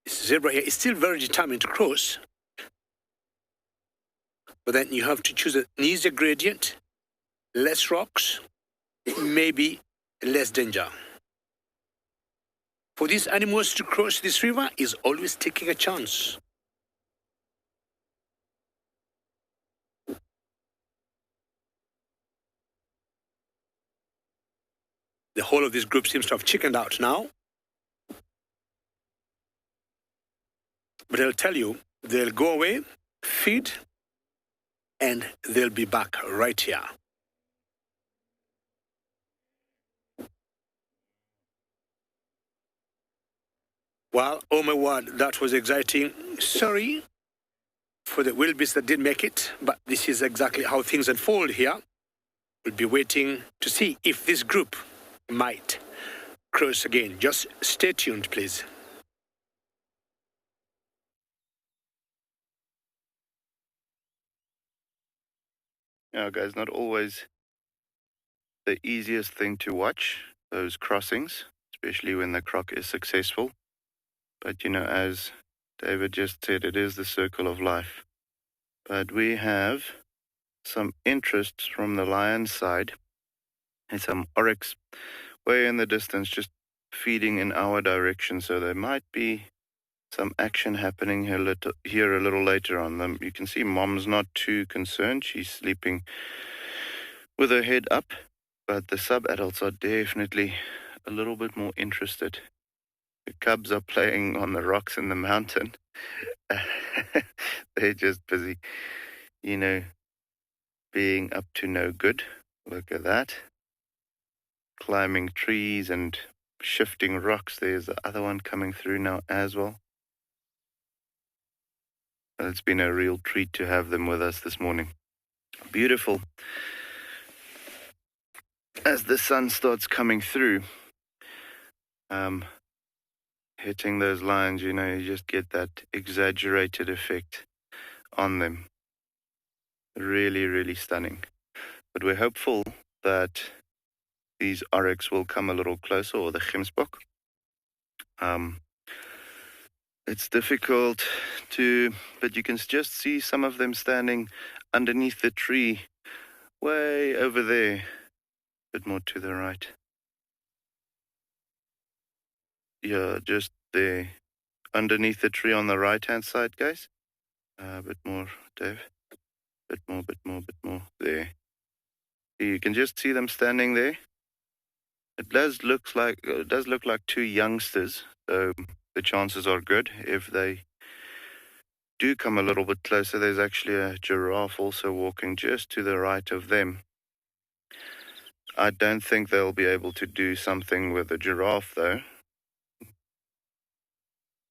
This zebra here is still very determined to cross, but then you have to choose an easier gradient, less rocks, maybe less danger. For these animals to cross this river is always taking a chance. The whole of this group seems to have chickened out now. But I'll tell you, they'll go away, feed, and they'll be back right here. Well, oh my word, that was exciting. Sorry for the wildebeest that didn't make it, but this is exactly how things unfold here. We'll be waiting to see if this group might cross again. Just stay tuned, please. Yeah, guys, not always the easiest thing to watch, those crossings, especially when the croc is successful. But, you know, as David just said, it is the circle of life. But we have some interest from the lion's side and some oryx way in the distance just feeding in our direction. So there might be some action happening here a little later on them. You can see Mom's not too concerned. She's sleeping with her head up. But the sub-adults are definitely a little bit more interested. The cubs are playing on the rocks in the mountain. They're just busy, you know, being up to no good. Look at that. Climbing trees and shifting rocks. There's the other one coming through now as well. It's been a real treat to have them with us this morning. Beautiful. As the sun starts coming through, hitting those lines, you know, you just get that exaggerated effect on them. Really, really stunning. But we're hopeful that these oryx will come a little closer, or the gemsbok. It's difficult but you can just see some of them standing underneath the tree, way over there, a bit more to the right. Yeah, just there, underneath the tree on the right-hand side, guys. A bit more, Dave. Bit more. There. You can just see them standing there. It does look like two youngsters, so the chances are good. If they do come a little bit closer, there's actually a giraffe also walking just to the right of them. I don't think they'll be able to do something with a giraffe, though.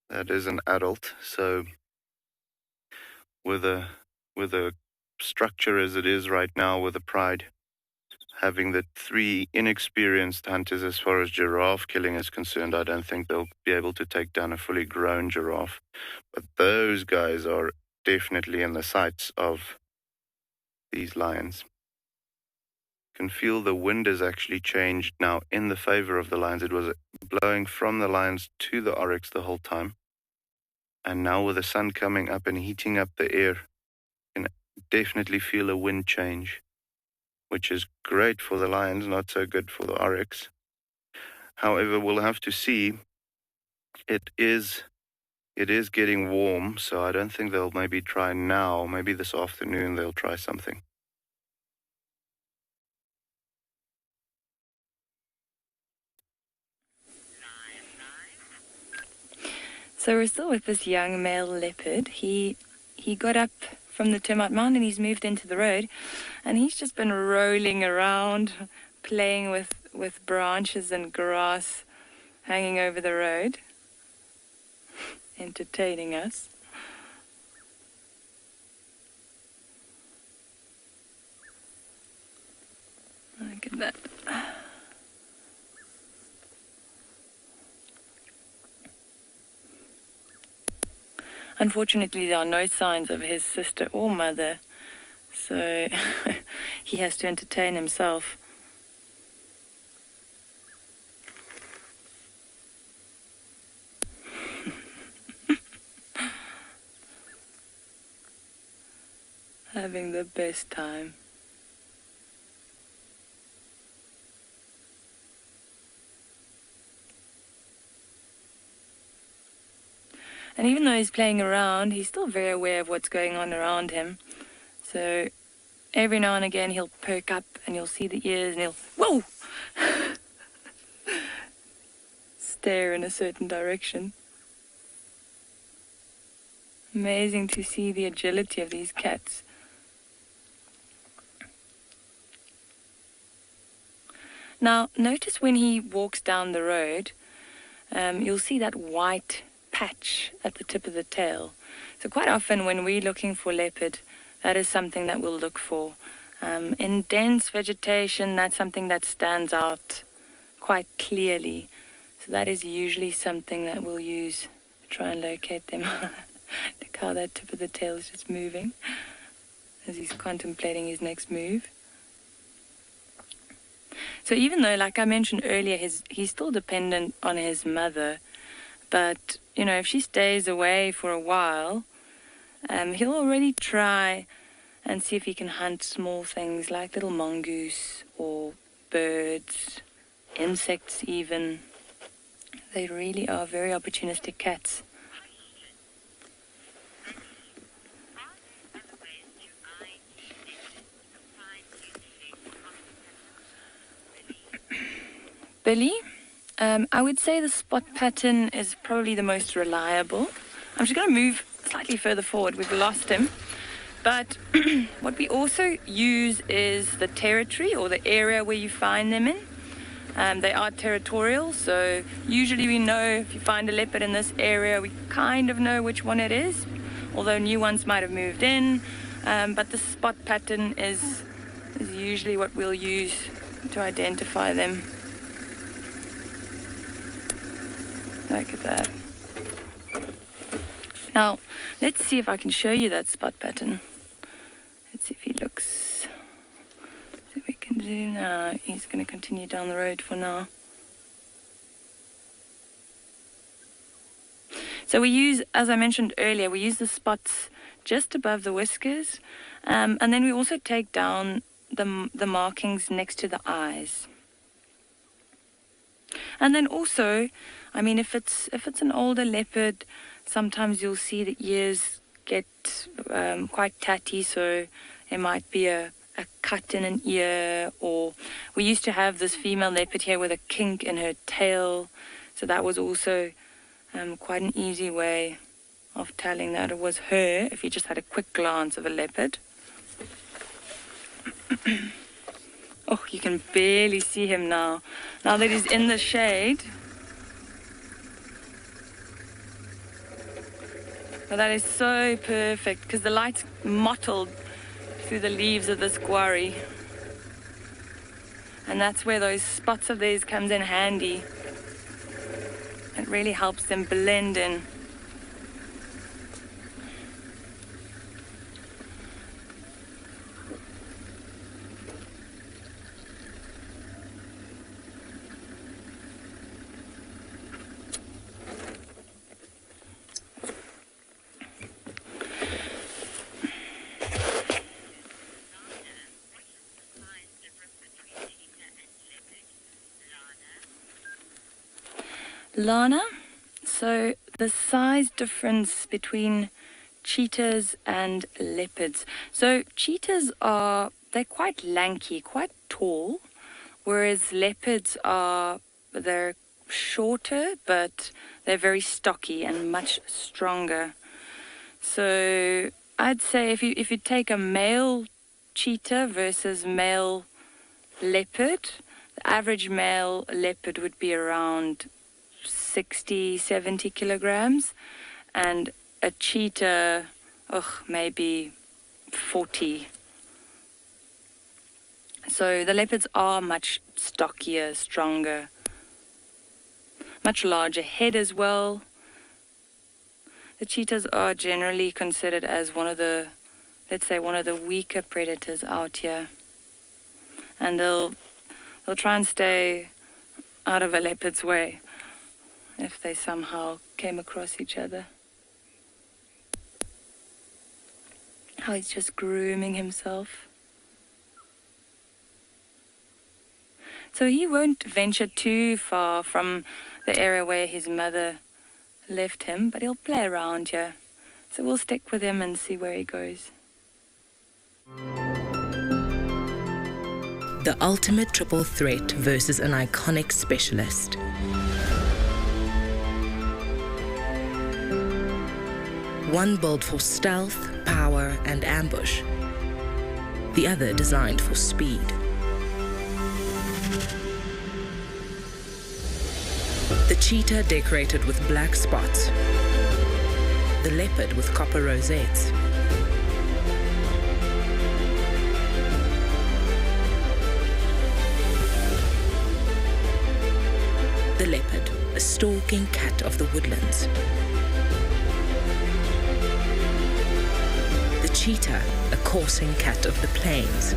That is an adult, so with a structure as it is right now with the Pride, having the 3 inexperienced hunters as far as giraffe killing is concerned, I don't think they'll be able to take down a fully grown giraffe. But those guys are definitely in the sights of these lions. You can feel the wind has actually changed now in the favor of the lions. It was blowing from the lions to the oryx the whole time. And now with the sun coming up and heating up the air, you can definitely feel a wind change, which is great for the lions, not so good for the oryx. However, we'll have to see. It is getting warm, so I don't think they'll maybe try now. Maybe this afternoon they'll try something. So we're still with this young male leopard. He got up from the termite mound and he's moved into the road, and he's just been rolling around, playing with branches and grass hanging over the road, entertaining us. Look at that. Unfortunately, there are no signs of his sister or mother, so he has to entertain himself. Having the best time. And even though he's playing around, he's still very aware of what's going on around him. So every now and again he'll perk up and you'll see the ears and he'll, whoa! Stare in a certain direction. Amazing to see the agility of these cats. Now, notice when he walks down the road, you'll see that white patch at the tip of the tail. So quite often when we're looking for leopard, that is something that we'll look for. In dense vegetation, that's something that stands out quite clearly. So that is usually something that we'll use to try and locate them. Look how that tip of the tail is just moving as he's contemplating his next move. So even though, like I mentioned earlier, he's still dependent on his mother, but, you know, if she stays away for a while, he'll already try and see if he can hunt small things like little mongoose or birds, insects even. They really are very opportunistic cats. Billy, I would say the spot pattern is probably the most reliable. I'm just going to move slightly further forward. We've lost him. But what we also use is the territory or the area where you find them in. They are territorial, so usually we know if you find a leopard in this area, we kind of know which one it is, although new ones might have moved in. But the spot pattern is usually what we'll use to identify them. Look at that. Now, let's see if I can show you that spot pattern. Let's see if he looks. See what we can do now. He's going to continue down the road for now. So we use, as I mentioned earlier, we use the spots just above the whiskers. And then we also take down the markings next to the eyes. And then also, I mean, if it's an older leopard, sometimes you'll see the ears get quite tatty, so there might be a cut in an ear. Or we used to have this female leopard here with a kink in her tail, so that was also quite an easy way of telling that it was her if you just had a quick glance of a leopard. Oh, you can barely see him now that he's in the shade. But that is so perfect because the light's mottled through the leaves of this quarry. And that's where those spots of theirs comes in handy. It really helps them blend in. Lana, so the size difference between cheetahs and leopards. So cheetahs they're quite lanky, quite tall, whereas leopards they're shorter, but they're very stocky and much stronger. So I'd say if you take a male cheetah versus male leopard, the average male leopard would be around 60-70 kilograms, and a cheetah, maybe 40. So the leopards are much stockier, stronger, much larger head as well. The cheetahs are generally considered as one of the weaker predators out here, and they'll try and stay out of a leopard's way if they somehow came across each other. How he's just grooming himself. So he won't venture too far from the area where his mother left him, but he'll play around here. So we'll stick with him and see where he goes. The ultimate triple threat versus an iconic specialist. One built for stealth, power, and ambush. The other designed for speed. The cheetah decorated with black spots. The leopard with copper rosettes. The leopard, a stalking cat of the woodlands. The cheetah, a coursing cat of the plains.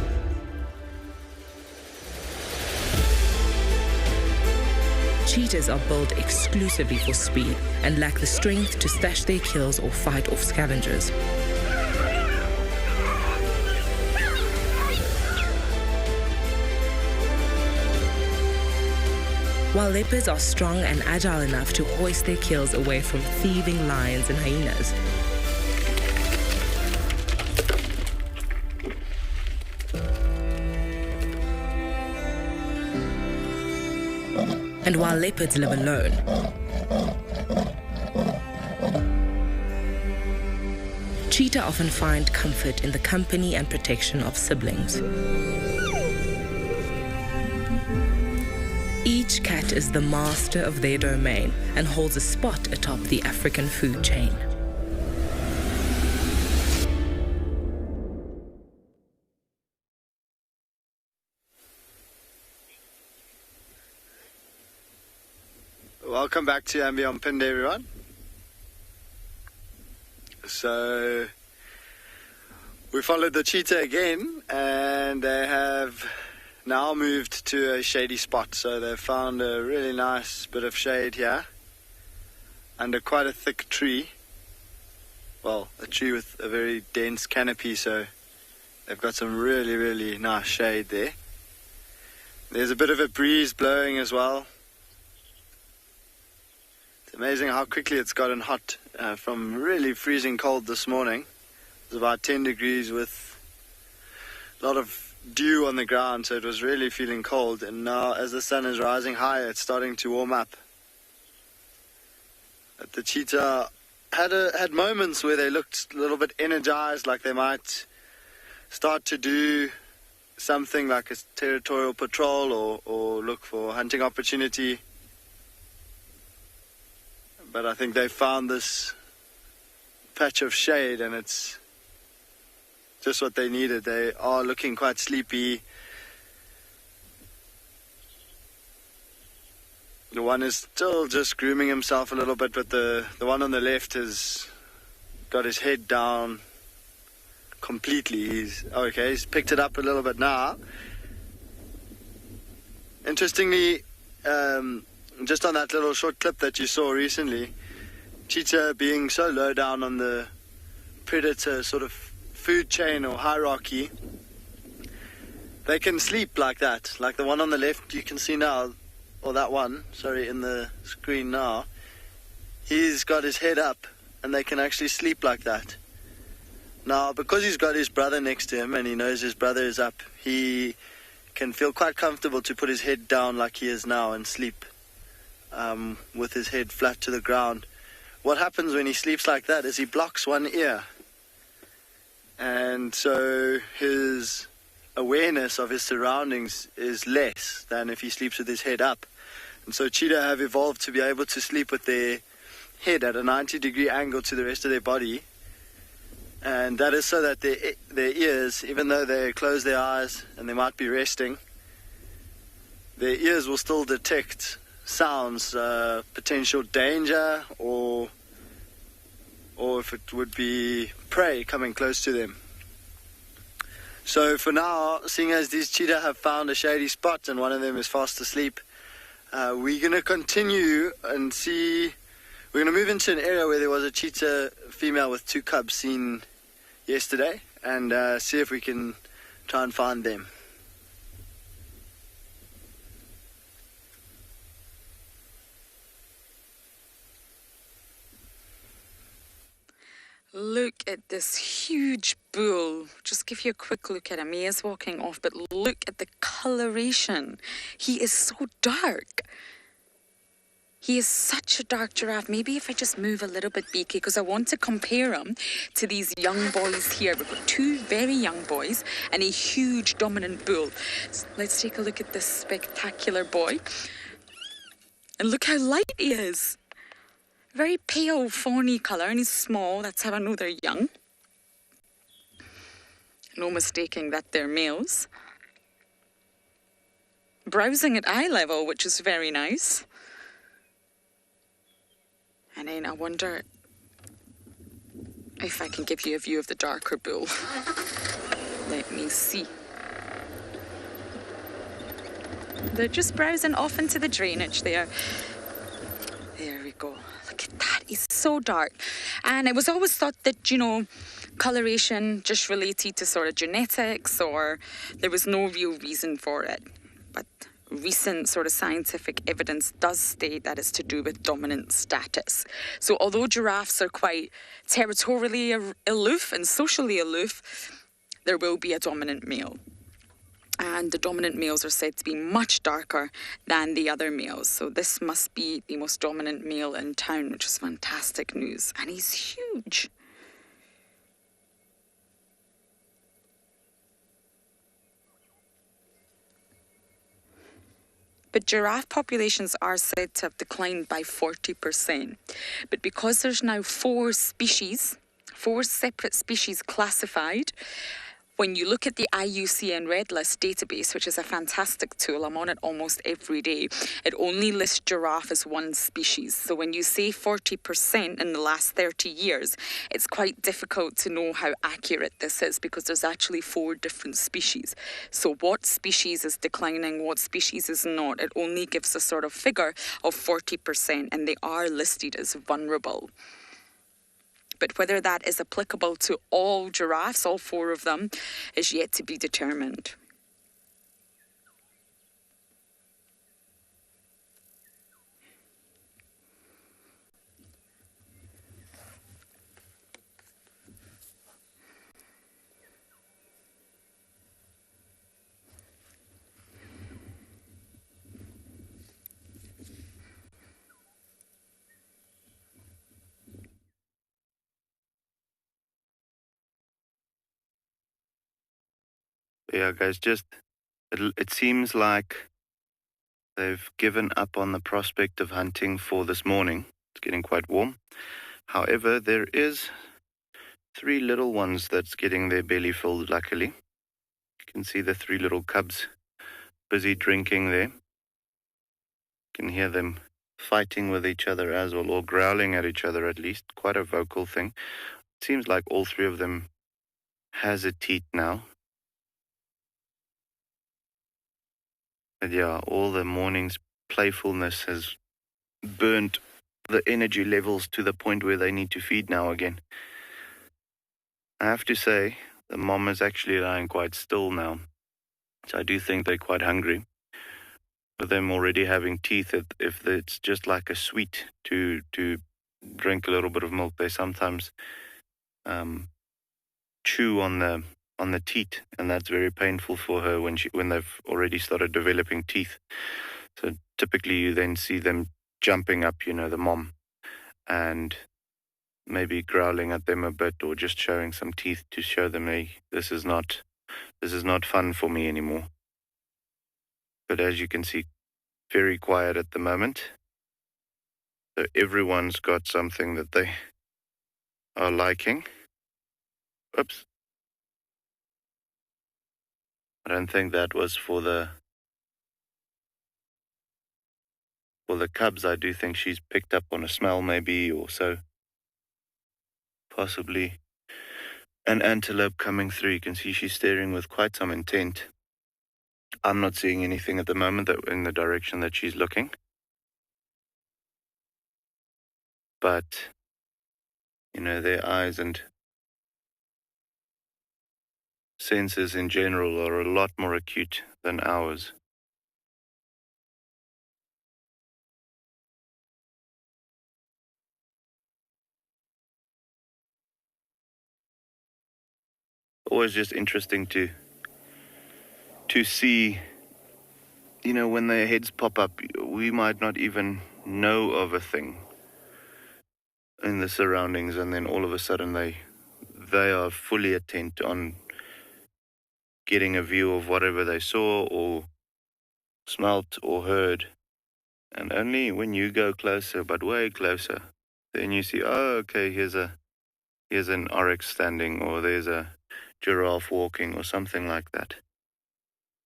Cheetahs are built exclusively for speed and lack the strength to stash their kills or fight off scavengers. While leopards are strong and agile enough to hoist their kills away from thieving lions and hyenas, and while leopards live alone, cheetah often find comfort in the company and protection of siblings. Each cat is the master of their domain and holds a spot atop the African food chain. Welcome back to Ambient Pind, everyone. So we followed the cheetah again, and they have now moved to a shady spot. So they've found a really nice bit of shade here under quite a thick tree. Well, a tree with a very dense canopy, so they've got some really, really nice shade there. There's a bit of a breeze blowing as well. amazing how quickly it's gotten hot from really freezing cold this morning. It was about 10 degrees with a lot of dew on the ground, so it was really feeling cold. And now as the sun is rising higher, it's starting to warm up. But the cheetah had moments where they looked a little bit energized, like they might start to do something like a territorial patrol or look for hunting opportunity. But I think they found this patch of shade and it's just what they needed. They are looking quite sleepy. The one is still just grooming himself a little bit, but the one on the left has got his head down completely. He's picked it up a little bit now. Interestingly, just on that little short clip that you saw recently, cheetah being so low down on the predator sort of food chain or hierarchy, they can sleep like that. Like the one on the left you can see now, or that one, sorry, in the screen now, he's got his head up and they can actually sleep like that. Now, because he's got his brother next to him and he knows his brother is up, he can feel quite comfortable to put his head down like he is now and sleep with his head flat to the ground. What happens when he sleeps like that is he blocks one ear. And so his awareness of his surroundings is less than if he sleeps with his head up. And so cheetah have evolved to be able to sleep with their head at a 90-degree angle to the rest of their body. And that is so that their ears, even though they close their eyes and they might be resting, their ears will still detect sounds, potential danger, or if it would be prey coming close to them. So for now, seeing as these cheetah have found a shady spot and one of them is fast asleep, we're going to continue and see. We're going to move into an area where there was a cheetah female with 2 cubs seen yesterday and see if we can try and find them. Look at this huge bull. Just give you a quick look at him. He is walking off, but look at the coloration. He is so dark. He is such a dark giraffe. Maybe if I just move a little bit, BK, because I want to compare him to these young boys here. We've got 2 very young boys and a huge dominant bull. So let's take a look at this spectacular boy. And look how light he is. Very pale, fawny colour, and he's small. That's how I know they're young. No mistaking that they're males. Browsing at eye level, which is very nice. And then I wonder if I can give you a view of the darker bull. Let me see. They're just browsing off into the drainage there. There we go. Look at that. He's so dark. And it was always thought that, you know, coloration just related to sort of genetics, or there was no real reason for it. But recent sort of scientific evidence does state that it's to do with dominant status. So although giraffes are quite territorially aloof and socially aloof, there will be a dominant male. And the dominant males are said to be much darker than the other males. So this must be the most dominant male in town, which is fantastic news. And he's huge. But giraffe populations are said to have declined by 40%. But because there's now 4 separate species classified, when you look at the IUCN Red List database, which is a fantastic tool, I'm on it almost every day, it only lists giraffe as 1 species. So when you say 40% in the last 30 years, it's quite difficult to know how accurate this is because there's actually 4 different species. So what species is declining, what species is not? It only gives a sort of figure of 40%, and they are listed as vulnerable. But whether that is applicable to all giraffes, all 4 of them, is yet to be determined. yeah, guys, it seems like they've given up on the prospect of hunting for this morning. It's getting quite warm. However, there is 3 little ones that's getting their belly filled, luckily. You can see the 3 little cubs busy drinking there. You can hear them fighting with each other as well, or growling at each other at least. Quite a vocal thing. It seems like all 3 of them has a teat now. But yeah, all the morning's playfulness has burnt the energy levels to the point where they need to feed now again. I have to say, the mom is actually lying quite still now. So I do think they're quite hungry. With them already having teeth, if it's just like a sweet to drink a little bit of milk, they sometimes chew on the teat, and that's very painful for her when they've already started developing teeth. So typically you then see them jumping up, the mom, and maybe growling at them a bit, or just showing some teeth to show them, hey, this is not fun for me anymore. But as you can see, very quiet at the moment. So everyone's got something that they are liking. Oops. I don't think that was for the cubs. I do think she's picked up on a smell maybe, or so. Possibly an antelope coming through. You can see she's staring with quite some intent. I'm not seeing anything at the moment in the direction that she's looking. But, their eyes and senses in general are a lot more acute than ours. Always just interesting to see, when their heads pop up, we might not even know of a thing in the surroundings, and then all of a sudden they are fully intent on getting a view of whatever they saw or smelt or heard. And only when you go closer, but way closer, then you see, oh, okay, here's an oryx standing, or there's a giraffe walking, or something like that.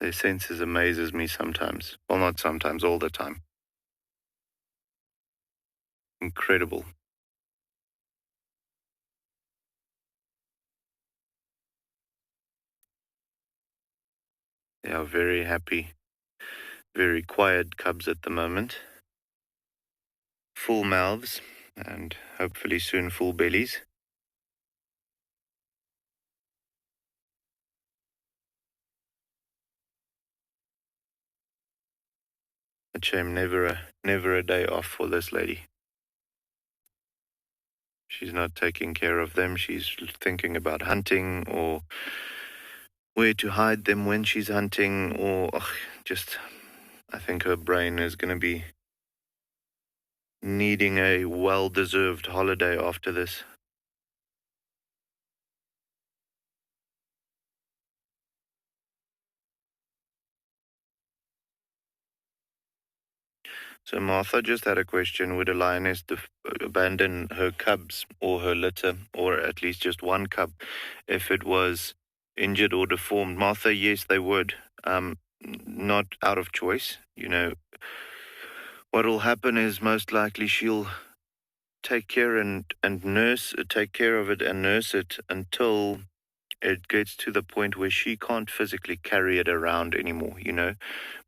Their senses amazes me sometimes. Well, not sometimes, all the time. Incredible. They are very happy, very quiet cubs at the moment. Full mouths, and hopefully soon full bellies. A shame, never a day off for this lady. She's not taking care of them. She's thinking about hunting, or where to hide them when she's hunting, or I think her brain is going to be needing a well-deserved holiday after this. So Martha just had a question. Would a lioness abandon her cubs or her litter, or at least just one cub, if it was injured or deformed? Martha, yes, they would. Not out of choice. What will happen is most likely she'll take care of it and nurse it until it gets to the point where she can't physically carry it around anymore,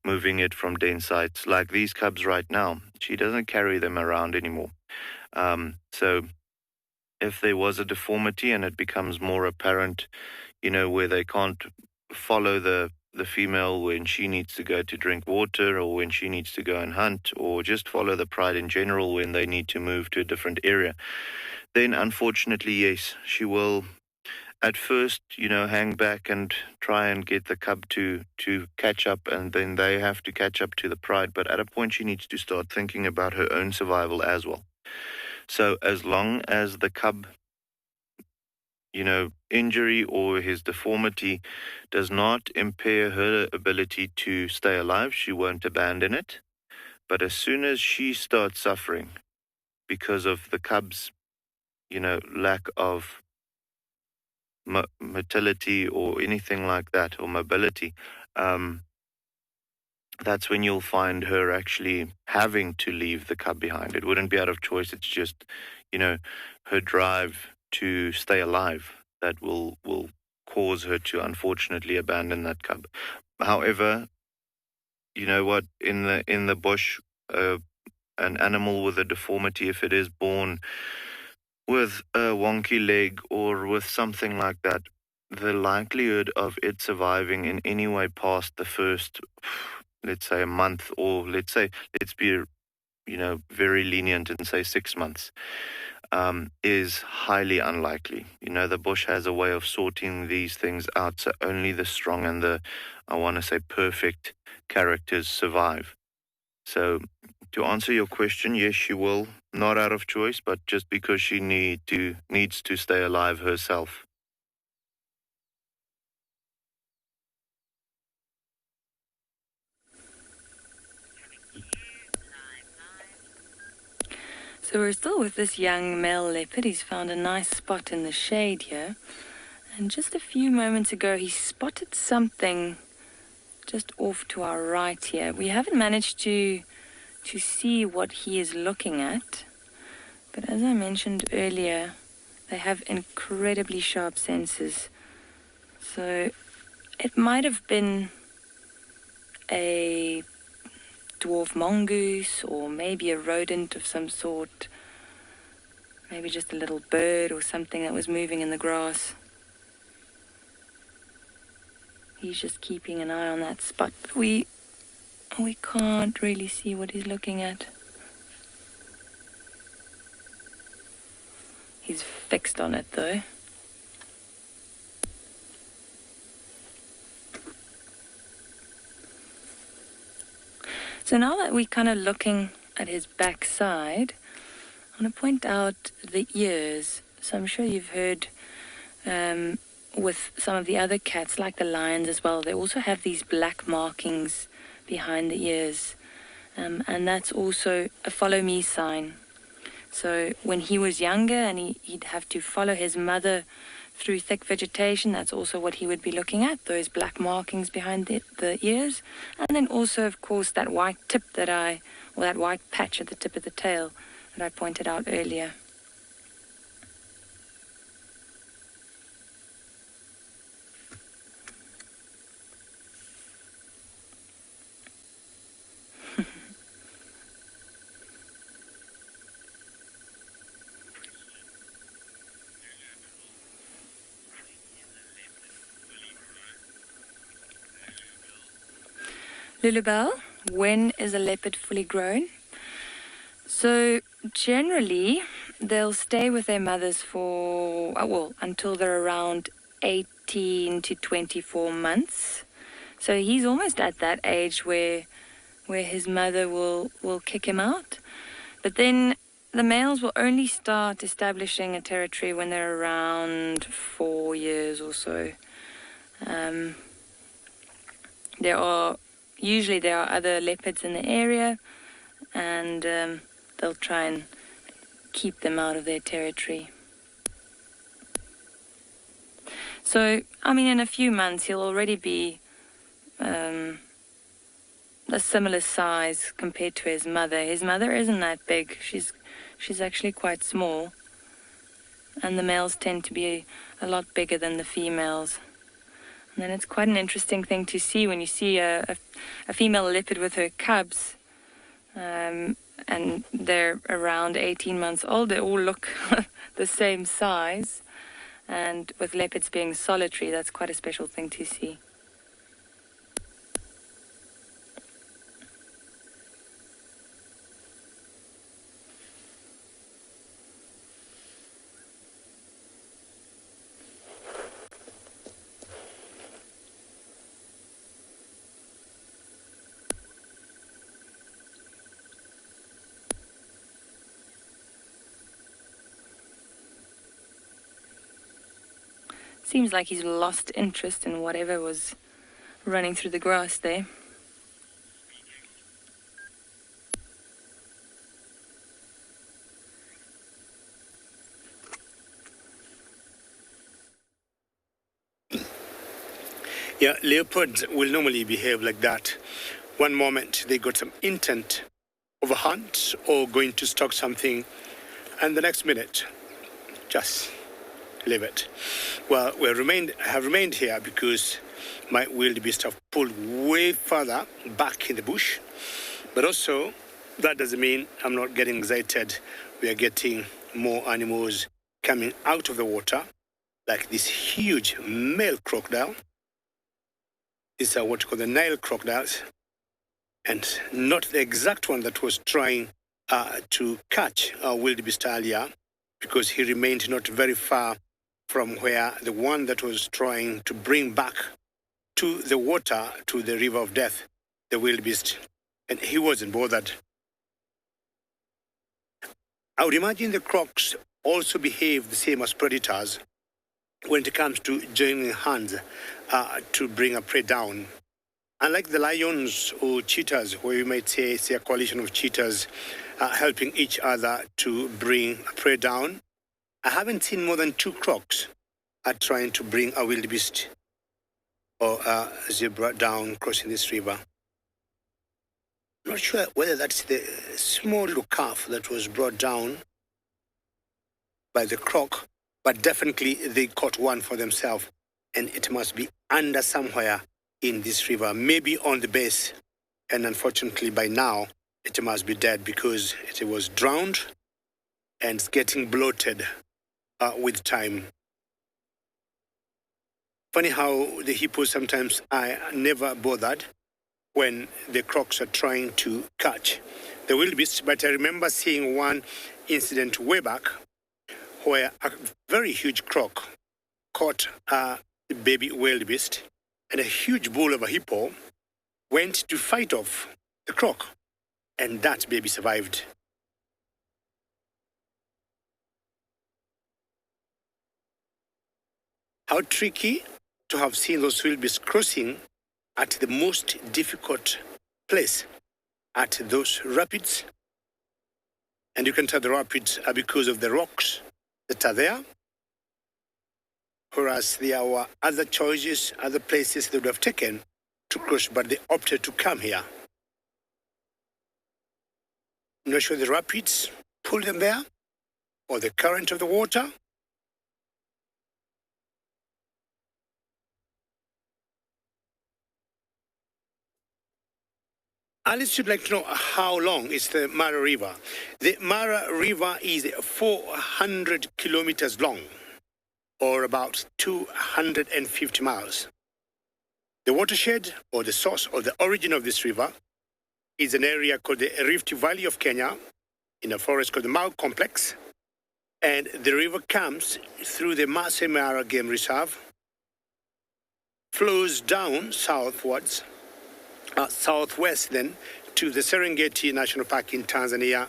moving it from den sites. Like these cubs right now, she doesn't carry them around anymore. So if there was a deformity and it becomes more apparent, where they can't follow the female when she needs to go to drink water, or when she needs to go and hunt, or just follow the pride in general when they need to move to a different area, then unfortunately, yes, she will at first, hang back and try and get the cub to catch up, and then they have to catch up to the pride. But at a point, she needs to start thinking about her own survival as well. So as long as the cub injury or his deformity does not impair her ability to stay alive. She won't abandon it. But as soon as she starts suffering because of the cub's, lack of motility or anything like that, or mobility, that's when you'll find her actually having to leave the cub behind. It wouldn't be out of choice. It's just, her drive to stay alive that will cause her to unfortunately abandon that cub. However, you know what? In the bush, an animal with a deformity, if it is born with a wonky leg or with something like that, the likelihood of it surviving in any way past the first, let's say, a month, or let's be, very lenient and say 6 months, is highly unlikely. The bush has a way of sorting these things out, so only the strong and the, I want to say, perfect characters survive. So to answer your question, yes, she will, not out of choice, but just because she needs to stay alive herself. So we're still with this young male leopard. He's found a nice spot in the shade here. And just a few moments ago, he spotted something just off to our right here. We haven't managed to see what he is looking at. But as I mentioned earlier, they have incredibly sharp senses. So it might have been a dwarf mongoose, or maybe a rodent of some sort, maybe just a little bird or something that was moving in the grass. He's just keeping an eye on that spot. We can't really see what he's looking at. He's fixed on it though. So now that we're kind of looking at his backside, I want to point out the ears. So I'm sure you've heard with some of the other cats, like the lions as well, they also have these black markings behind the ears. And that's also a follow me sign. So when he was younger and he'd have to follow his mother through thick vegetation, that's also what he would be looking at, those black markings behind the ears. And then also, of course, that white tip that white patch at the tip of the tail that I pointed out earlier. Lulubelle, when is a leopard fully grown? So generally, they'll stay with their mothers for, until they're around 18 to 24 months. So he's almost at that age where his mother will kick him out. But then the males will only start establishing a territory when they're around 4 years or so. Usually there are other leopards in the area, and they'll try and keep them out of their territory. So, in a few months he'll already be a similar size compared to his mother. His mother isn't that big. She's actually quite small, and the males tend to be a lot bigger than the females. And then it's quite an interesting thing to see when you see a female leopard with her cubs, and they're around 18 months old. They all look the same size, and with leopards being solitary, that's quite a special thing to see. Seems like he's lost interest in whatever was running through the grass there. Yeah, leopards will normally behave like that. One moment they got some intent of a hunt or going to stalk something, and the next minute, just leave it. Well, have remained here because my wildebeest have pulled way further back in the bush, but also that doesn't mean I'm not getting excited. We are getting more animals coming out of the water, like this huge male crocodile. These are what you call the Nile crocodiles, and not the exact one that was trying to catch our wildebeest earlier, because he remained not very far from where the one that was trying to bring back to the water, to the river of death, the wildebeest, and he wasn't bothered. I would imagine the crocs also behave the same as predators when it comes to joining hands to bring a prey down. Unlike the lions or cheetahs, where you might say it's a coalition of cheetahs helping each other to bring a prey down, I haven't seen more than 2 crocs trying to bring a wildebeest or a zebra down crossing this river. I'm not sure whether that's the small little calf that was brought down by the croc, but definitely they caught one for themselves, and it must be under somewhere in this river, maybe on the base, and unfortunately by now it must be dead because it was drowned and it's getting bloated with time. Funny how the hippos sometimes are never bothered when the crocs are trying to catch the wildebeest, but I remember seeing one incident way back where a very huge croc caught a baby wildebeest, and a huge bull of a hippo went to fight off the croc, and that baby survived. How tricky to have seen those wildebeest crossing at the most difficult place, at those rapids. And you can tell the rapids are because of the rocks that are there, whereas there were other choices, other places they would have taken to cross, but they opted to come here. I'm not sure the rapids pulled them there, or the current of the water. Alice would like to know how long is the Mara River. The Mara River is 400 kilometers long, or about 250 miles. The watershed, or the source or the origin of this river, is an area called the Rift Valley of Kenya, in a forest called the Mau Complex, and the river comes through the Masai Mara Game Reserve, flows down southwards, southwest then, to the Serengeti National Park in Tanzania,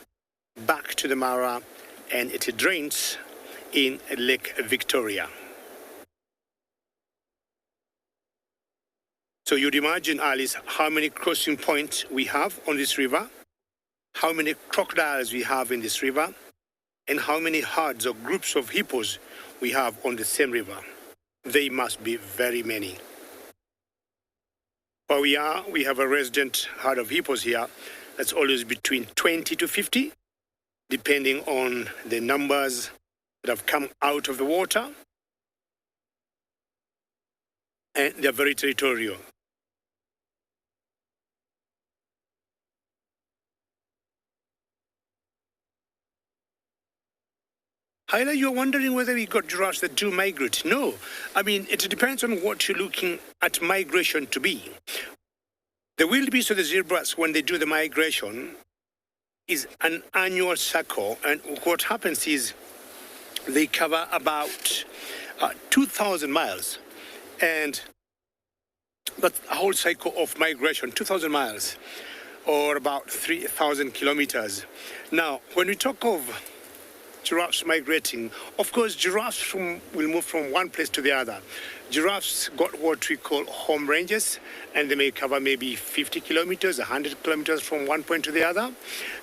back to the Mara, and it drains in Lake Victoria. So you'd imagine, Alice, how many crossing points we have on this river, how many crocodiles we have in this river, and how many herds or groups of hippos we have on the same river. They must be very many. Where we have a resident herd of hippos here that's always between 20 to 50, depending on the numbers that have come out of the water. And they're very territorial. Hyla, you're wondering whether we got giraffes that do migrate. No. I mean, it depends on what you're looking at migration to be. The wildebeest or the zebras, when they do the migration, is an annual cycle. And what happens is they cover about 2,000 miles. And that's a whole cycle of migration, 2,000 miles, or about 3,000 kilometers. Now, when we talk of giraffes migrating. Of course, giraffes will move from one place to the other. Giraffes got what we call home ranges, and they may cover maybe 50 kilometers, 100 kilometers from one point to the other,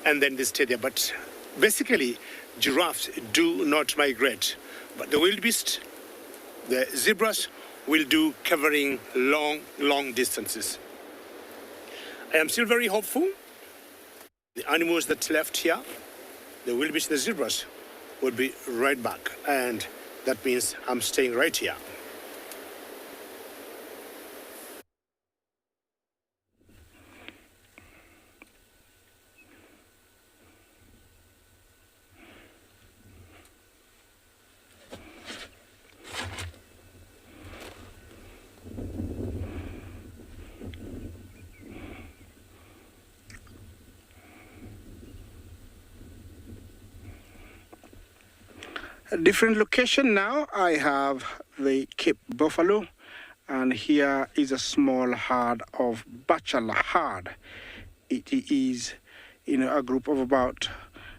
and then they stay there. But basically, giraffes do not migrate. But the wildebeest, the zebras, will do covering long distances. I am still very hopeful. The animals that left here, the wildebeest, the zebras, will be right back. And that means I'm staying right here. A different location now. I have the Cape Buffalo, and here is a small herd of bachelor herd. It is a group of about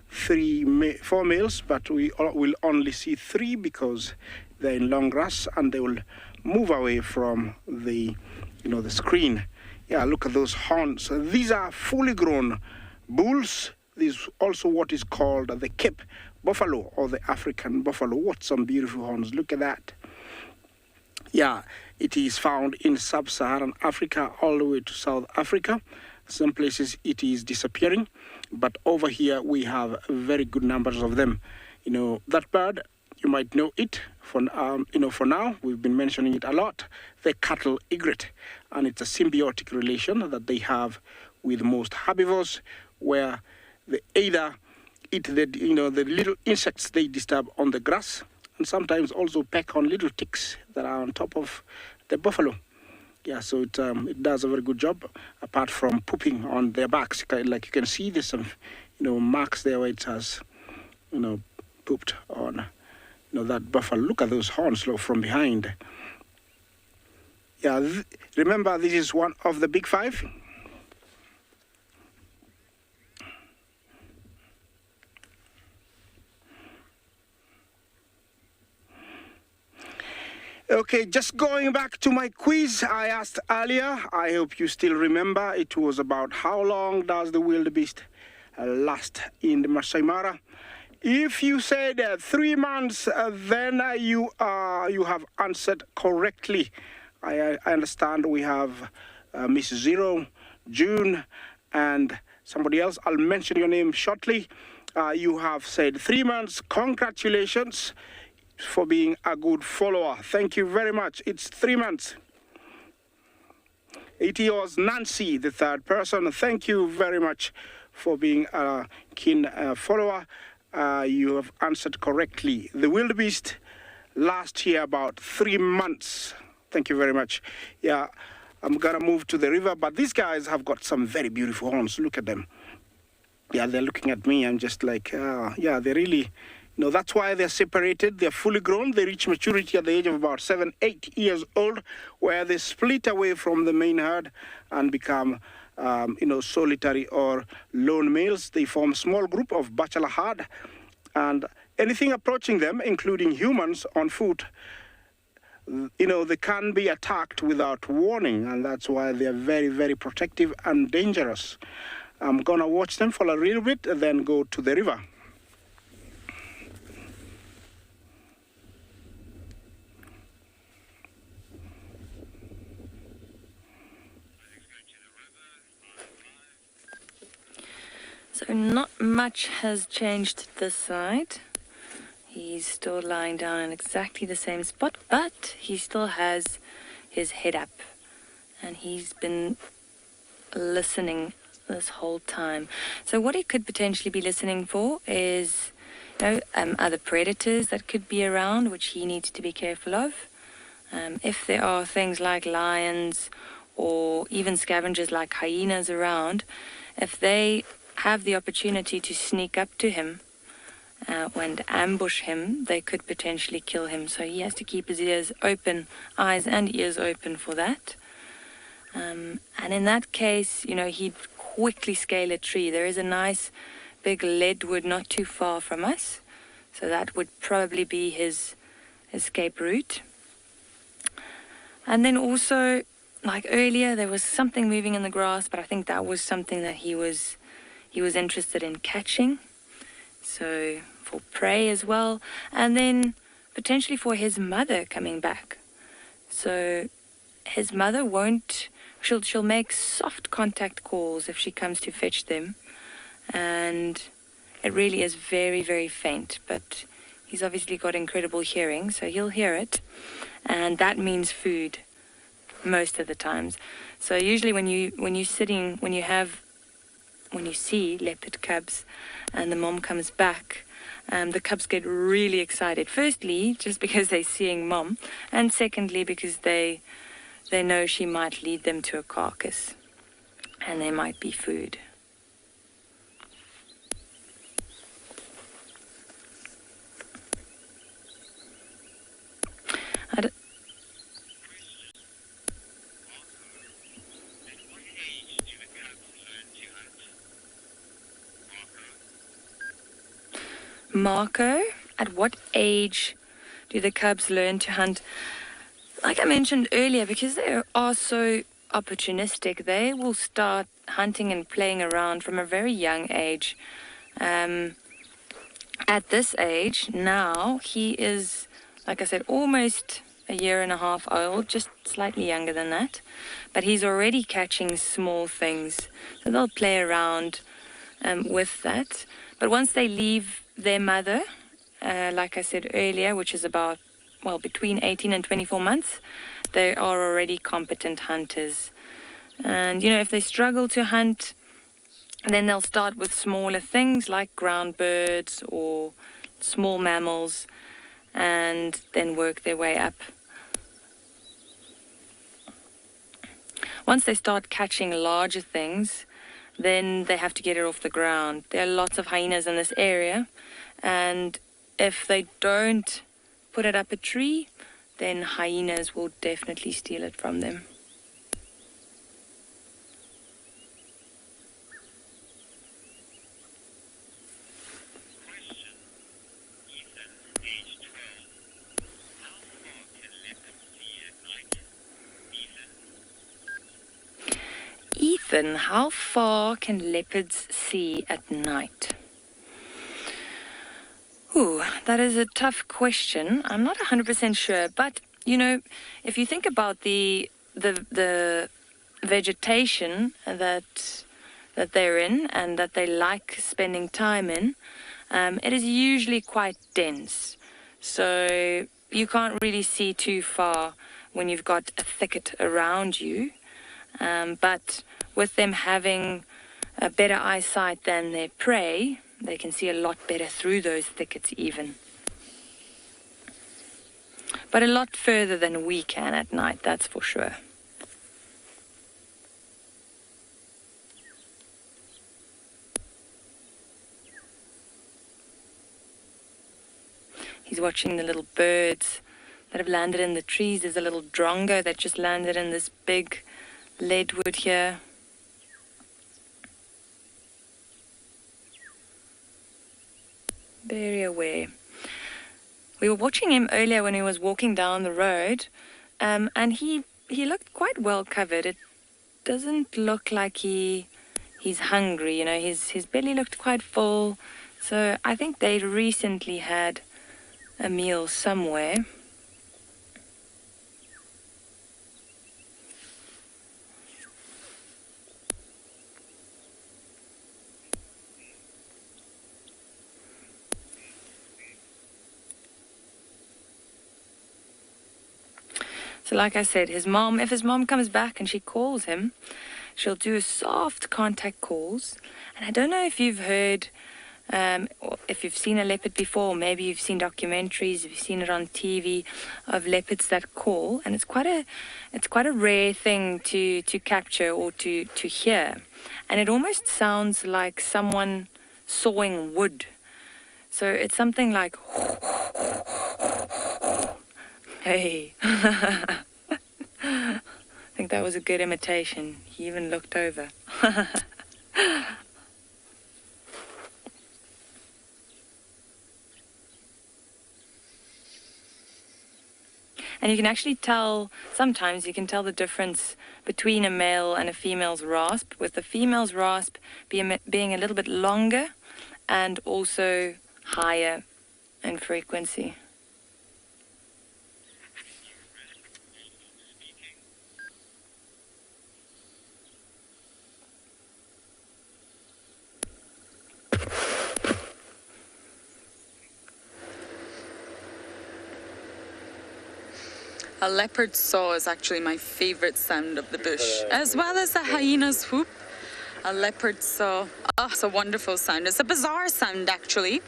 4 males, but we will only see 3 because they're in long grass and they will move away from the the screen. Yeah, look at those horns. These are fully grown bulls. This is also what is called the Cape Buffalo or the African buffalo. What some beautiful horns. Look at that. Yeah, it is found in sub-Saharan Africa all the way to South Africa. Some places it is disappearing, but over here we have very good numbers of them. That bird, you might know it for now. We've been mentioning it a lot. The cattle egret, and it's a symbiotic relation that they have with most herbivores, where they either eat the little insects they disturb on the grass, and sometimes also peck on little ticks that are on top of the buffalo. Yeah, so it does a very good job, apart from pooping on their backs. Like you can see, there's some marks there where it has pooped on that buffalo. Look at those horns from behind. Yeah, remember, this is one of the big 5. Okay, just going back to my quiz I asked earlier. I hope you still remember. It was about how long does the wildebeest last in the Masai Mara. If you said 3 months, then you have answered correctly. I understand we have Miss Zero, June, and somebody else. I'll mention your name shortly. You have said 3 months. Congratulations for being a good follower. Thank you very much. It's 3 months. It was Nancy, the third person. Thank you very much for being a keen follower. You have answered correctly. The wildebeest last year about 3 months. Thank you very much. Yeah, I'm gonna move to the river, but these guys have got some very beautiful horns. Look at them. Yeah, they're looking at me. I'm just like, yeah, they really, that's why they're separated. They're fully grown. They reach maturity at the age of about 7, 8 years old, where they split away from the main herd and become solitary or lone males. They form a small group of bachelor herd, and anything approaching them, including humans on foot, they can be attacked without warning, and that's why they're very, very protective and dangerous. I'm gonna watch them for a little bit and then go to the river. So not much has changed this side. He's still lying down in exactly the same spot, but he still has his head up. And he's been listening this whole time. So what he could potentially be listening for is other predators that could be around, which he needs to be careful of. If there are things like lions or even scavengers like hyenas around, if they have the opportunity to sneak up to him and ambush him, they could potentially kill him. So he has to keep his ears open, eyes and ears open for that. And in that case, he'd quickly scale a tree. There is a nice big leadwood not too far from us. So that would probably be his escape route. And then also, like earlier, there was something moving in the grass, but I think that was something that he was interested in catching. So for prey as well. And then potentially for his mother coming back. So his mother she'll make soft contact calls if she comes to fetch them. And it really is very, very faint, but he's obviously got incredible hearing, so he'll hear it. And that means food most of the times. So usually when you see leopard cubs and the mom comes back, the cubs get really excited. Firstly, just because they're seeing mom, and secondly, because they know she might lead them to a carcass and there might be food. Marco, at what age do the cubs learn to hunt? Like I mentioned earlier, because they are so opportunistic, they will start hunting and playing around from a very young age. At this age, now, he is, like I said, almost a year and a half old, just slightly younger than that. But he's already catching small things, so they'll play around with that. But once they leave their mother, like I said earlier, which is about, between 18 and 24 months, they are already competent hunters. And, if they struggle to hunt, then they'll start with smaller things like ground birds or small mammals and then work their way up. Once they start catching larger things, then they have to get it off the ground. There are lots of hyenas in this area, and if they don't put it up a tree, then hyenas will definitely steal it from them. Ethan, how far can leopards see at night? Ooh, that is a tough question. I'm not 100% sure, but if you think about the vegetation that they're in and that they like spending time in, it is usually quite dense. So you can't really see too far when you've got a thicket around you. But with them having a better eyesight than their prey, they can see a lot better through those thickets even. But a lot further than we can at night, that's for sure. He's watching the little birds that have landed in the trees. There's a little drongo that just landed in this big leadwood here. Very aware. We were watching him earlier when he was walking down the road, and he looked quite well covered. It doesn't look like he's hungry. His belly looked quite full. So I think they recently had a meal somewhere. So like I said, if his mom comes back and she calls him, she'll do soft contact calls. And I don't know if you've heard, or if you've seen a leopard before, maybe you've seen documentaries, you've seen it on TV of leopards that call, and it's quite a rare thing to capture or to hear. And it almost sounds like someone sawing wood. So it's something like hey. I think that was a good imitation. He even looked over. And you can actually tell, sometimes you can tell the difference between a male and a female's rasp, with the female's rasp being a little bit longer and also higher in frequency. A leopard's saw is actually my favourite sound of the bush, as well as a hyena's whoop. A leopard saw, it's a wonderful sound. It's a bizarre sound actually,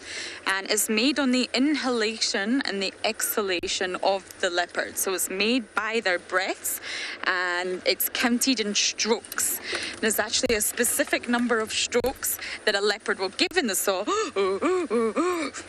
and it's made on the inhalation and the exhalation of the leopard. So it's made by their breaths, and it's counted in strokes. There's actually a specific number of strokes that a leopard will give in the saw.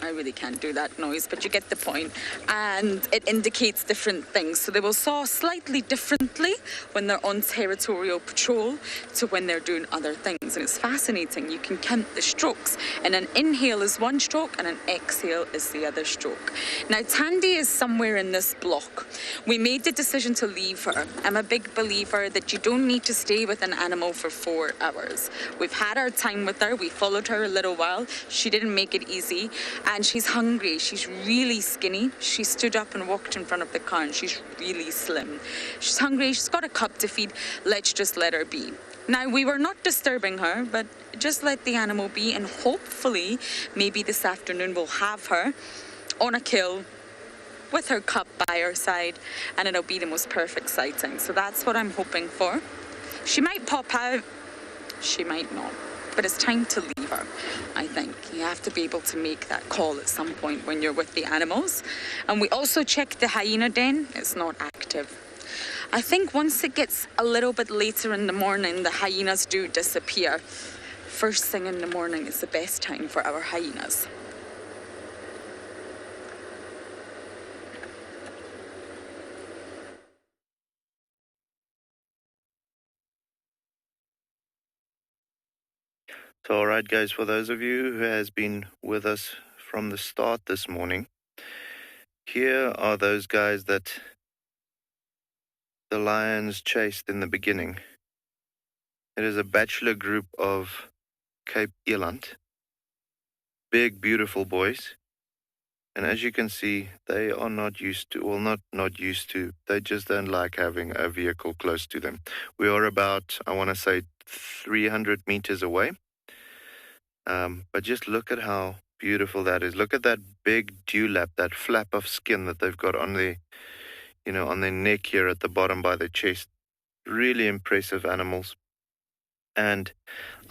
I really can't do that noise, but you get the point. And it indicates different things. So they will saw slightly differently when they're on territorial patrol to when they're doing other things. And it's fascinating. You can count the strokes. And an inhale is one stroke and an exhale is the other stroke. Now, Tandy is somewhere in this block. We made the decision to leave her. I'm a big believer that you don't need to stay with an animal for 4 hours. We've had our time with her. We followed her a little while. She didn't make it easy. And she's hungry. She's really skinny. She stood up and walked in front of the car, and she's really slim. She's hungry. She's got a cup to feed. Let's just let her be. Now, we were not disturbing her, but just let the animal be, and hopefully maybe this afternoon we'll have her on a kill with her cup by her side, and it'll be the most perfect sighting. So that's what I'm hoping for. She might pop out, she might not, but it's time to leave her, I think. You have to be able to make that call at some point when you're with the animals. And we also checked the hyena den. It's not active. I think once it gets a little bit later in the morning, the hyenas do disappear. First thing in the morning is the best time for our hyenas. So, all right, guys, for those of you who has been with us from the start this morning, here are those guys that the lions chased in the beginning. It is a bachelor group of Cape Eland. Big, beautiful boys. And as you can see, they are not used to, well, not used to, they just don't like having a vehicle close to them. We are about, I want to say, 300 meters away. But just look at how beautiful that is. Look at that big dewlap, that flap of skin that they've got on their, on their neck here at the bottom by their chest. Really impressive animals. And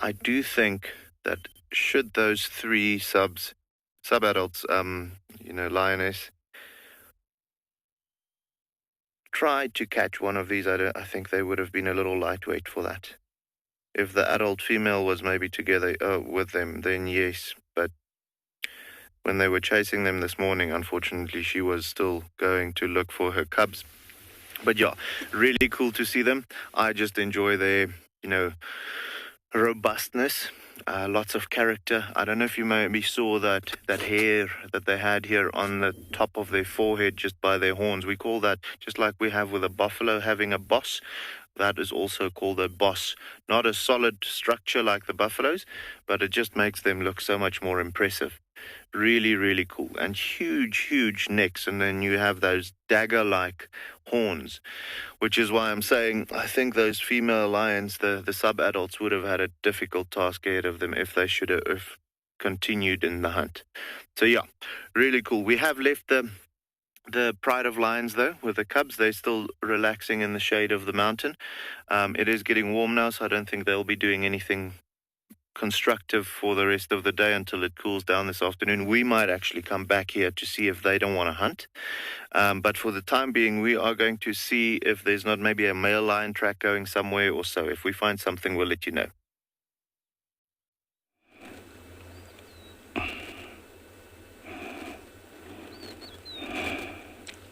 I do think that should those 3 sub-adults, lioness, try to catch one of these, I think they would have been a little lightweight for that. If the adult female was maybe together with them, then yes. But when they were chasing them this morning, unfortunately, she was still going to look for her cubs. But yeah, really cool to see them. I just enjoy their, robustness. Lots of character. I don't know if you maybe saw that hair that they had here on the top of their forehead, just by their horns. We call that, just like we have with a buffalo having a boss, that is also called a boss. Not a solid structure like the buffaloes, but it just makes them look so much more impressive. Really, really cool. And huge, huge necks. And then you have those dagger-like horns, which is why I'm saying I think those female lions, the sub-adults, would have had a difficult task ahead of them if they should have continued in the hunt. So yeah, really cool. We have left the pride of lions, though, with the cubs. They're still relaxing in the shade of the mountain. It is getting warm now, so I don't think they'll be doing anything constructive for the rest of the day until it cools down this afternoon. We might actually come back here to see if they don't want to hunt. But for the time being, we are going to see if there's not maybe a male lion track going somewhere or so. If we find something, we'll let you know.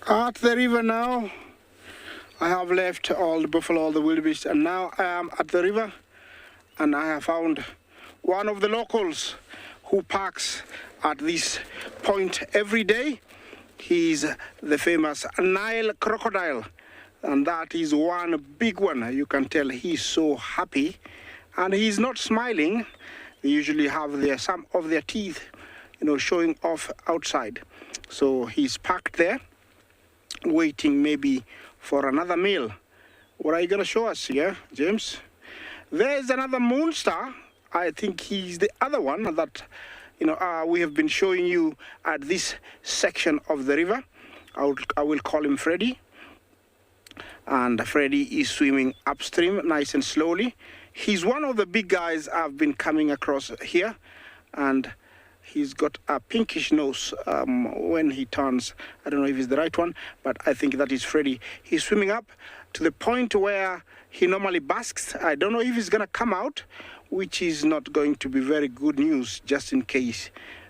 At the river now, I have left all the buffalo, all the wildebeest, and now I am at the river, and I have found one of the locals who parks at this point every day. He's the famous Nile crocodile, and that is one big one. You can tell he's so happy, and he's not smiling. They usually have some of their teeth, showing off outside. So he's parked there, waiting maybe for another meal. What are you gonna show us here, James? There's another moon star. I think he's the other one that we have been showing you at this section of the river. I will call him Freddy. And Freddy is swimming upstream nice and slowly. He's one of the big guys I've been coming across here, and he's got a pinkish nose when he turns. I don't know if it's the right one, but I think that is Freddy. He's swimming up to the point where he normally basks. I don't know if he's gonna come out, which is not going to be very good news, just in case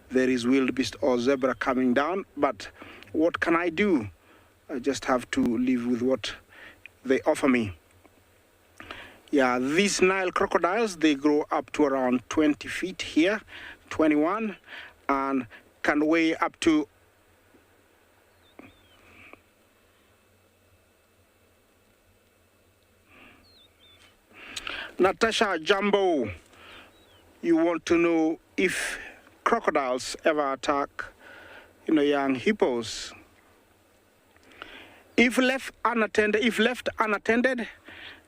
there is wildebeest or zebra coming down. But what can I do? I just have to live with what they offer me. Yeah, these Nile crocodiles, they grow up to around 20 feet here, 21, and can weigh up to Natasha Jumbo, you want to know if crocodiles ever attack, young hippos. If left unattended,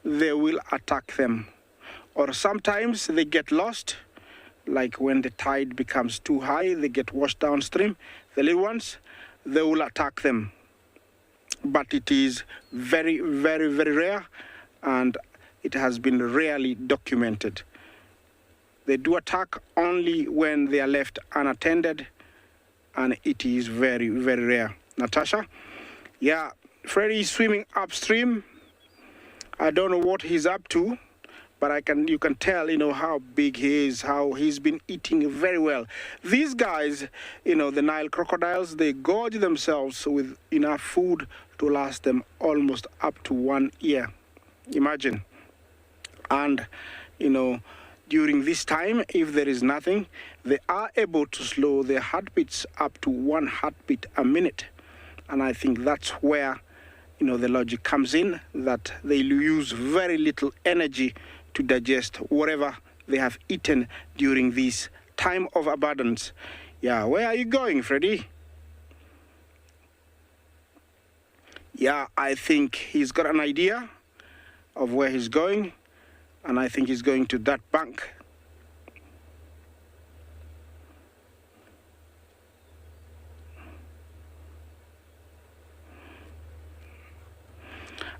they will attack them. Or sometimes they get lost, like when the tide becomes too high, they get washed downstream. The little ones, they will attack them. But it is very, very, very rare, and it has been rarely documented. They do attack only when they are left unattended, and it is very, very rare. Natasha? Yeah, Freddy is swimming upstream. I don't know what he's up to, but you can tell, how big he is, how he's been eating very well. These guys, the Nile crocodiles, they gorge themselves with enough food to last them almost up to 1 year. Imagine. And, during this time, if there is nothing, they are able to slow their heartbeats up to 1 heartbeat a minute. And I think that's where, the logic comes in, that they use very little energy to digest whatever they have eaten during this time of abundance. Yeah, where are you going, Freddy? Yeah, I think he's got an idea of where he's going, and I think he's going to that bank.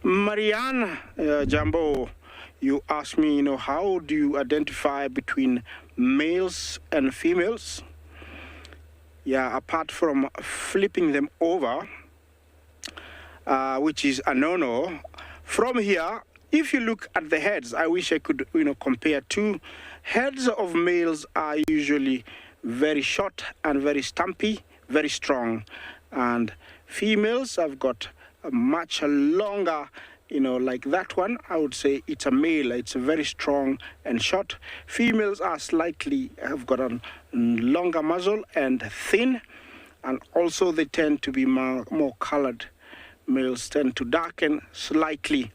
Marianne Jumbo, you asked me, how do you identify between males and females? Yeah, apart from flipping them over, which is a no-no, from here, if you look at the heads, I wish I could, compare two. Heads of males are usually very short and very stumpy, very strong. And females have got a much longer, like that one. I would say it's a male. It's very strong and short. Females are have got a longer muzzle and thin. And also they tend to be more colored. Males tend to darken slightly.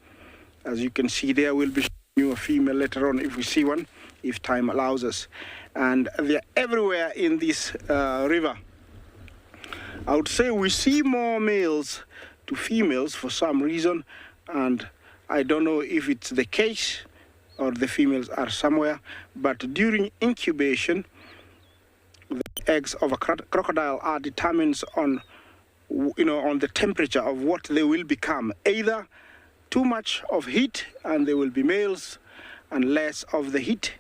As you can see there, we'll be showing you a female later on if we see one, if time allows us. And they're everywhere in this river. I would say we see more males to females for some reason, and I don't know if it's the case or the females are somewhere, but during incubation, the eggs of a crocodile are determined on the temperature of what they will become. Either too much of heat and they will be males, and less of the heat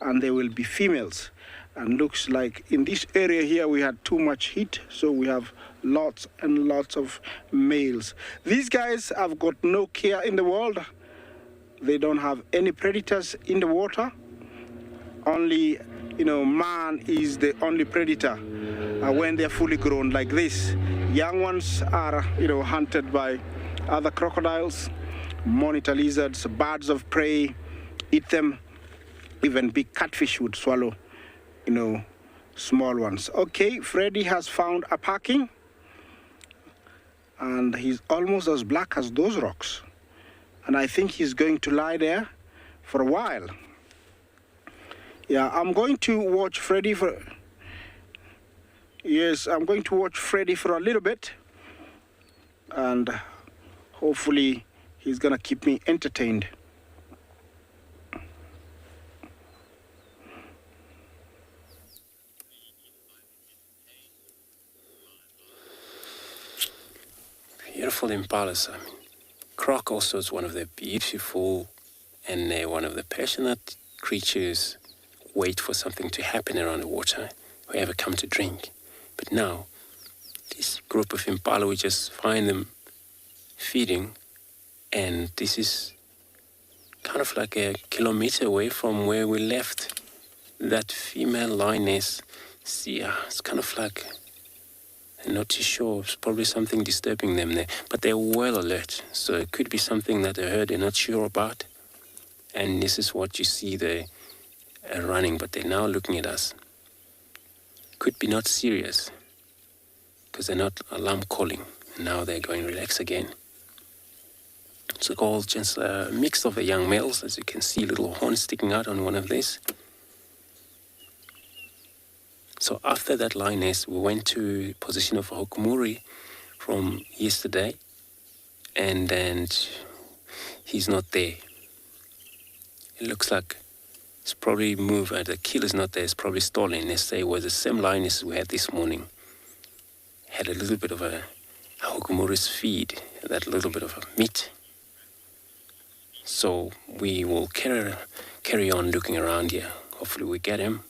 and they will be females. And looks like in this area here we had too much heat, so we have lots and lots of males. These guys have got no care in the world. They don't have any predators in the water. Only, man is the only predator when they're fully grown like this. Young ones are, hunted by other crocodiles, monitor lizards, birds of prey, eat them. Even big catfish would swallow, small ones. Okay, Freddy has found a parking. and he's almost as black as those rocks. And I think he's going to lie there for a while. Yeah, I'm going to watch Freddy for... Yes, I'm going to watch Freddy for a little bit. And hopefully he's gonna keep me entertained. Beautiful impalas. I mean, croc also is one of the beautiful and one of the passionate creatures wait for something to happen around the water, whoever come to drink. But now, this group of impala, we just find them feeding, and this is kind of like a kilometer away from where we left that female lioness. See, it's kind of like, I'm not too sure, it's probably something disturbing them there, but they're well alert, so it could be something that they heard they're not sure about, and this is what you see there running, but they're now looking at us. Could be not serious, because they're not alarm calling. Now they're going relax again. It's all just a mix of the young males, as you can see, little horns sticking out on one of these. So after that lioness, we went to position of Hokumuri from yesterday, and then he's not there. It looks like it's probably moved. The kill is not there. It's probably stolen. They say it was the same lioness we had this morning. Had a little bit of a Hokumuri's feed, that little bit of a meat. So we will carry on looking around here. Hopefully we get him.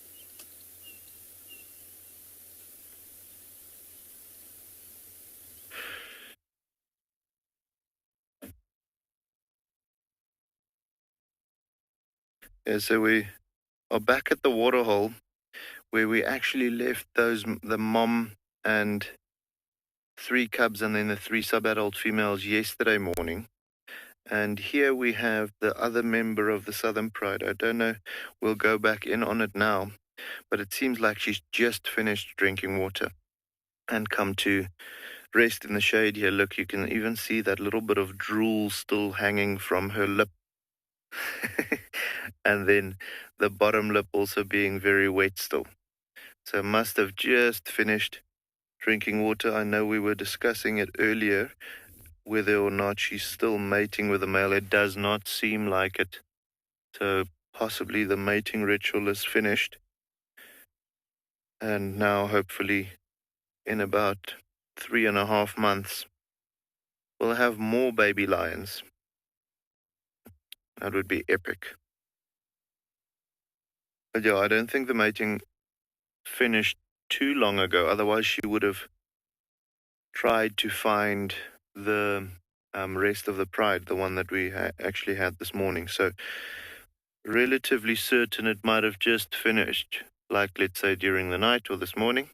Yeah, so we are back at the waterhole where we actually left the mom and 3 cubs and then the 3 sub-adult females yesterday morning. And here we have the other member of the Southern Pride. I don't know, we'll go back in on it now, but it seems like she's just finished drinking water and come to rest in the shade here. Look, you can even see that little bit of drool still hanging from her lip. And then the bottom lip also being very wet still. So must have just finished drinking water. I know we were discussing it earlier, whether or not she's still mating with a male. It does not seem like it. So possibly the mating ritual is finished. And now hopefully in about 3.5 months, we'll have more baby lions. That would be epic. But yeah, I don't think the mating finished too long ago. Otherwise, she would have tried to find the rest of the pride, the one that we actually had this morning. So relatively certain it might have just finished, like let's say during the night or this morning.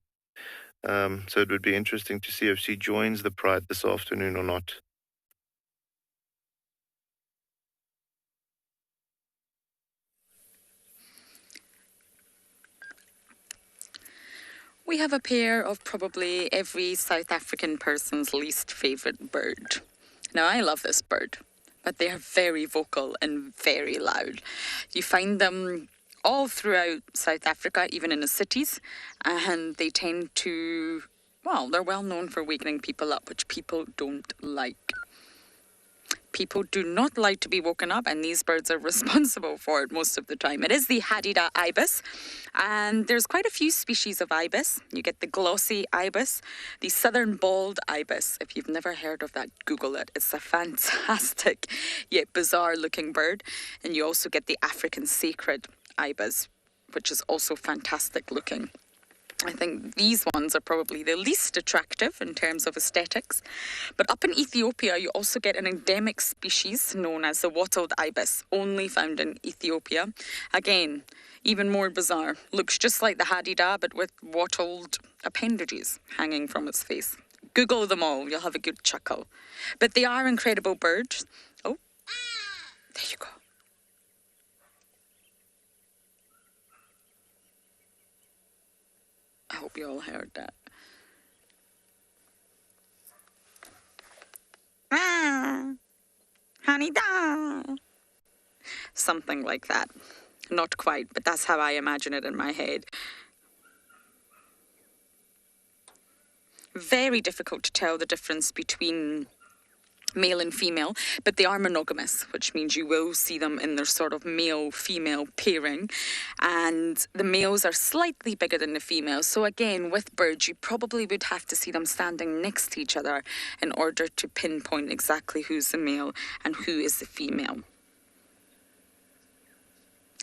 So it would be interesting to see if she joins the pride this afternoon or not. We have a pair of probably every South African person's least favorite bird. Now, I love this bird, but they are very vocal and very loud. You find them all throughout South Africa, even in the cities, and they tend to, well, they're well known for waking people up, which people don't like. People do not like to be woken up, and these birds are responsible for it most of the time. It is the Hadida ibis, and there's quite a few species of ibis. You get the glossy ibis, the southern bald ibis. If you've never heard of that, Google it. It's a fantastic yet bizarre looking bird. And you also get the African sacred ibis, which is also fantastic looking. I think these ones are probably the least attractive in terms of aesthetics. But up in Ethiopia, you also get an endemic species known as the wattled ibis, only found in Ethiopia. Again, even more bizarre. Looks just like the Hadida, but with wattled appendages hanging from its face. Google them all, you'll have a good chuckle. But they are incredible birds. Oh, there you go. I hope you all heard that. Manita. Something like that. Not quite, but that's how I imagine it in my head. Very difficult to tell the difference between male and female, but they are monogamous, which means you will see them in their sort of male-female pairing, and the males are slightly bigger than the females. So again, with birds, you probably would have to see them standing next to each other in order to pinpoint exactly who's the male and who is the female.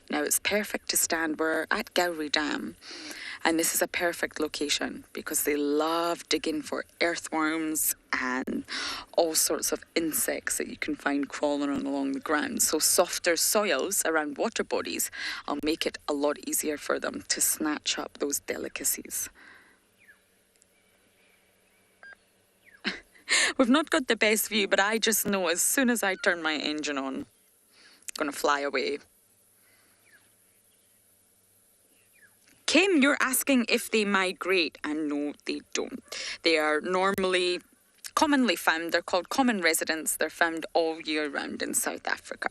Now, it's perfect to stand. We're at Gowrie Dam, and this is a perfect location because they love digging for earthworms and all sorts of insects that you can find crawling along the ground. So softer soils around water bodies will make it a lot easier for them to snatch up those delicacies. We've not got the best view, but I just know as soon as I turn my engine on, it's going to fly away. Kim, you're asking if they migrate, and no, they don't. They are normally commonly found. They're called common residents. They're found all year round in South Africa.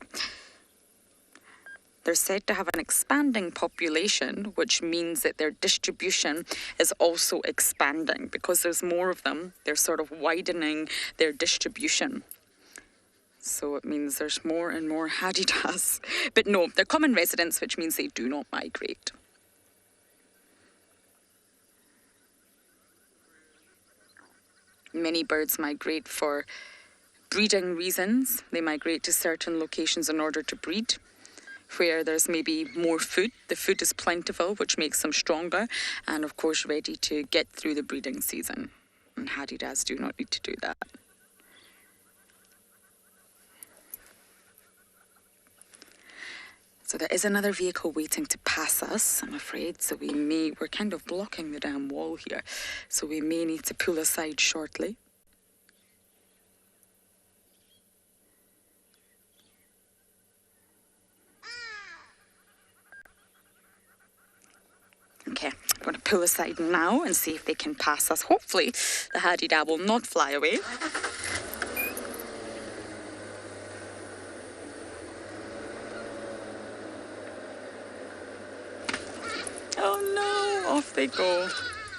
They're said to have an expanding population, which means that their distribution is also expanding. Because there's more of them, they're sort of widening their distribution. So it means there's more and more Hadidas. But no, they're common residents, which means they do not migrate. Many birds migrate for breeding reasons. They migrate to certain locations in order to breed, where there's maybe more food. The food is plentiful, which makes them stronger, and of course ready to get through the breeding season. And Hadidas do not need to do that. So there is another vehicle waiting to pass us, I'm afraid. So we're kind of blocking the damn wall here. So we may need to pull aside shortly. Okay, I'm going to pull aside now and see if they can pass us. Hopefully the Hadida will not fly away. Oh no, off they go.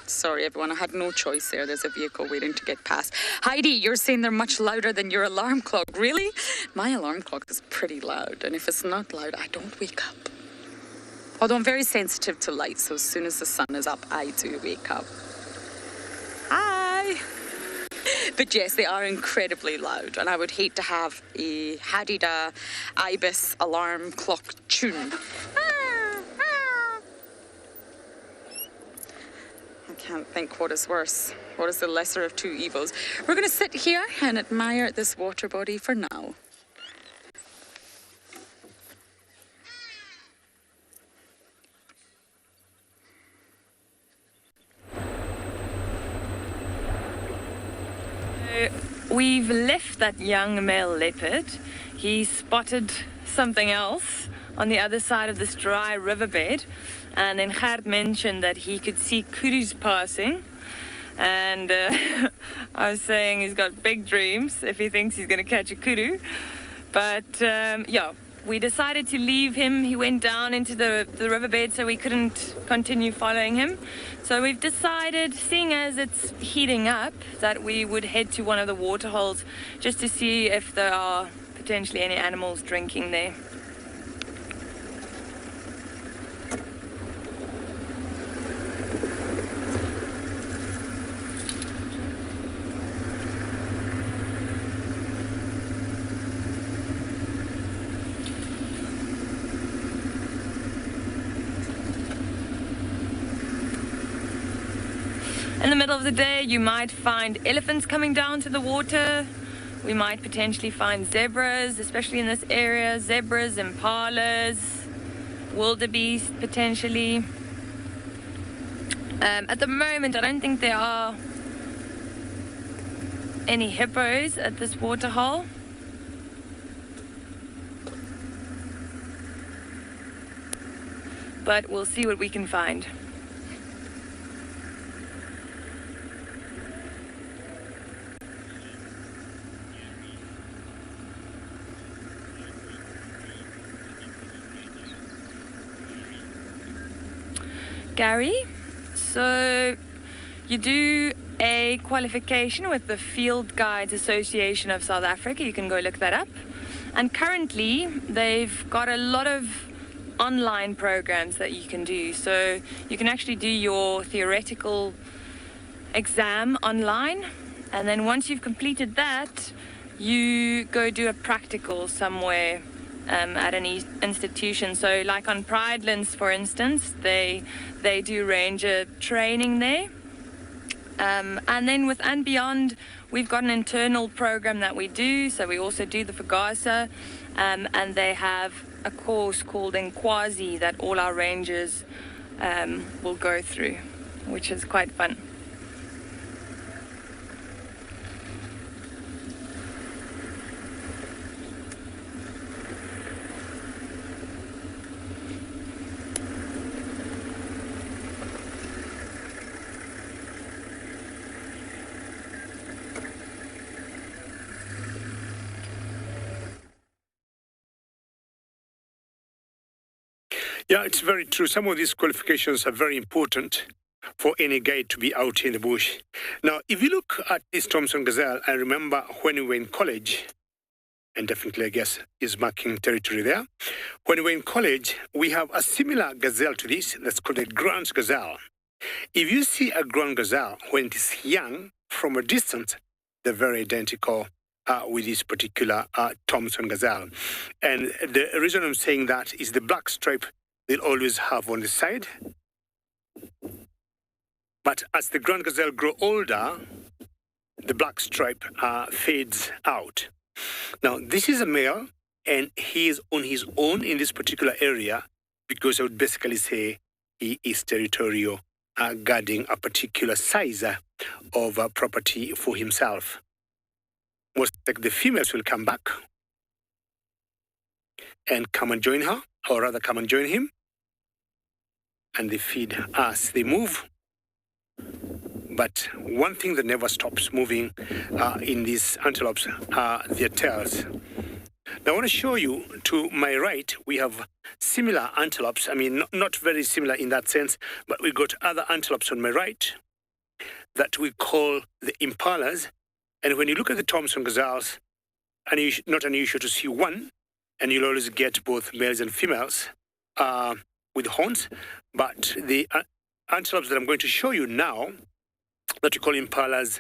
Sorry everyone, I had no choice there. There's a vehicle waiting to get past. Heidi, you're saying they're much louder than your alarm clock. Really? My alarm clock is pretty loud, and if it's not loud, I don't wake up. Although I'm very sensitive to light, so as soon as the sun is up, I do wake up. Hi! But yes, they are incredibly loud, and I would hate to have a Hadida Ibis alarm clock tune. I can't think what is worse. What is the lesser of two evils? We're going to sit here and admire this water body for now. We've left that young male leopard. He spotted something else on the other side of this dry riverbed. And then Gert mentioned that he could see kudus passing. And I was saying he's got big dreams if he thinks he's going to catch a kudu. But yeah, we decided to leave him. He went down into the riverbed, so we couldn't continue following him. So we've decided, seeing as it's heating up, that we would head to one of the water holes just to see if there are potentially any animals drinking there. In the middle of the day, you might find elephants coming down to the water. We might potentially find zebras, especially in this area. Zebras, impalas, wildebeest potentially. At the moment, I don't think there are any hippos at this waterhole. But we'll see what we can find. Gary. So you do a qualification with the Field Guides Association of South Africa. You can go look that up. And currently, they've got a lot of online programs that you can do. So you can actually do your theoretical exam online. And then once you've completed that, you go do a practical somewhere at an institution. So like on Pridelands, for instance, they do ranger training there. And then with And Beyond, we've got an internal program that we do. So we also do the Fagasa, and they have a course called Nkwazi that all our rangers will go through, which is quite fun. Yeah, it's very true. Some of these qualifications are very important for any guide to be out in the bush. Now, if you look at this Thompson gazelle, I remember when we were in college, and definitely, I guess, is marking territory there. When we were in college, we have a similar gazelle to this that's called a Grant's gazelle. If you see a Grant gazelle when it is young, from a distance, they're very identical with this particular Thompson gazelle. And the reason I'm saying that is the black stripe they'll always have on the side. But as the Grant gazelle grow older, the black stripe fades out. Now, this is a male, and he is on his own in this particular area because I would basically say he is territorial, guarding a particular size of property for himself. Most like the females will come back and come and join her, or rather come and join him, and they feed as they move. But one thing that never stops moving in these antelopes are their tails. Now I want to show you, to my right, we have similar antelopes. I mean, not very similar in that sense, but we got other antelopes on my right that we call the impalas. And when you look at the Thompson gazelles, and not unusual to see one, and you'll always get both males and females with horns. But the antelopes that I'm going to show you now, that you call impalas,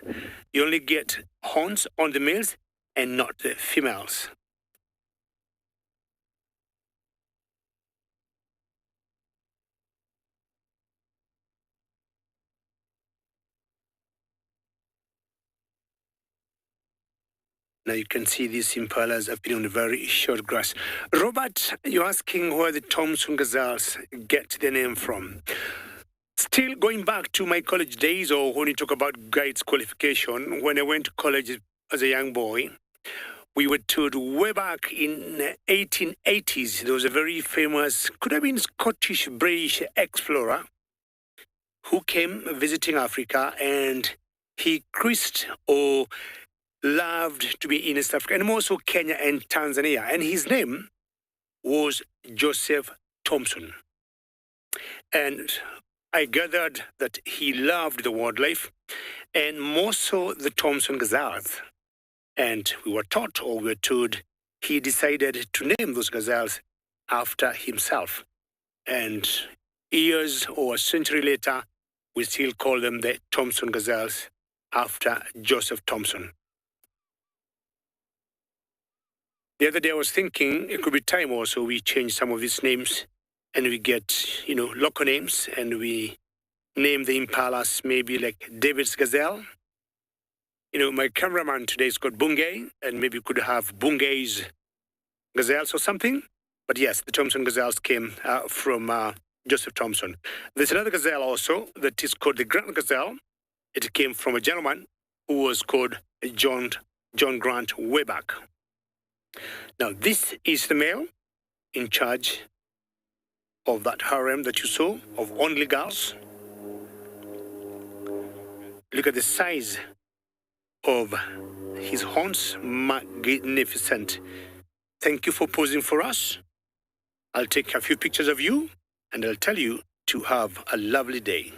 you only get horns on the males and not the females. Now you can see these impalas have been on very short grass. Robert, you're asking where the Thompson gazelles get their name from. Still going back to my college days, or when you talk about guides qualification, when I went to college as a young boy, we were told way back in the 1880s, there was a very famous, could have been Scottish British explorer who came visiting Africa, and he cruised or loved to be in East Africa, and also Kenya and Tanzania. And his name was Joseph Thompson. And I gathered that he loved the wildlife, and more so the Thompson gazelles. And we were taught, or we were told, he decided to name those gazelles after himself. And years or a century later, we still call them the Thompson gazelles after Joseph Thompson. The other day I was thinking it could be time also we change some of these names, and we get, local names, and we name the impalas maybe like David's gazelle. My cameraman today is called Bungay, and maybe we could have Bungay's gazelles or something. But yes, the Thompson gazelles came from Joseph Thompson. There's another gazelle also that is called the Grant gazelle. It came from a gentleman who was called John Grant way back. Now, this is the male in charge of that harem that you saw of only girls. Look at the size of his horns, magnificent. Thank you for posing for us. I'll take a few pictures of you, and I'll tell you to have a lovely day.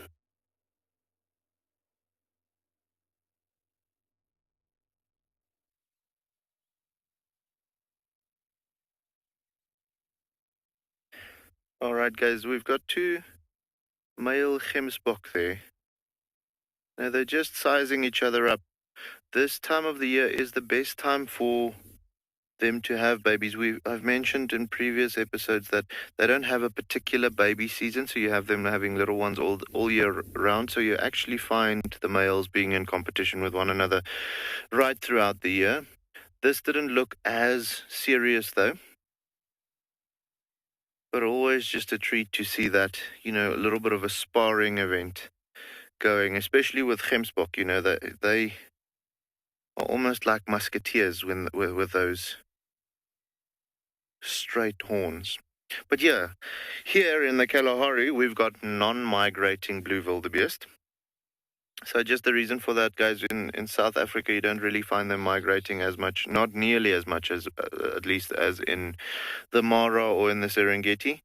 All right, guys, we've got two male Gemsbok there. Now they're just sizing each other up. This time of the year is the best time for them to have babies. I've mentioned in previous episodes that they don't have a particular baby season, so you have them having little ones all year round. So you actually find the males being in competition with one another right throughout the year. This didn't look as serious though, but always just a treat to see that, a little bit of a sparring event going, especially with Gemsbok. They are almost like musketeers with those straight horns. But yeah, here in the Kalahari, we've got non-migrating blue wildebeest. So just the reason for that, guys, in South Africa, you don't really find them migrating as much, not nearly as much as, at least as in the Mara or in the Serengeti.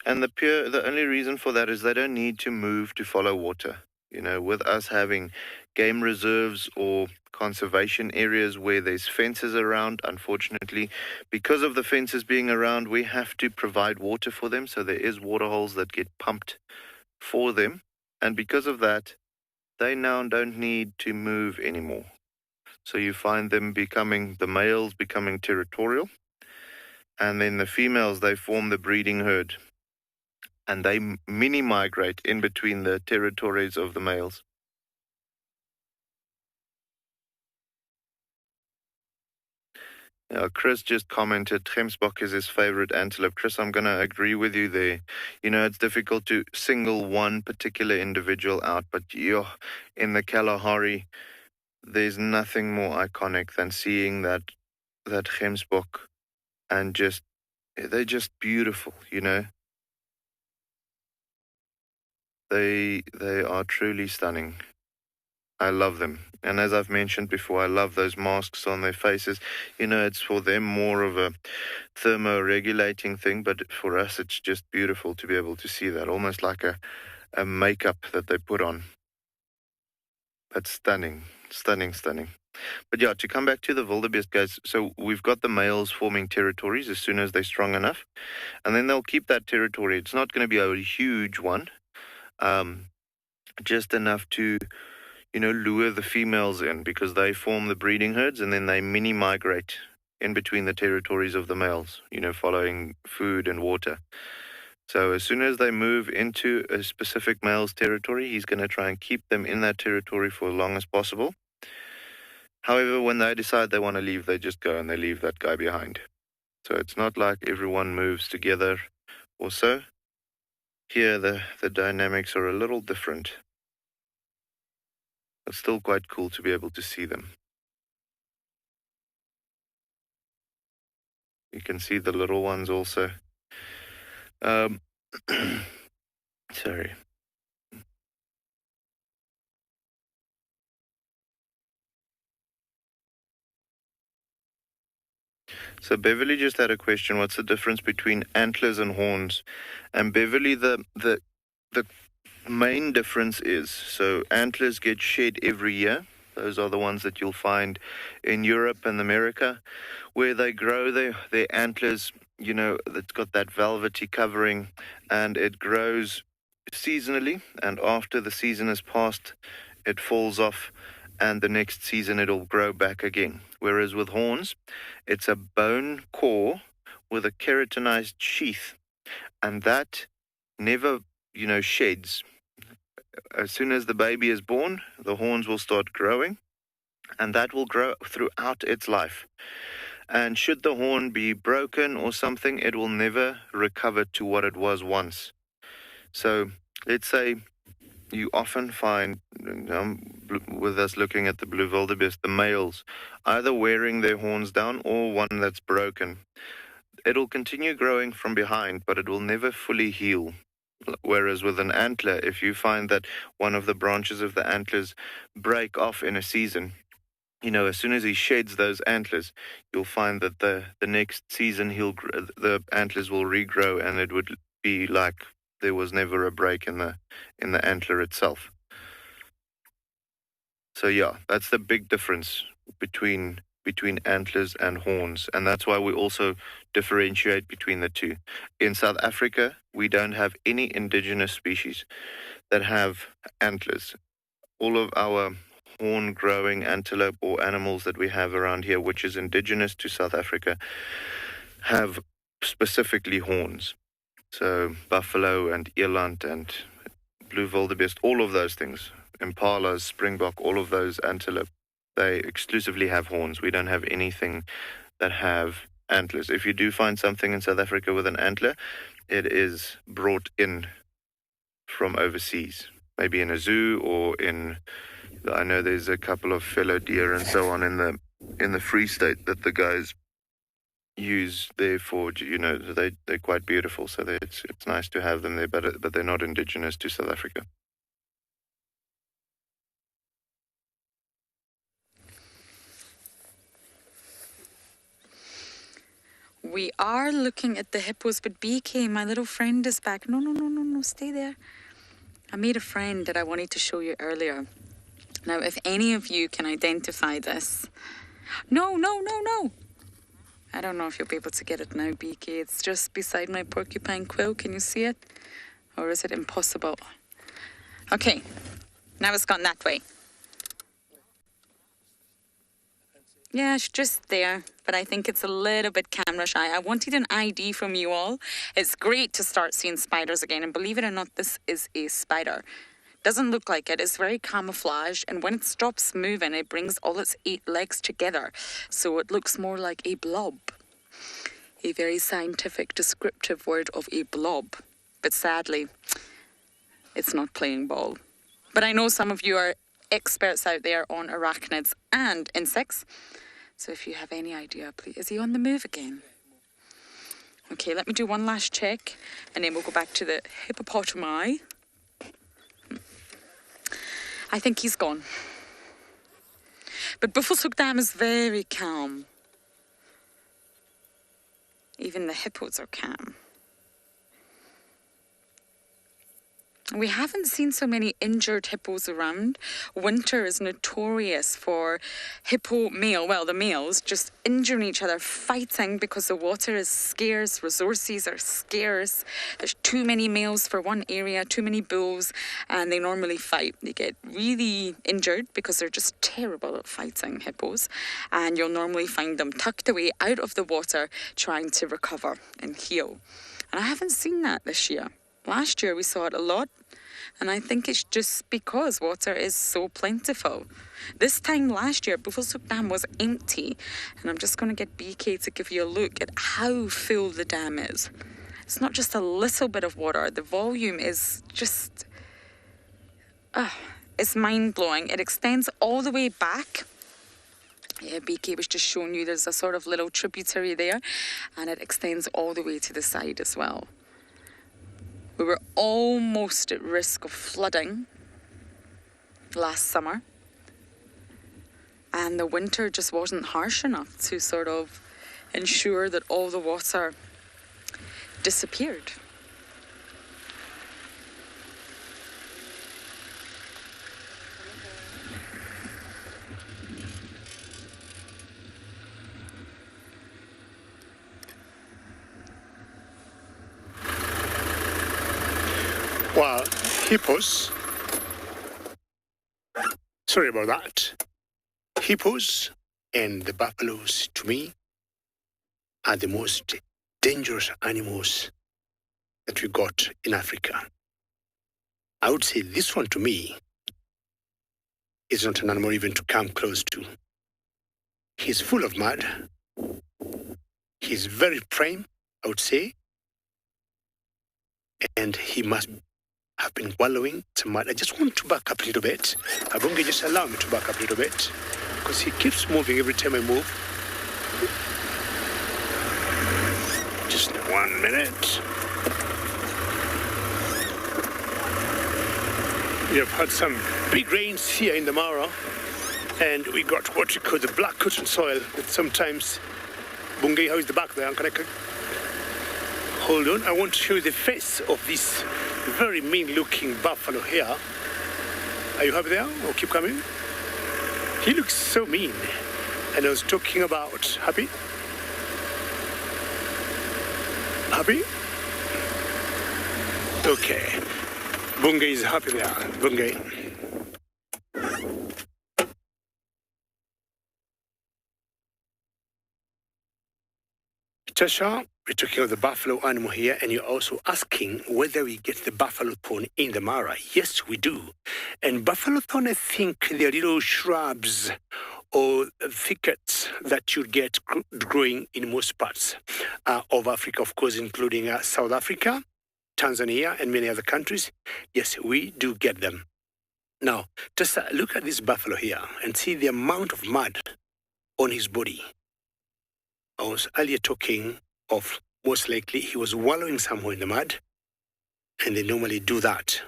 And the only reason for that is they don't need to move to follow water. With us having game reserves or conservation areas where there's fences around, unfortunately, because of the fences being around, we have to provide water for them. So there is water holes that get pumped for them. And because of that, they now don't need to move anymore. So you find them the males becoming territorial. And then the females, they form the breeding herd. And they mini-migrate in between the territories of the males. Chris just commented, Gemsbok is his favorite antelope. Chris, I'm going to agree with you there. It's difficult to single one particular individual out, but in the Kalahari, there's nothing more iconic than seeing that Gemsbok, and they're just beautiful, They are truly stunning. I love them. And as I've mentioned before, I love those masks on their faces. It's for them more of a thermoregulating thing, but for us, it's just beautiful to be able to see that, almost like a makeup that they put on. That's stunning, stunning, stunning. But yeah, to come back to the wildebeest, guys, so we've got the males forming territories as soon as they're strong enough, and then they'll keep that territory. It's not going to be a huge one, just enough to lure the females in, because they form the breeding herds and then they mini-migrate in between the territories of the males, following food and water. So as soon as they move into a specific male's territory, he's going to try and keep them in that territory for as long as possible. However, when they decide they want to leave, they just go and they leave that guy behind. So it's not like everyone moves together or so. Here, the dynamics are a little different. It's still quite cool to be able to see them. You can see the little ones also. Sorry. So Beverly just had a question. What's the difference between antlers and horns? And Beverly, the main difference is, so antlers get shed every year. Those are the ones that you'll find in Europe and America, where they grow their antlers, that's got that velvety covering, and it grows seasonally, and after the season is passed, it falls off, and the next season it'll grow back again. Whereas with horns, it's a bone core with a keratinized sheath, and that never, sheds. As soon as the baby is born, the horns will start growing, and that will grow throughout its life. And should the horn be broken or something, it will never recover to what it was once. So let's say you often find, with us looking at the blue wildebeest, the males either wearing their horns down or one that's broken. It'll continue growing from behind, but it will never fully heal. Whereas with an antler, if you find that one of the branches of the antlers break off in a season, as soon as he sheds those antlers, you'll find that the next season the antlers will regrow, and it would be like there was never a break in the antler itself. So yeah, that's the big difference between antlers and horns, and that's why we also differentiate between the two. In South Africa, we don't have any indigenous species that have antlers. All of our horn-growing antelope or animals that we have around here, which is indigenous to South Africa, have specifically horns. So buffalo and eland and blue wildebeest, all of those things, impalas, springbok, all of those antelope, they exclusively have horns. We don't have anything that have antlers. If you do find something in South Africa with an antler, it is brought in from overseas, maybe in a zoo or in, I know there's a couple of fellow deer and so on in the Free State that the guys use there for, you know, they're quite beautiful, so it's nice to have them there, but they're not indigenous to South Africa. We are looking at the hippos, but BK, my little friend, is back. No, stay there. I made a friend that I wanted to show you earlier. Now, if any of you can identify this. No. I don't know if you'll be able to get it now, BK. It's just beside my porcupine quill. Can you see it? Or is it impossible? Okay, now it's gone that way. Yeah, it's just there, but I think it's a little bit camera shy. I wanted an ID from you all. It's great to start seeing spiders again, and believe it or not, this is a spider. Doesn't look like it. It's very camouflaged, and when it stops moving, it brings all its 8 legs together, so it looks more like a blob. A very scientific, descriptive word of a blob. But sadly, it's not playing ball. But I know some of you are experts out there on arachnids and insects. So if you have any idea, please. Is he on the move again? Okay, let me do one last check, and then we'll go back to the hippopotami. I think he's gone. But Buffelshoek Dam is very calm. Even the hippos are calm. We haven't seen so many injured hippos around. Winter is notorious for hippo male, well, the males, just injuring each other, fighting because the water is scarce, resources are scarce. There's too many males for one area, too many bulls, and they normally fight. They get really injured because they're just terrible at fighting, hippos. And you'll normally find them tucked away out of the water, trying to recover and heal. And I haven't seen that this year. Last year we saw it a lot, and I think it's just because water is so plentiful. This time last year, Buffelshoek Dam was empty, and I'm just going to get BK to give you a look at how full the dam is. It's not just a little bit of water. The volume is just, it's mind-blowing. It extends all the way back. Yeah, BK was just showing you there's a sort of little tributary there, and it extends all the way to the side as well. We were almost at risk of flooding last summer, and the winter just wasn't harsh enough to sort of ensure that all the water disappeared. Well, hippos, sorry about that. Hippos and the buffaloes, to me, are the most dangerous animals that we got in Africa. I would say this one, to me, is not an animal even to come close to. He's full of mud. He's very prime, I would say. And he must have been wallowing some mud. I just want to back up a little bit. Abunge, just allow me to back up a little bit, because he keeps moving every time I move. Just 1 minute. We have had some big rains here in the Mara, and we got what we call the black cotton soil that sometimes... Bunge, how is the back there? Hold on, I want to show you the face of this very mean-looking buffalo here. Are you happy there? Or keep coming? He looks so mean. And I was talking about happy. Happy? Okay. Bungay is happy there. Bungay. Tasha, we're talking about the buffalo animal here, and you're also asking whether we get the buffalo thorn in the Mara. Yes, we do. And buffalo thorn, I think they're little shrubs or thickets that you get growing in most parts of Africa, of course, including South Africa, Tanzania, and many other countries. Yes, we do get them. Now, just look at this buffalo here and see the amount of mud on his body. I was earlier talking of most likely he was wallowing somewhere in the mud, and they normally do that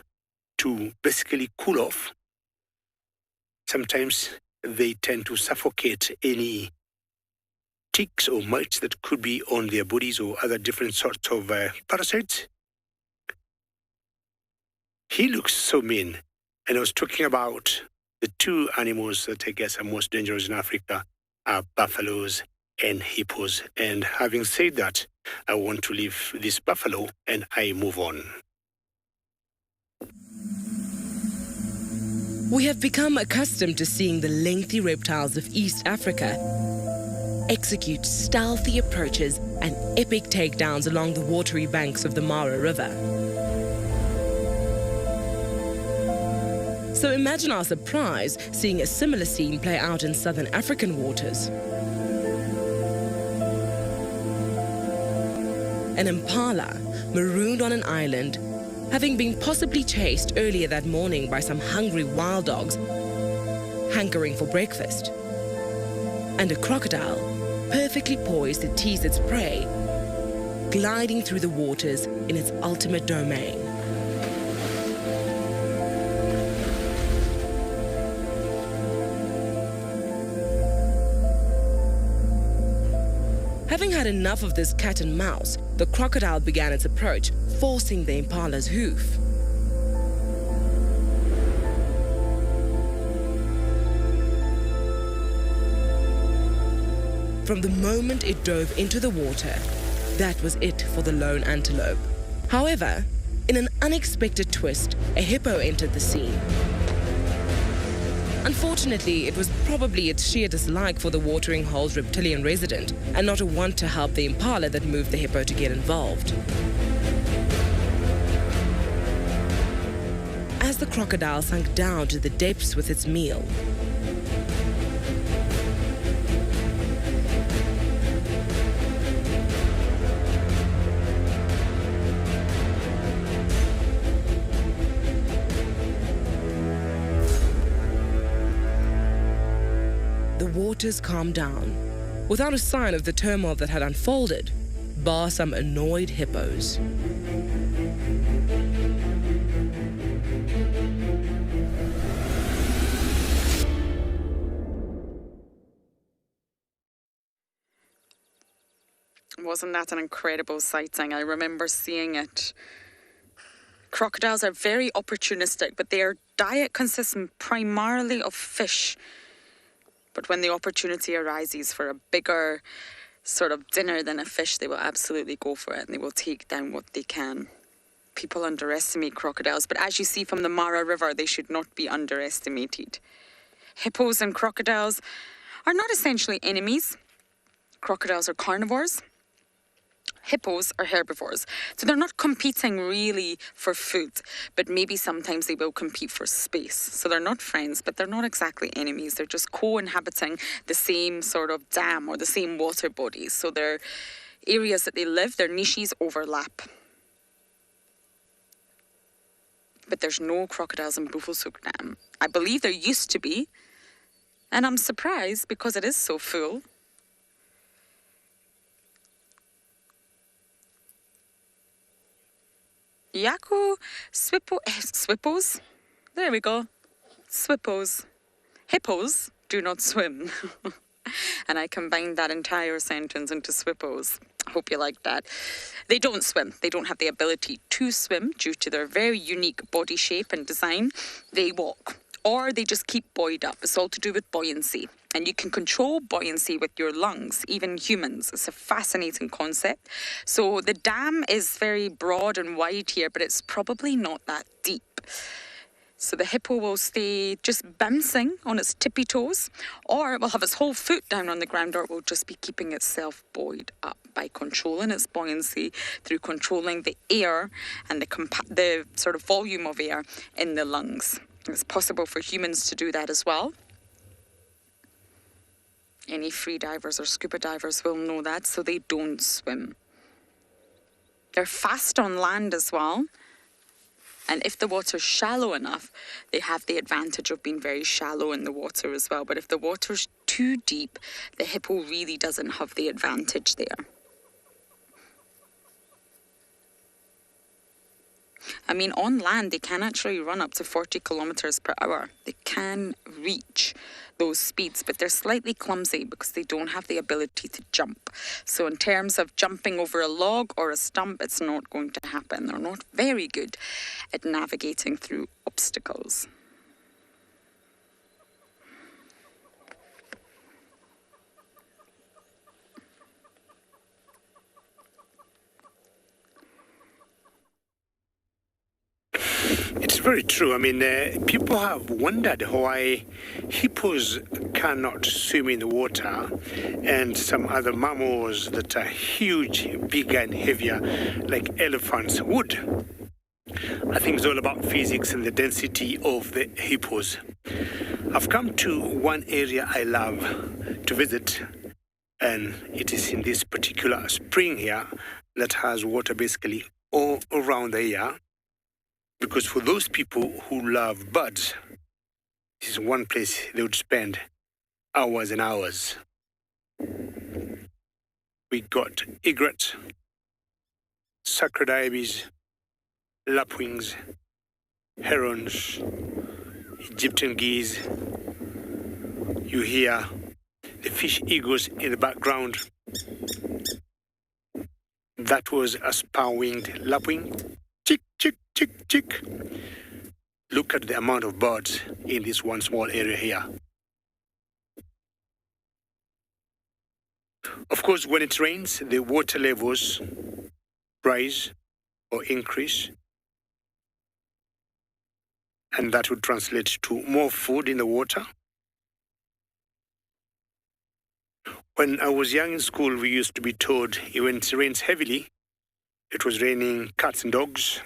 to basically cool off. Sometimes they tend to suffocate any ticks or mites that could be on their bodies or other different sorts of parasites. He looks so mean. And I was talking about the two animals that I guess are most dangerous in Africa are buffaloes and hippos. And having said that, I want to leave this buffalo and I move on. We have become accustomed to seeing the lengthy reptiles of East Africa execute stealthy approaches and epic takedowns along the watery banks of the Mara River. So imagine our surprise seeing a similar scene play out in southern African waters. An impala, marooned on an island, having been possibly chased earlier that morning by some hungry wild dogs, hankering for breakfast. And a crocodile, perfectly poised to tease its prey, gliding through the waters in its ultimate domain. Having had enough of this cat and mouse, the crocodile began its approach, forcing the impala's hoof. From the moment it dove into the water, that was it for the lone antelope. However, in an unexpected twist, a hippo entered the scene. Unfortunately, it was probably its sheer dislike for the watering hole's reptilian resident and not a want to help the impala that moved the hippo to get involved. As the crocodile sunk down to the depths with its meal, the waters calmed down, without a sign of the turmoil that had unfolded, bar some annoyed hippos. Wasn't that an incredible sighting? I remember seeing it. Crocodiles are very opportunistic, but their diet consists primarily of fish. But when the opportunity arises for a bigger sort of dinner than a fish, they will absolutely go for it and they will take down what they can. People underestimate crocodiles, but as you see from the Mara River, they should not be underestimated. Hippos and crocodiles are not essentially enemies. Crocodiles are carnivores. Hippos are herbivores. So they're not competing really for food, but maybe sometimes they will compete for space. So they're not friends, but they're not exactly enemies. They're just co-inhabiting the same sort of dam or the same water bodies. So their areas that they live, their niches overlap. But there's no crocodiles in Buffelshoek Dam. I believe there used to be, and I'm surprised because it is so full. Yaku Swippos. There we go. Swippos. Hippos do not swim. And I combined that entire sentence into Swippos. I hope you like that. They don't swim. They don't have the ability to swim due to their very unique body shape and design. They walk, or they just keep buoyed up. It's all to do with buoyancy. And you can control buoyancy with your lungs, even humans. It's a fascinating concept. So the dam is very broad and wide here, but it's probably not that deep. So the hippo will stay just bouncing on its tippy toes, or it will have its whole foot down on the ground, or it will just be keeping itself buoyed up by controlling its buoyancy through controlling the air and the sort of volume of air in the lungs. It's possible for humans to do that as well. Any free divers or scuba divers will know that, so they don't swim. They're fast on land as well. And if the water's shallow enough, they have the advantage of being very shallow in the water as well. But if the water's too deep, the hippo really doesn't have the advantage there. I mean, on land, they can actually run up to 40 kilometers per hour. They can reach those speeds, but they're slightly clumsy because they don't have the ability to jump. So in terms of jumping over a log or a stump, it's not going to happen. They're not very good at navigating through obstacles. It's very true. I mean, people have wondered why hippos cannot swim in the water and some other mammals that are huge, bigger and heavier, like elephants, would. I think it's all about physics and the density of the hippos. I've come to one area I love to visit, and it is in this particular spring here that has water basically all around the year. Because for those people who love birds, this is one place they would spend hours and hours. We got egrets, sacred ibis, lapwings, herons, Egyptian geese. You hear the fish eagles in the background. That was a spur-winged lapwing. Chick, chick, chick, chick. Look at the amount of birds in this one small area here. Of course, when it rains, the water levels rise or increase. And that would translate to more food in the water. When I was young in school, we used to be told when it rains heavily, it was raining cats and dogs.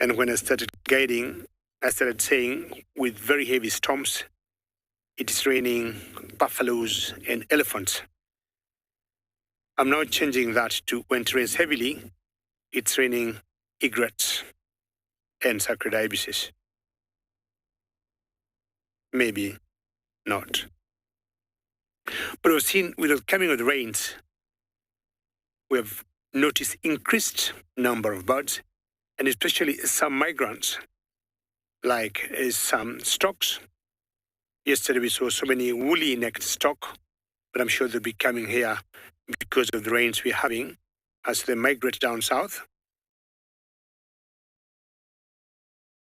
And when I started guiding, I started saying with very heavy storms, it is raining buffaloes and elephants. I'm now changing that to when it rains heavily, it's raining egrets and sacred ibises. Maybe not. But we've seen with the coming of the rains, we have noticed increased number of birds, and especially some migrants, like some storks. Yesterday we saw so many woolly-necked stork, but I'm sure they'll be coming here because of the rains we're having as they migrate down south.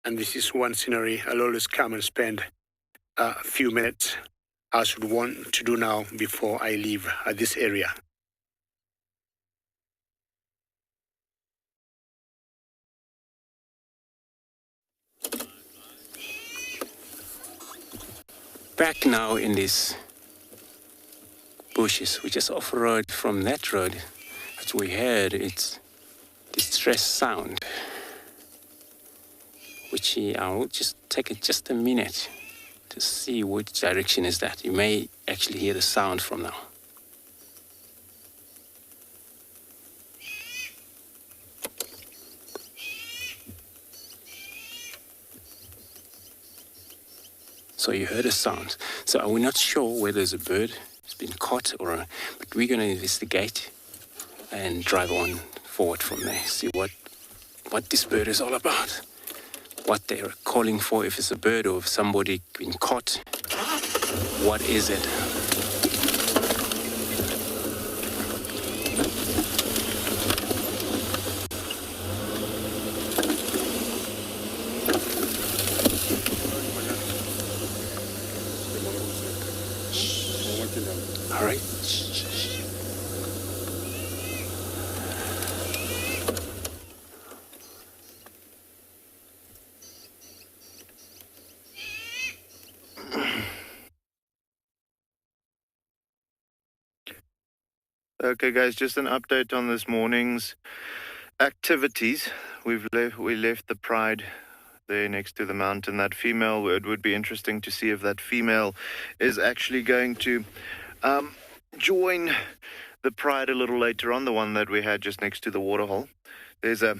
And this is one scenery I'll always come and spend a few minutes, as I would want to do now before I leave this area. Back now in these bushes, we just off-road from that road. As we heard, it's distress sound, which I'll just take it just a minute to see which direction is that. You may actually hear the sound from now. So you heard a sound. So we're not sure whether it's a bird has been caught but we're going to investigate and drive on forward from there. See what this bird is all about. What they're calling for, if it's a bird or if somebody been caught. What is it? All right. Okay, guys, just an update on this morning's activities. We left the Pride there next to the mountain. That female, it would be interesting to see if that female is actually going to join the Pride a little later on, the one that we had just next to the waterhole. There's a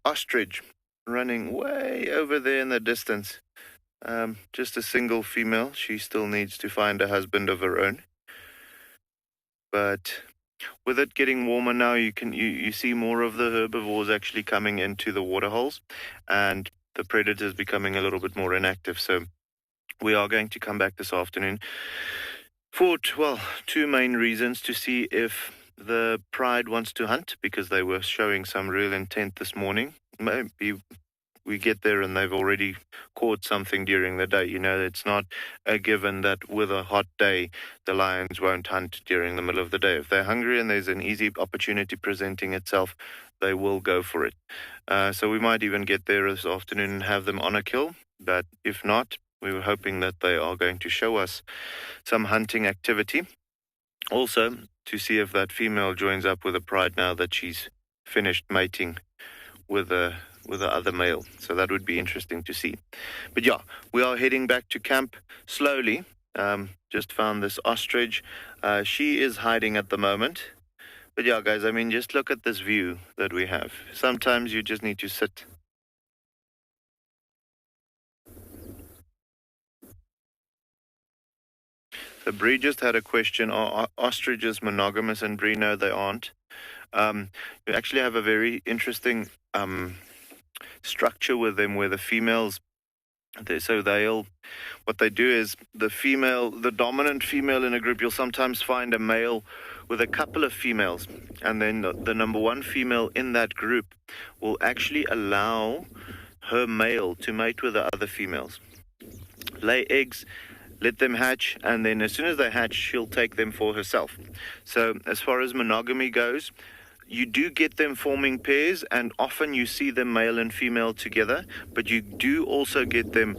ostrich running way over there in the distance. Just a single female. She still needs to find a husband of her own. But with it getting warmer now, you see more of the herbivores actually coming into the waterholes, and the predators becoming a little bit more inactive. So we are going to come back this afternoon for, well, two main reasons: to see if the Pride wants to hunt, because they were showing some real intent this morning. Maybe we get there and they've already caught something during the day. You know, it's not a given that with a hot day, the lions won't hunt during the middle of the day. If they're hungry and there's an easy opportunity presenting itself, they will go for it. So we might even get there this afternoon and have them on a kill. But if not, we were hoping that they are going to show us some hunting activity. Also, to see if that female joins up with a Pride now that she's finished mating with the other male. So that would be interesting to see. But yeah, we are heading back to camp slowly. Just found this ostrich. She is hiding at the moment. But yeah, guys, I mean, just look at this view that we have. Sometimes you just need to sit. So Bree just had a question. Are ostriches monogamous? And Bree, no, they aren't. You actually have a very interesting structure with them, where the females, what they do is the dominant female in a group, you'll sometimes find a male with a couple of females, and then the number one female in that group will actually allow her male to mate with the other females, lay eggs, let them hatch, and then as soon as they hatch, she'll take them for herself. So as far as monogamy goes, you do get them forming pairs, and often you see them male and female together, but you do also get them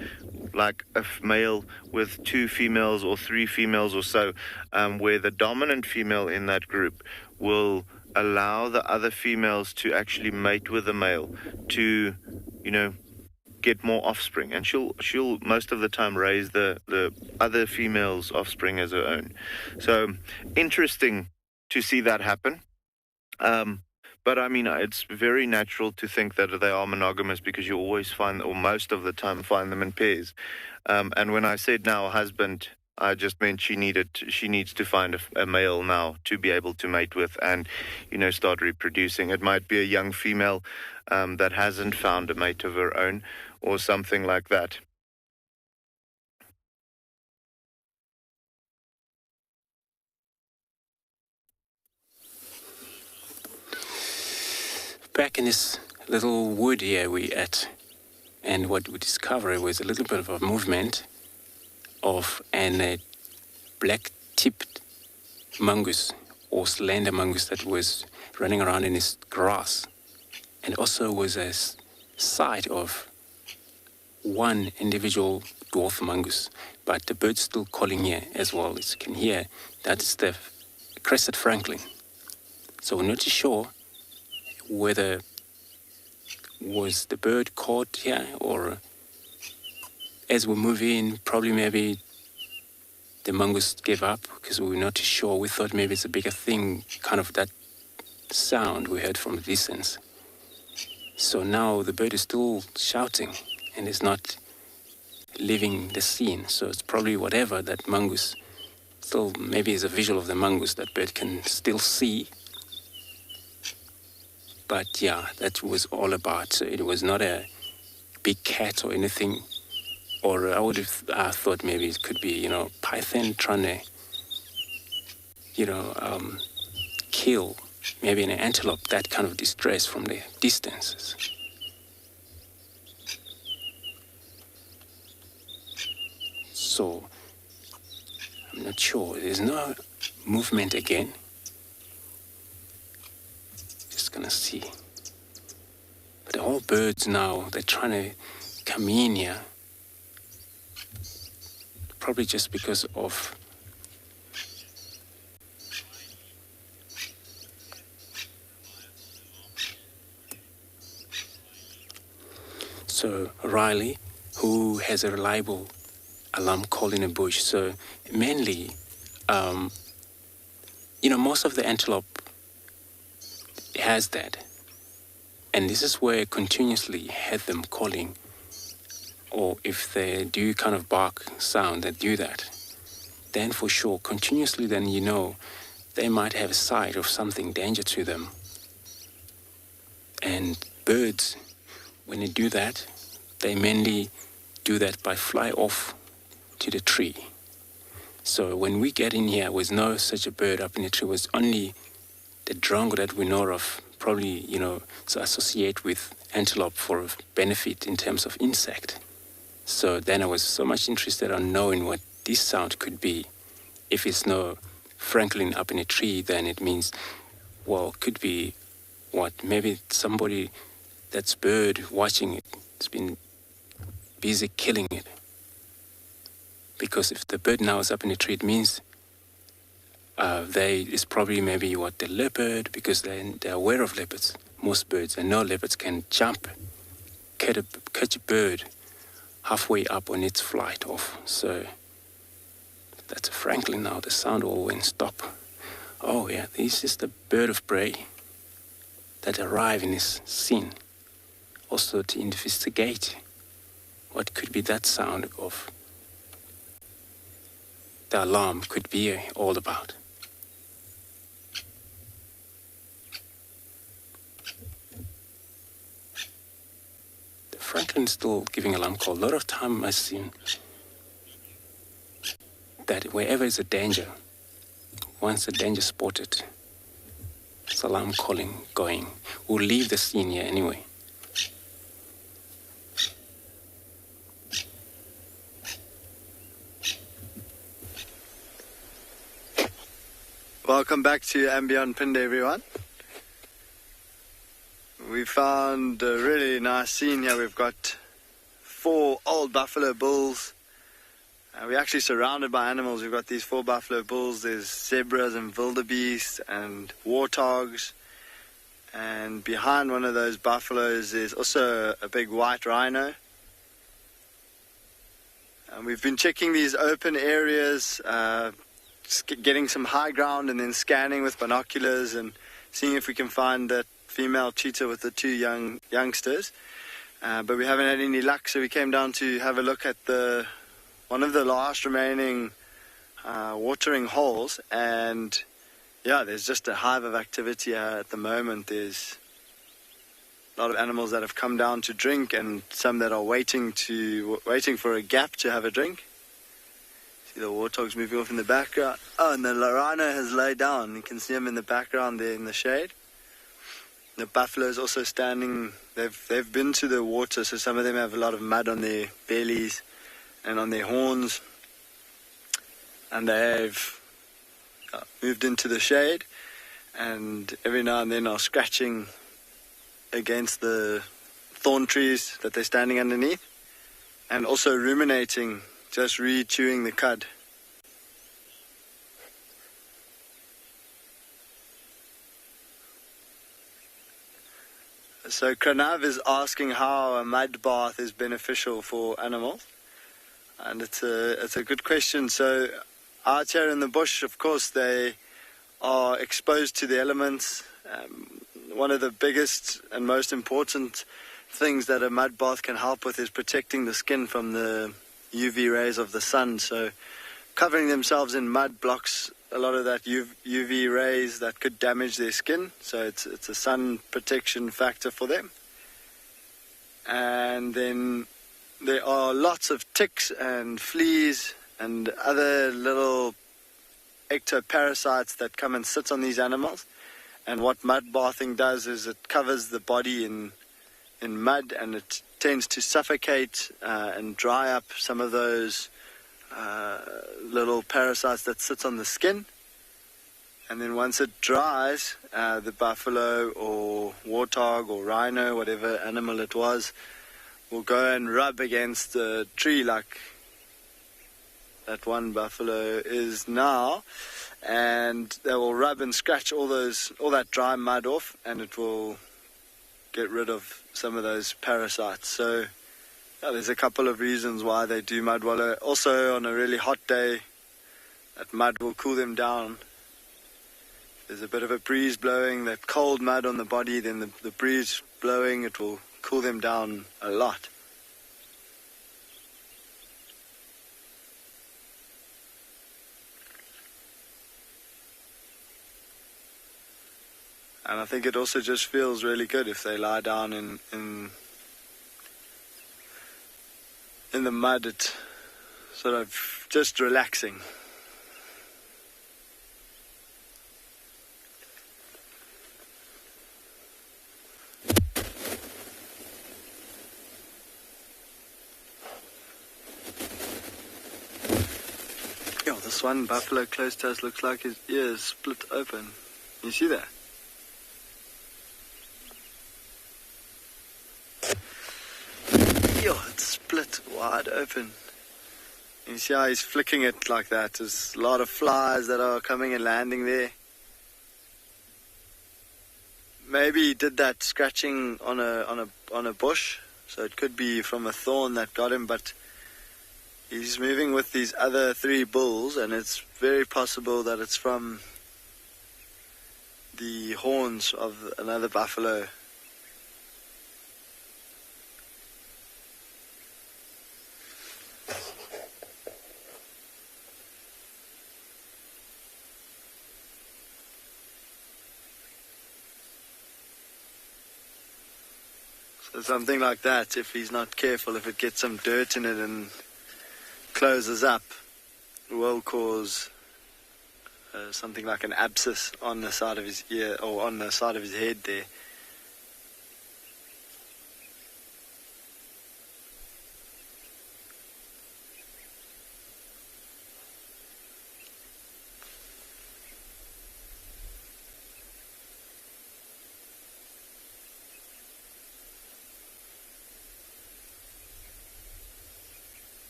like a male with two females or three females or so, where the dominant female in that group will allow the other females to actually mate with the male to, get more offspring, and she'll most of the time raise the other female's offspring as her own. So interesting to see that happen. But I mean, it's very natural to think that they are monogamous, because you always find, or most of the time, find them in pairs. And when I said now a husband, I just meant she needs to find a male now to be able to mate with and, start reproducing. It might be a young female that hasn't found a mate of her own or something like that. Back in this little wood here we're at, and what we discovered was a little bit of a movement of a black-tipped mongoose or slender mongoose that was running around in this grass, and also was a sight of one individual dwarf mongoose, but the bird's still calling here as well. As you can hear, that's the crested francolin. So we're not too sure whether was the bird caught here, or as we move in, probably maybe the mongoose gave up, because we were not too sure. We thought maybe it's a bigger thing, kind of that sound we heard from the distance. So now the bird is still shouting and is not leaving the scene. So it's probably whatever that mongoose, still maybe is a visual of the mongoose that bird can still see. But yeah, that was all about. So it was not a big cat or anything. or I would have thought maybe it could be, python trying to, kill maybe an antelope, that kind of distress from the distances. So, I'm not sure. There's no movement again. Just gonna see. But the whole birds now, they're trying to come in here. Probably just because of so Riley, who has a reliable alarm call in a bush. So mainly, most of the antelope has that. And this is where continuously have them calling, or if they do kind of bark sound that do that, then for sure, continuously then they might have a sight of something danger to them. And birds, when they do that, they mainly do that by fly off to the tree. So when we get in here with no such a bird up in the tree, was only the drongo that we know of, probably, to associate with antelope for benefit in terms of insect. So then I was so much interested on knowing what this sound could be. If it's no francolin up in a tree, then it means, could be maybe somebody that's bird watching it has been busy killing it. Because if the bird now is up in a tree, it means it's probably maybe the leopard, because they're aware of leopards, most birds, and no leopards can jump, catch a bird halfway up on its flight off. So that's a francolin now, the sound all went stop. Oh yeah, this is the bird of prey that arrive in this scene, also to investigate what could be that sound of the alarm could be all about. The franklin's still giving alarm call. A lot of time I've seen that wherever is a danger, once the danger spotted, it's alarm calling going. We'll leave the scene here anyway. Welcome back to Ambient Pinde, everyone. We found a really nice scene here. We've got 4 old buffalo bulls. We're actually surrounded by animals. We've got these 4 buffalo bulls. There's zebras and wildebeest and warthogs. And behind one of those buffaloes there's also a big white rhino. And we've been checking these open areas, getting some high ground and then scanning with binoculars and seeing if we can find that female cheetah with the 2 youngsters. But we haven't had any luck, so we came down to have a look at one of the last remaining watering holes, and yeah, there's just a hive of activity at the moment. There's a lot of animals that have come down to drink, and some that are waiting for a gap to have a drink. See the warthogs moving off in the background. Oh, and the rhino has laid down. You can see him in the background there in the shade. The buffaloes also standing. They've been to the water, so some of them have a lot of mud on their bellies and on their horns, and they've moved into the shade, and every now and then are scratching against the thorn trees that they're standing underneath, and also ruminating, just re-chewing the cud. So Kranav is asking how a mud bath is beneficial for animals, and it's a good question. So out here in the bush, of course, they are exposed to the elements. One of the biggest and most important things that a mud bath can help with is protecting the skin from the UV rays of the sun. So covering themselves in mud blocks a lot of that UV rays that could damage their skin. So it's a sun protection factor for them. And then there are lots of ticks and fleas and other little ectoparasites that come and sit on these animals. And what mud bathing does is it covers the body in mud, and it tends to suffocate and dry up some of those little parasites that sit on the skin. And then once it dries, the buffalo or warthog or rhino, whatever animal it was, will go and rub against the tree like that one buffalo is now, and they will rub and scratch all that dry mud off, and it will get rid of some of those parasites. So there's a couple of reasons why they do mud wallow. Also, on a really hot day, that mud will cool them down. There's a bit of a breeze blowing, that cold mud on the body, then the breeze blowing, it will cool them down a lot. And I think it also just feels really good if they lie down in the mud. It's sort of just relaxing. This one buffalo close to us looks like his ear is split open. You see that? It's split wide open. You see how he's flicking it like that? There's a lot of flies that are coming and landing there. Maybe he did that scratching on a bush, so it could be from a thorn that got him, but he's moving with these other 3 bulls, and it's very possible that it's from the horns of another buffalo. So something like that, if he's not careful, if it gets some dirt in it and closes up, will cause something like an abscess on the side of his ear or on the side of his head there.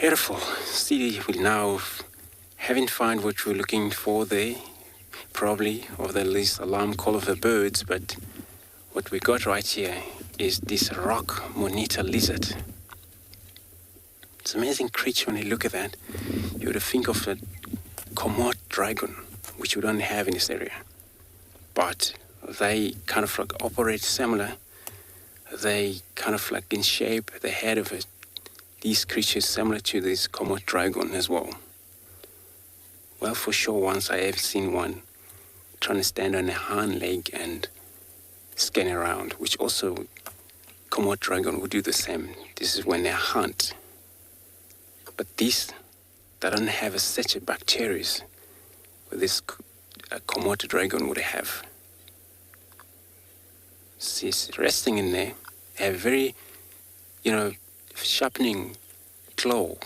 Beautiful. See, we now haven't found what we're looking for there, probably, or the least alarm call of the birds, but what we got right here is this rock monitor lizard. It's an amazing creature when you look at that. You would think of a Komoot dragon, which we don't have in this area. But they kind of like operate similar. They kind of like in shape, the head of it. These creatures similar to this Komoot dragon as well. Well, for sure, once I have seen one trying to stand on a hind leg and scan around, which also Komoot dragon would do the same. This is when they hunt. But these, they don't have such a bacteria that this Komoot dragon would have. See, it's resting in there. They have very, sharpening claw,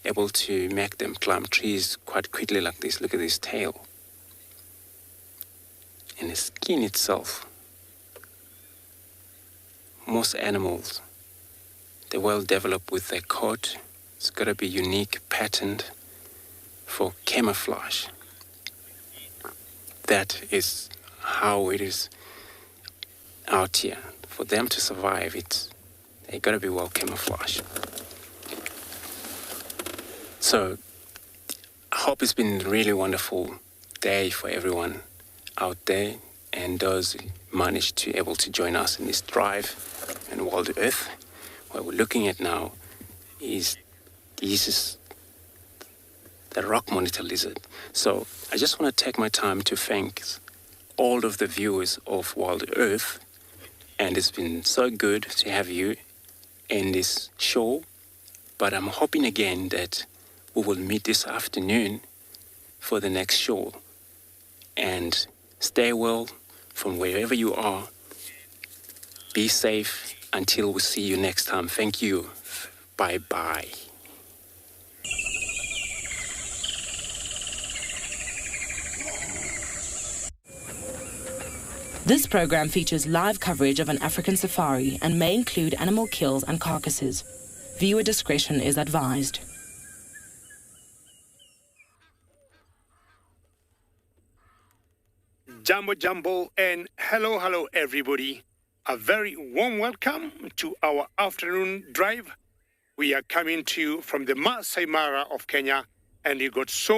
able to make them climb trees quite quickly like this. Look at this tail. And the skin itself. Most animals, they're well developed with their coat. It's got to be unique, patterned for camouflage. That is how it is out here. For them to survive, they got to be well camouflaged. So, I hope it's been a really wonderful day for everyone out there, and those who managed to able to join us in this drive in Wild Earth. What we're looking at now is the rock monitor lizard. So I just want to take my time to thank all of the viewers of Wild Earth. And it's been so good to have you in this show. But I'm hoping again that we will meet this afternoon for the next show. And stay well from wherever you are. Be safe until we see you next time. Thank you. Bye-bye. This program features live coverage of an African safari and may include animal kills and carcasses. Viewer discretion is advised. Jumbo Jumbo and hello everybody. A very warm welcome to our afternoon drive. We are coming to you from the Masai Mara of Kenya, and you got so